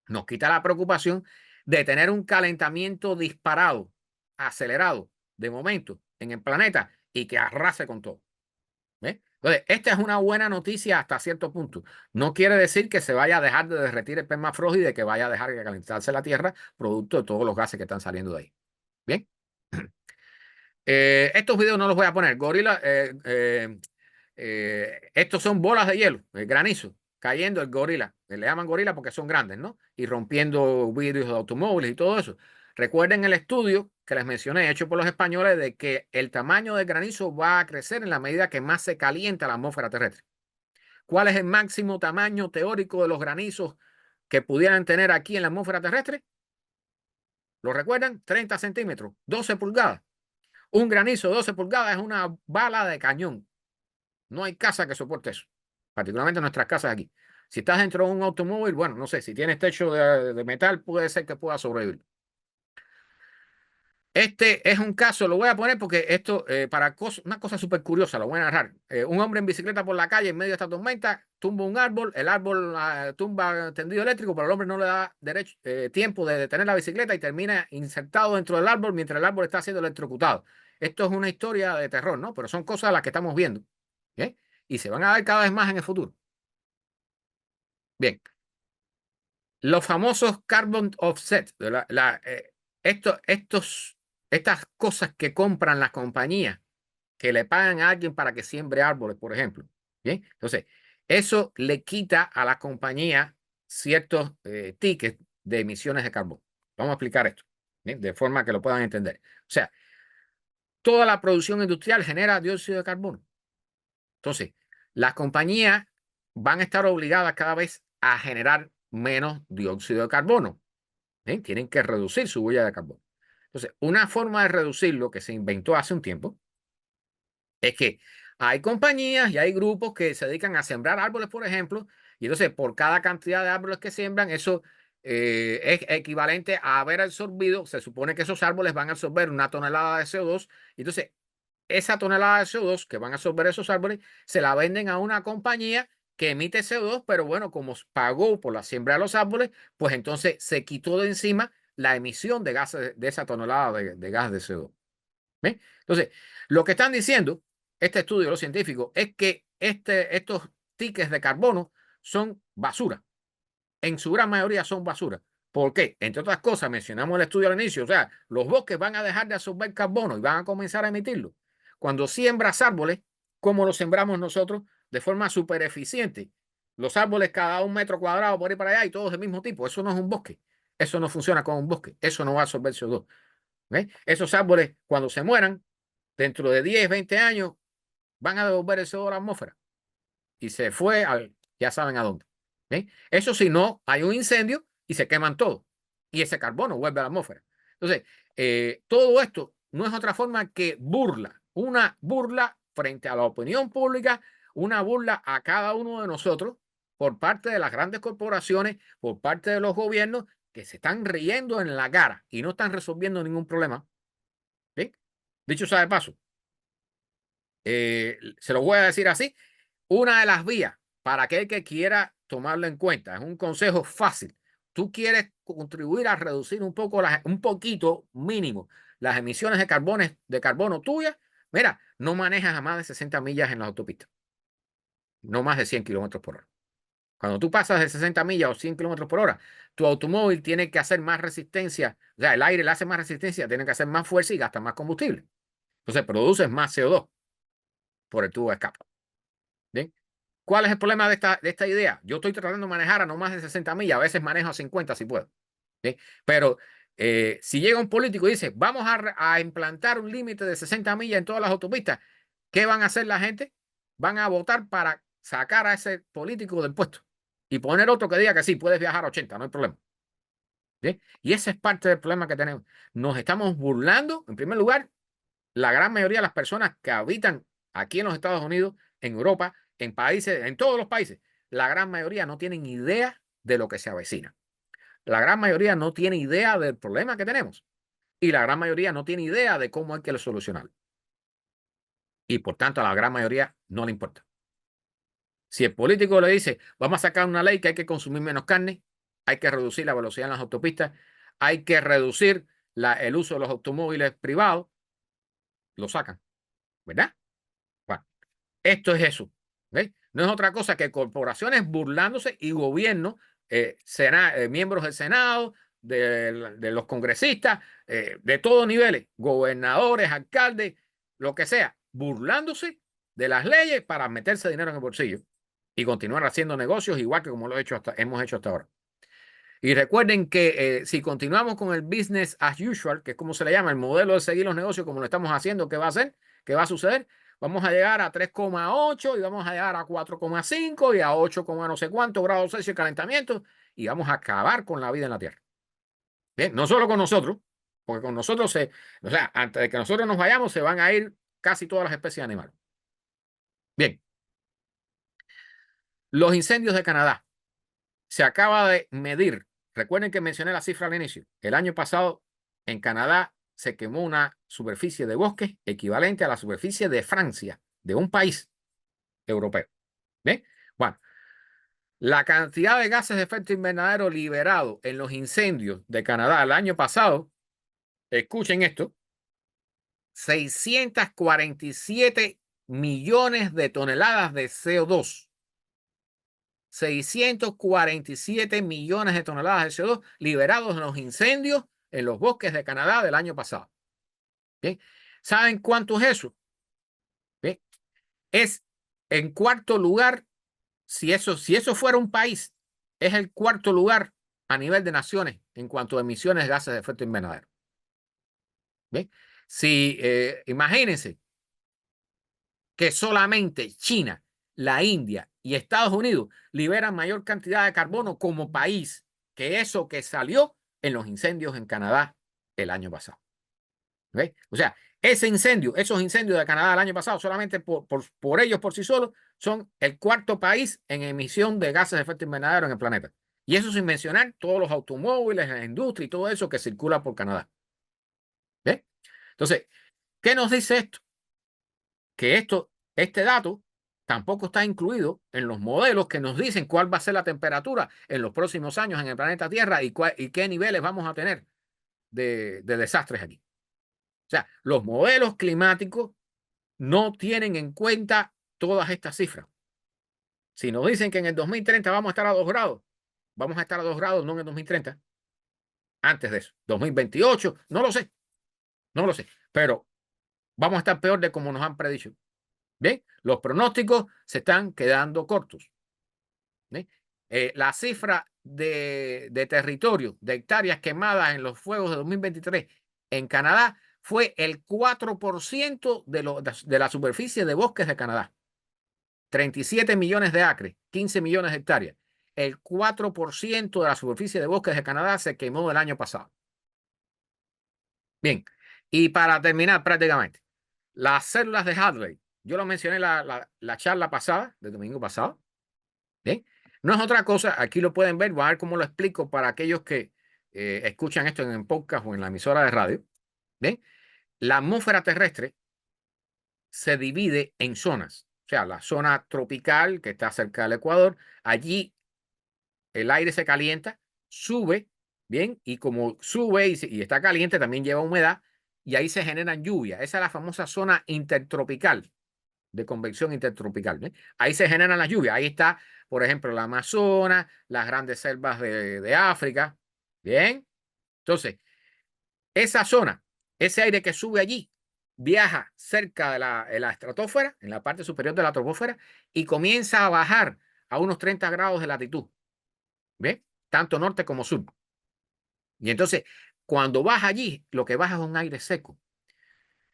nos quita la preocupación de tener un calentamiento disparado, acelerado, de momento, en el planeta y que arrase con todo. ¿Ves? Entonces, esta es una buena noticia hasta cierto punto. No quiere decir que se vaya a dejar de derretir el permafrost y de que vaya a dejar de calentarse la Tierra producto de todos los gases que están saliendo de ahí. Bien. Estos videos no los voy a poner. Gorila, estos son bolas de hielo, el granizo, cayendo el gorila. Le llaman gorila porque son grandes, ¿no? Y rompiendo vidrios de automóviles y todo eso. Recuerden el estudio que les mencioné, hecho por los españoles, de que el tamaño del granizo va a crecer en la medida que más se calienta la atmósfera terrestre. ¿Cuál es el máximo tamaño teórico de los granizos que pudieran tener aquí en la atmósfera terrestre? ¿Lo recuerdan? 30 centímetros, 12 pulgadas. Un granizo de 12 pulgadas es una bala de cañón. No hay casa que soporte eso, particularmente nuestras casas aquí. Si estás dentro de un automóvil, bueno, no sé, si tienes techo de metal, puede ser que pueda sobrevivir. Este es un caso, lo voy a poner porque esto, una cosa súper curiosa, lo voy a narrar. Un hombre en bicicleta por la calle en medio de esta tormenta, tumba un árbol, el árbol tumba tendido eléctrico, pero el hombre no le da tiempo de detener la bicicleta y termina insertado dentro del árbol mientras el árbol está siendo electrocutado. Esto es una historia de terror, ¿no? Pero son cosas las que estamos viendo. ¿Bien? Y se van a ver cada vez más en el futuro. Bien, los famosos carbon offset, estas cosas que compran las compañías que le pagan a alguien para que siembre árboles, por ejemplo. Bien, entonces, eso le quita a la compañía ciertos tickets de emisiones de carbono. Vamos a explicar esto, ¿bien? De forma que lo puedan entender. O sea, toda la producción industrial genera dióxido de carbono. Entonces, las compañías van a estar obligadas cada vez a generar menos dióxido de carbono. ¿Bien? Tienen que reducir su huella de carbono. Entonces, una forma de reducirlo que se inventó hace un tiempo es que hay compañías y hay grupos que se dedican a sembrar árboles, por ejemplo, y entonces por cada cantidad de árboles que siembran, eso es equivalente a haber absorbido, se supone que esos árboles van a absorber una tonelada de CO2, y entonces esa tonelada de CO2 que van a absorber esos árboles, se la venden a una compañía que emite CO2, pero bueno, como pagó por la siembra de los árboles, pues entonces se quitó de encima la emisión de gases de esa tonelada de gas de CO2. ¿Ven? Entonces, lo que están diciendo este estudio de los científicos es que estos tickets de carbono son basura. En su gran mayoría son basura. ¿Por qué? Entre otras cosas, mencionamos el estudio al inicio, o sea, los bosques van a dejar de absorber carbono y van a comenzar a emitirlo. Cuando siembras árboles, como los sembramos nosotros, de forma súper eficiente, los árboles cada 1 metro cuadrado por ahí para allá y todos del mismo tipo, eso no es un bosque. Eso no funciona como un bosque. Eso no va a absorber CO2. ¿Ves? Esos árboles, cuando se mueran, dentro de 10, 20 años, van a devolver el CO2 a la atmósfera. Y se fue al, ya saben a dónde. ¿Ven? Eso si no, hay un incendio y se queman todo. Y ese carbono vuelve a la atmósfera. Entonces, todo esto no es otra forma que burla. Una burla frente a la opinión pública, una burla a cada uno de nosotros por parte de las grandes corporaciones, por parte de los gobiernos que se están riendo en la cara y no están resolviendo ningún problema. ¿Sí? Dicho sea de paso, se lo voy a decir así, una de las vías para aquel que quiera tomarlo en cuenta, es un consejo fácil. Tú quieres contribuir a reducir un poco, un poquito mínimo, las emisiones de carbono tuyas. Mira, no manejas a más de 60 millas en las autopistas, no más de 100 kilómetros por hora. Cuando tú pasas de 60 millas o 100 kilómetros por hora, tu automóvil tiene que hacer más resistencia, o sea, el aire le hace más resistencia, tiene que hacer más fuerza y gasta más combustible. Entonces produces más CO2 por el tubo de escape. ¿Bien? ¿Cuál es el problema de esta idea? Yo estoy tratando de manejar a no más de 60 millas, a veces manejo a 50 si puedo. ¿Bien? Pero si llega un político y dice, vamos a implantar un límite de 60 millas en todas las autopistas, ¿qué van a hacer la gente? Van a votar para sacar a ese político del puesto y poner otro que diga que sí, puedes viajar a 80, no hay problema. ¿Bien? Y ese es parte del problema que tenemos. Nos estamos burlando, en primer lugar, la gran mayoría de las personas que habitan aquí en los Estados Unidos, en Europa, en países, en todos los países, la gran mayoría no tienen idea de lo que se avecina. La gran mayoría no tiene idea del problema que tenemos y la gran mayoría no tiene idea de cómo hay que solucionarlo. Y por tanto a la gran mayoría no le importa. Si el político le dice, vamos a sacar una ley que hay que consumir menos carne, hay que reducir la velocidad en las autopistas, hay que reducir el uso de los automóviles privados, lo sacan, ¿verdad? Bueno, esto es eso. ¿Ves? No es otra cosa que corporaciones burlándose y gobiernos, miembros del Senado, de los congresistas, de todos niveles, gobernadores, alcaldes, lo que sea, burlándose de las leyes para meterse dinero en el bolsillo y continuar haciendo negocios igual que como hemos hecho hasta ahora. Y recuerden que si continuamos con el business as usual, que es como se le llama, el modelo de seguir los negocios como lo estamos haciendo, ¿qué va a hacer? ¿Qué va a suceder? Vamos a llegar a 3,8 y vamos a llegar a 4,5 y a 8, no sé cuántos grados Celsius de calentamiento y vamos a acabar con la vida en la Tierra. Bien, no solo con nosotros, porque con nosotros o sea, antes de que nosotros nos vayamos, se van a ir casi todas las especies animales. Bien, los incendios de Canadá. Se acaba de medir. Recuerden que mencioné la cifra al inicio. El año pasado en Canadá se quemó una superficie de bosque equivalente a la superficie de Francia, de un país europeo. ¿Bien? Bueno, la cantidad de gases de efecto invernadero liberado en los incendios de Canadá el año pasado, escuchen esto, 647 millones de toneladas de CO2. 647 millones de toneladas de CO2 liberados en los incendios en los bosques de Canadá del año pasado. ¿Bien? ¿Saben cuánto es eso? ¿Bien? Es en cuarto lugar, si eso fuera un país, es el cuarto lugar a nivel de naciones en cuanto a emisiones de gases de efecto invernadero. ¿Bien? Si imagínense que solamente China, la India y Estados Unidos liberan mayor cantidad de carbono como país que eso que salió en los incendios en Canadá el año pasado. ¿Okay? O sea, esos incendios de Canadá el año pasado, solamente por ellos por sí solos, son el cuarto país en emisión de gases de efecto invernadero en el planeta. Y eso sin mencionar todos los automóviles, la industria y todo eso que circula por Canadá. ¿Ves? Entonces, ¿qué nos dice esto? Que este dato tampoco está incluido en los modelos que nos dicen cuál va a ser la temperatura en los próximos años en el planeta Tierra y qué niveles vamos a tener de desastres aquí. O sea, los modelos climáticos no tienen en cuenta todas estas cifras. Si nos dicen que en el 2030 vamos a estar a 2 grados, vamos a estar a 2 grados, no en el 2030, antes de eso, 2028, no lo sé, no lo sé, pero vamos a estar peor de como nos han predicho. Bien, los pronósticos se están quedando cortos. La cifra de territorio, de hectáreas quemadas en los fuegos de 2023 en Canadá fue el 4% de la superficie de bosques de Canadá. 37 millones de acres, 15 millones de hectáreas. El 4% de la superficie de bosques de Canadá se quemó el año pasado. Bien, y para terminar prácticamente, las células de Hadley, yo lo mencioné la charla pasada, del domingo pasado. Bien, no es otra cosa, aquí lo pueden ver, voy a ver cómo lo explico para aquellos que escuchan esto en el podcast o en la emisora de radio. Bien, la atmósfera terrestre se divide en zonas, o sea, la zona tropical que está cerca del Ecuador, allí el aire se calienta, sube, bien, y como sube y está caliente, también lleva humedad, y ahí se generan lluvias. Esa es la famosa zona intertropical, de convección intertropical. ¿Bien? Ahí se generan las lluvias. Ahí está, por ejemplo, la Amazonas, las grandes selvas de África. Bien. Entonces, esa zona, ese aire que sube allí, viaja cerca de la estratosfera, en la parte superior de la troposfera, y comienza a bajar a unos 30 grados de latitud. ¿Bien? Tanto norte como sur. Y entonces, cuando baja allí, lo que baja es un aire seco.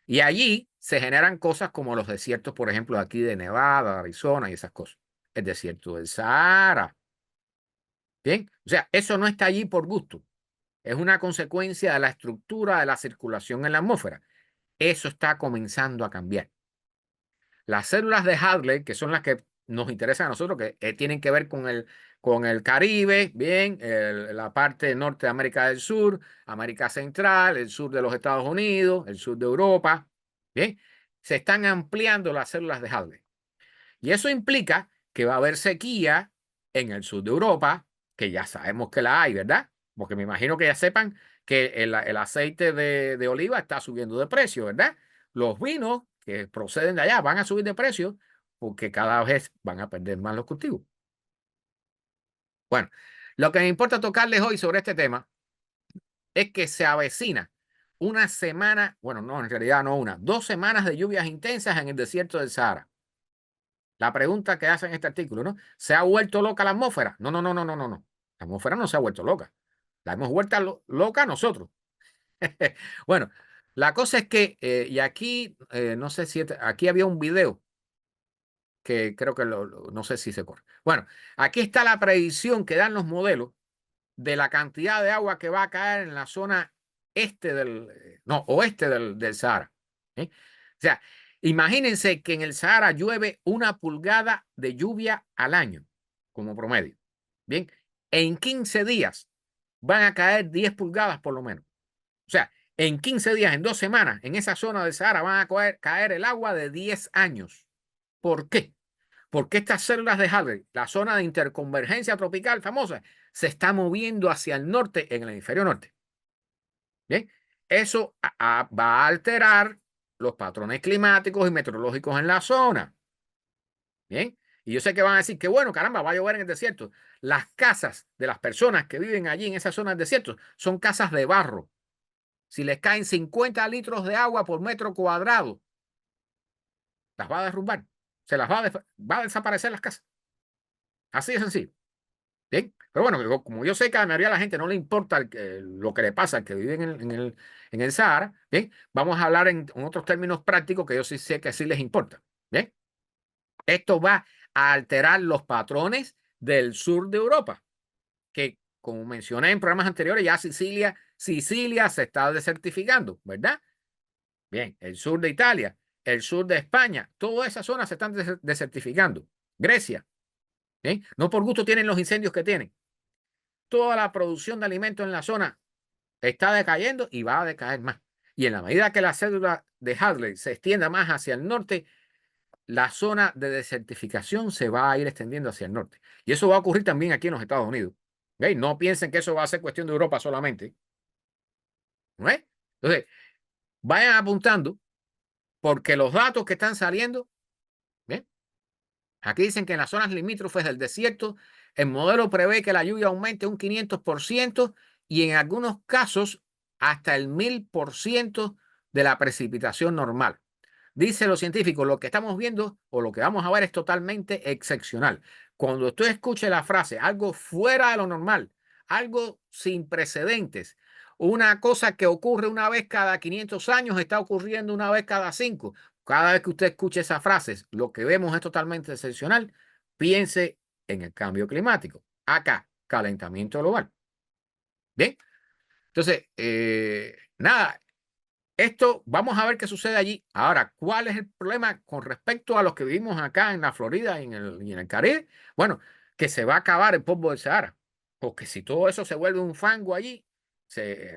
Y allí se generan cosas como los desiertos, por ejemplo, aquí de Nevada, Arizona y esas cosas. El desierto del Sahara. Bien, o sea, eso no está allí por gusto. Es una consecuencia de la estructura de la circulación en la atmósfera. Eso está comenzando a cambiar. Las células de Hadley, que son las que nos interesan a nosotros, que tienen que ver con el Caribe, bien, la parte norte de América del Sur, América Central, el sur de los Estados Unidos, el sur de Europa, bien, se están ampliando las células de Hadley. Y eso implica que va a haber sequía en el sur de Europa, que ya sabemos que la hay, ¿verdad? Porque me imagino que ya sepan que el aceite de oliva está subiendo de precio, ¿verdad? Los vinos que proceden de allá van a subir de precio porque cada vez van a perder más los cultivos. Bueno, lo que me importa tocarles hoy sobre este tema es que se avecina una semana, bueno, no, en realidad no una, 2 semanas de lluvias intensas en el desierto del Sahara. La pregunta que hace en este artículo, ¿no? ¿Se ha vuelto loca la atmósfera? No, no, no, no, no, no, no. La atmósfera no se ha vuelto loca. La hemos vuelto loca nosotros. Bueno, la cosa es que, y aquí, no sé si aquí había un video que creo que no sé si se corre. Bueno, aquí está la predicción que dan los modelos de la cantidad de agua que va a caer en la zona este no, oeste del Sahara. ¿Eh? O sea, imagínense que en el Sahara llueve 1 pulgada de lluvia al año, como promedio. Bien, en 15 días van a caer 10 pulgadas por lo menos. O sea, en 15 días, en 2 semanas, en esa zona del Sahara van a caer el agua de 10 años. ¿Por qué? Porque estas células de Halley, la zona de interconvergencia tropical famosa, se está moviendo hacia el norte en el hemisferio norte. Bien, eso va a alterar los patrones climáticos y meteorológicos en la zona. Bien, y yo sé que van a decir que bueno, caramba, va a llover en el desierto. Las casas de las personas que viven allí en esa zona del desierto son casas de barro. Si les caen 50 litros de agua por metro cuadrado, las va a derrumbar. Va a desaparecer las casas. Así de sencillo. Bien, pero bueno, como yo sé que a la mayoría de la gente no le importa lo que le pasa al que vive en el Sahara, bien, vamos a hablar en otros términos prácticos que yo sí sé que sí les importa. Bien, esto va a alterar los patrones del sur de Europa, que como mencioné en programas anteriores, ya Sicilia se está desertificando, ¿verdad? Bien, el sur de Italia, el sur de España, todas esas zonas se están desertificando. Grecia, ¿bien? No por gusto tienen los incendios que tienen. Toda la producción de alimentos en la zona está decayendo y va a decaer más. Y en la medida que la célula de Hadley se extienda más hacia el norte, la zona de desertificación se va a ir extendiendo hacia el norte. Y eso va a ocurrir también aquí en los Estados Unidos. ¿Veis? No piensen que eso va a ser cuestión de Europa solamente. ¿No es? Entonces, vayan apuntando porque los datos que están saliendo, ¿bien? Aquí dicen que en las zonas limítrofes del desierto, el modelo prevé que la lluvia aumente un 500% y en algunos casos hasta el 1000% de la precipitación normal. Dice los científicos, lo que estamos viendo o lo que vamos a ver es totalmente excepcional. Cuando usted escuche la frase, algo fuera de lo normal, algo sin precedentes, una cosa que ocurre una vez cada 500 años está ocurriendo una vez cada 5. Cada vez que usted escuche esas frases, lo que vemos es totalmente excepcional. Piense en el cambio climático. Acá, calentamiento global. Bien, entonces, nada, esto vamos a ver qué sucede allí. Ahora, ¿cuál es el problema con respecto a los que vivimos acá en la Florida y en el Caribe? Bueno, que se va a acabar el polvo del Sahara. Porque si todo eso se vuelve un fango allí,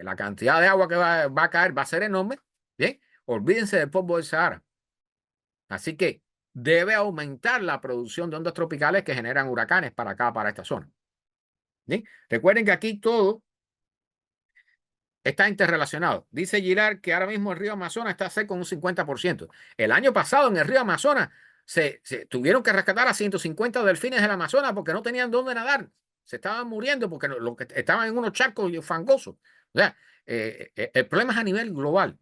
la cantidad de agua que va a caer va a ser enorme. Bien, olvídense del polvo del Sahara. Así que debe aumentar la producción de ondas tropicales que generan huracanes para acá, para esta zona. ¿Bien? Recuerden que aquí todo está interrelacionado. Dice Girard que ahora mismo el río Amazonas está seco en un 50%. El año pasado en el río Amazonas se tuvieron que rescatar a 150 delfines del Amazonas porque no tenían dónde nadar. Se estaban muriendo porque que estaban en unos charcos fangosos. O sea, el problema es a nivel global.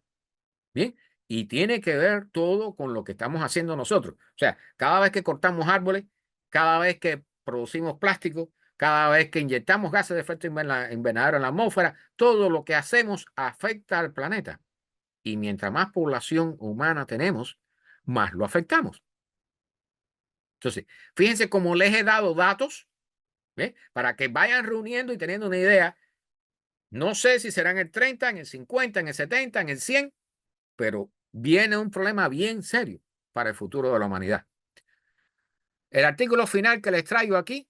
¿Bien? Y tiene que ver todo con lo que estamos haciendo nosotros. O sea, cada vez que cortamos árboles, cada vez que producimos plástico, cada vez que inyectamos gases de efecto invernadero en la atmósfera, todo lo que hacemos afecta al planeta. Y mientras más población humana tenemos, más lo afectamos. Entonces, fíjense cómo les he dado datos, ¿ve? Para que vayan reuniendo y teniendo una idea. No sé si será en el 30, en el 50, en el 70, en el 100, pero viene un problema bien serio para el futuro de la humanidad. El artículo final que les traigo aquí,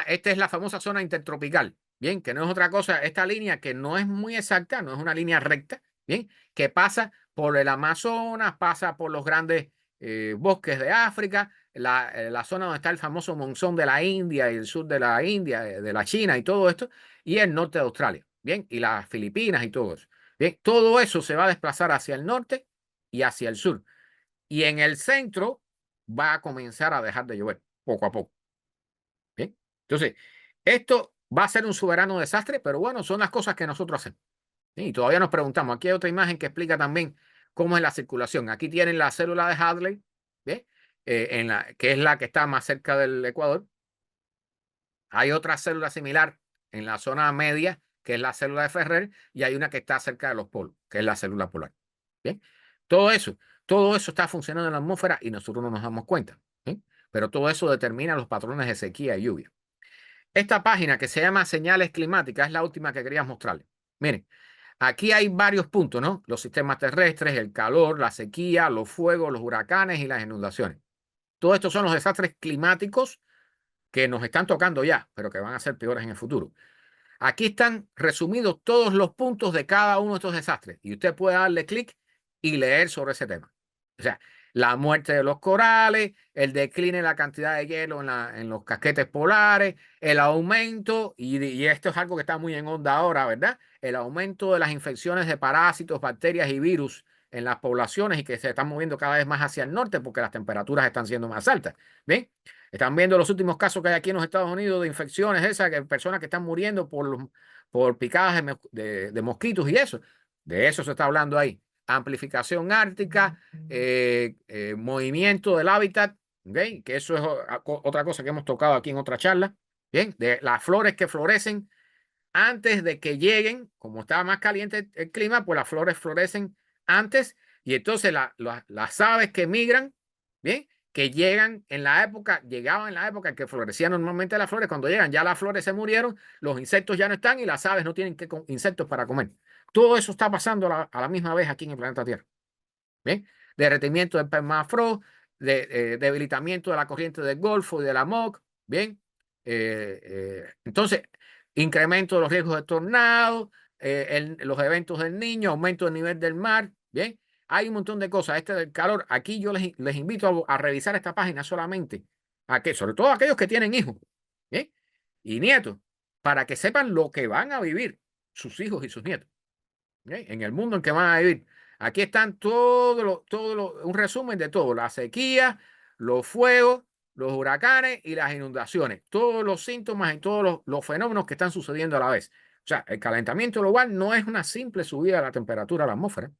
esta es la famosa zona intertropical, bien, que no es otra cosa, esta línea que no es muy exacta, no es una línea recta, bien, que pasa por el Amazonas, pasa por los grandes bosques de África, la zona donde está el famoso monzón de la India y el sur de la India, de la China y todo esto, y el norte de Australia, bien, y las Filipinas y todo eso. Bien, todo eso se va a desplazar hacia el norte y hacia el sur. Y en el centro va a comenzar a dejar de llover poco a poco. Bien, entonces, esto va a ser un soberano desastre, pero bueno, son las cosas que nosotros hacemos. Y todavía nos preguntamos, aquí hay otra imagen que explica también cómo es la circulación. Aquí tienen la célula de Hadley, ¿bien? Que es la que está más cerca del Ecuador. Hay otra célula similar en la zona media, que es la célula de Ferrer, y hay una que está cerca de los polos, que es la célula polar. ¿Bien? Todo eso está funcionando en la atmósfera y nosotros no nos damos cuenta. ¿Bien? Pero todo eso determina los patrones de sequía y lluvia. Esta página que se llama Señales Climáticas es la última que quería mostrarles. Miren, aquí hay varios puntos, ¿no? Los sistemas terrestres, el calor, la sequía, los fuegos, los huracanes y las inundaciones. Todos estos son los desastres climáticos que nos están tocando ya, pero que van a ser peores en el futuro. Aquí están resumidos todos los puntos de cada uno de estos desastres y usted puede darle clic y leer sobre ese tema. O sea, la muerte de los corales, el decline en la cantidad de hielo en los casquetes polares, el aumento, y esto es algo que está muy en onda ahora, ¿verdad? El aumento de las infecciones de parásitos, bacterias y virus en las poblaciones y que se están moviendo cada vez más hacia el norte porque las temperaturas están siendo más altas. ¿Bien? Están viendo los últimos casos que hay aquí en los Estados Unidos de infecciones, esas que personas que están muriendo por picadas de mosquitos y eso. De eso se está hablando ahí. Amplificación ártica, movimiento del hábitat, ¿okay? Que eso es otra cosa que hemos tocado aquí en otra charla. Bien, de las flores que florecen antes de que lleguen, como estaba más caliente el clima, pues las flores florecen antes y entonces las aves que migran, bien, que llegaban en la época en que florecían normalmente las flores, cuando llegan ya las flores se murieron, los insectos ya no están y las aves no tienen insectos para comer. Todo eso está pasando a la misma vez aquí en el planeta Tierra. ¿Bien? Derretimiento del permafrost, debilitamiento de la corriente del Golfo y de la MOC, ¿bien? Entonces, incremento de los riesgos de tornado, los eventos del Niño, aumento del nivel del mar, ¿bien? Hay un montón de cosas. Este del calor, aquí yo les invito a revisar esta página solamente, sobre todo aquellos que tienen hijos, ¿bien? Y nietos, para que sepan lo que van a vivir sus hijos y sus nietos, ¿bien? En el mundo en que van a vivir. Aquí están un resumen de todo, la sequía, los fuegos, los huracanes y las inundaciones, todos los síntomas y todos los fenómenos que están sucediendo a la vez. O sea, el calentamiento global no es una simple subida de la temperatura de la atmósfera,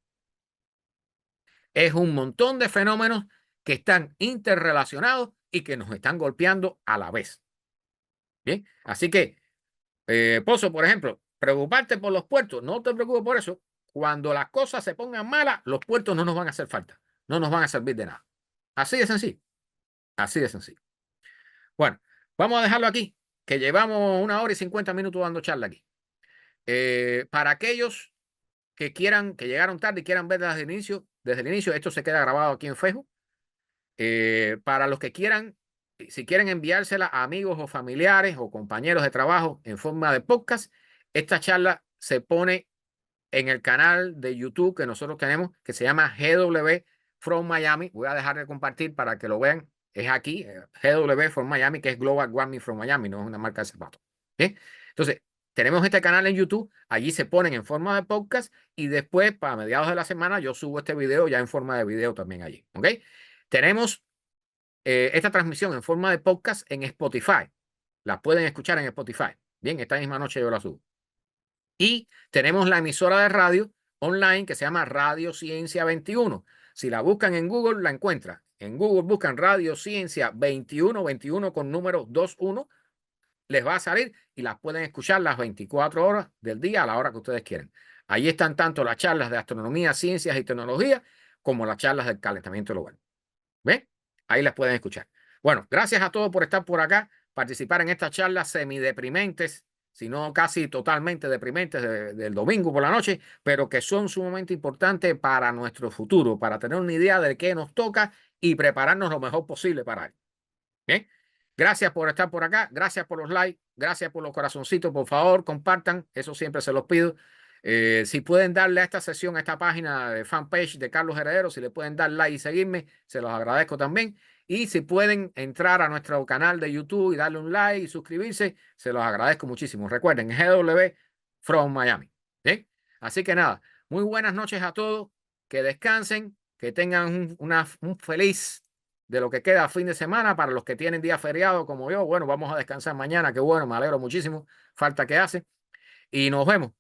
es un montón de fenómenos que están interrelacionados y que nos están golpeando a la vez. Bien, así que, Pozo, por ejemplo, preocuparte por los puertos, no te preocupes por eso. Cuando las cosas se pongan malas, los puertos no nos van a hacer falta, no nos van a servir de nada. Así de sencillo, así de sencillo. Bueno, vamos a dejarlo aquí, que llevamos 1 hora y 50 minutos dando charla aquí. Para aquellos que llegaron tarde y quieran ver desde el inicio, esto se queda grabado aquí en Facebook. Para los que quieran, si quieren enviársela a amigos o familiares o compañeros de trabajo en forma de podcast, esta charla se pone en el canal de YouTube que nosotros tenemos, que se llama GW from Miami. Voy a dejar de compartir para que lo vean. Es aquí, GW from Miami, que es Global Warming from Miami, no es una marca de zapatos. ¿Sí? Entonces, tenemos este canal en YouTube, allí se ponen en forma de podcast y después, para mediados de la semana, yo subo este video ya en forma de video también allí. ¿Ok? Tenemos esta transmisión en forma de podcast en Spotify. La pueden escuchar en Spotify. Bien, esta misma noche yo la subo. Y tenemos la emisora de radio online que se llama Radio Ciencia 21. Si la buscan en Google, la encuentran. En Google buscan Radio Ciencia 21, 21 con número 21. Les va a salir y las pueden escuchar las 24 horas del día a la hora que ustedes quieran. Ahí están tanto las charlas de astronomía, ciencias y tecnología como las charlas del calentamiento global. ¿Ven? Ahí las pueden escuchar. Bueno, gracias a todos por estar por acá, participar en estas charlas semideprimentes, si no casi totalmente deprimentes del domingo por la noche, pero que son sumamente importantes para nuestro futuro, para tener una idea de qué nos toca y prepararnos lo mejor posible para él. Bien, gracias por estar por acá, gracias por los likes, gracias por los corazoncitos, por favor, compartan, eso siempre se los pido. Si pueden darle a esta sesión, a esta página de fanpage de Carlos Heredero, si le pueden dar like y seguirme, se los agradezco también. Y si pueden entrar a nuestro canal de YouTube y darle un like y suscribirse, se los agradezco muchísimo. Recuerden, GW from Miami. ¿Bien? Así que nada, muy buenas noches a todos, que descansen, que tengan un feliz de lo que queda fin de semana. Para los que tienen día feriado como yo, bueno, vamos a descansar mañana, qué bueno, me alegro muchísimo, falta que hace. Y nos vemos.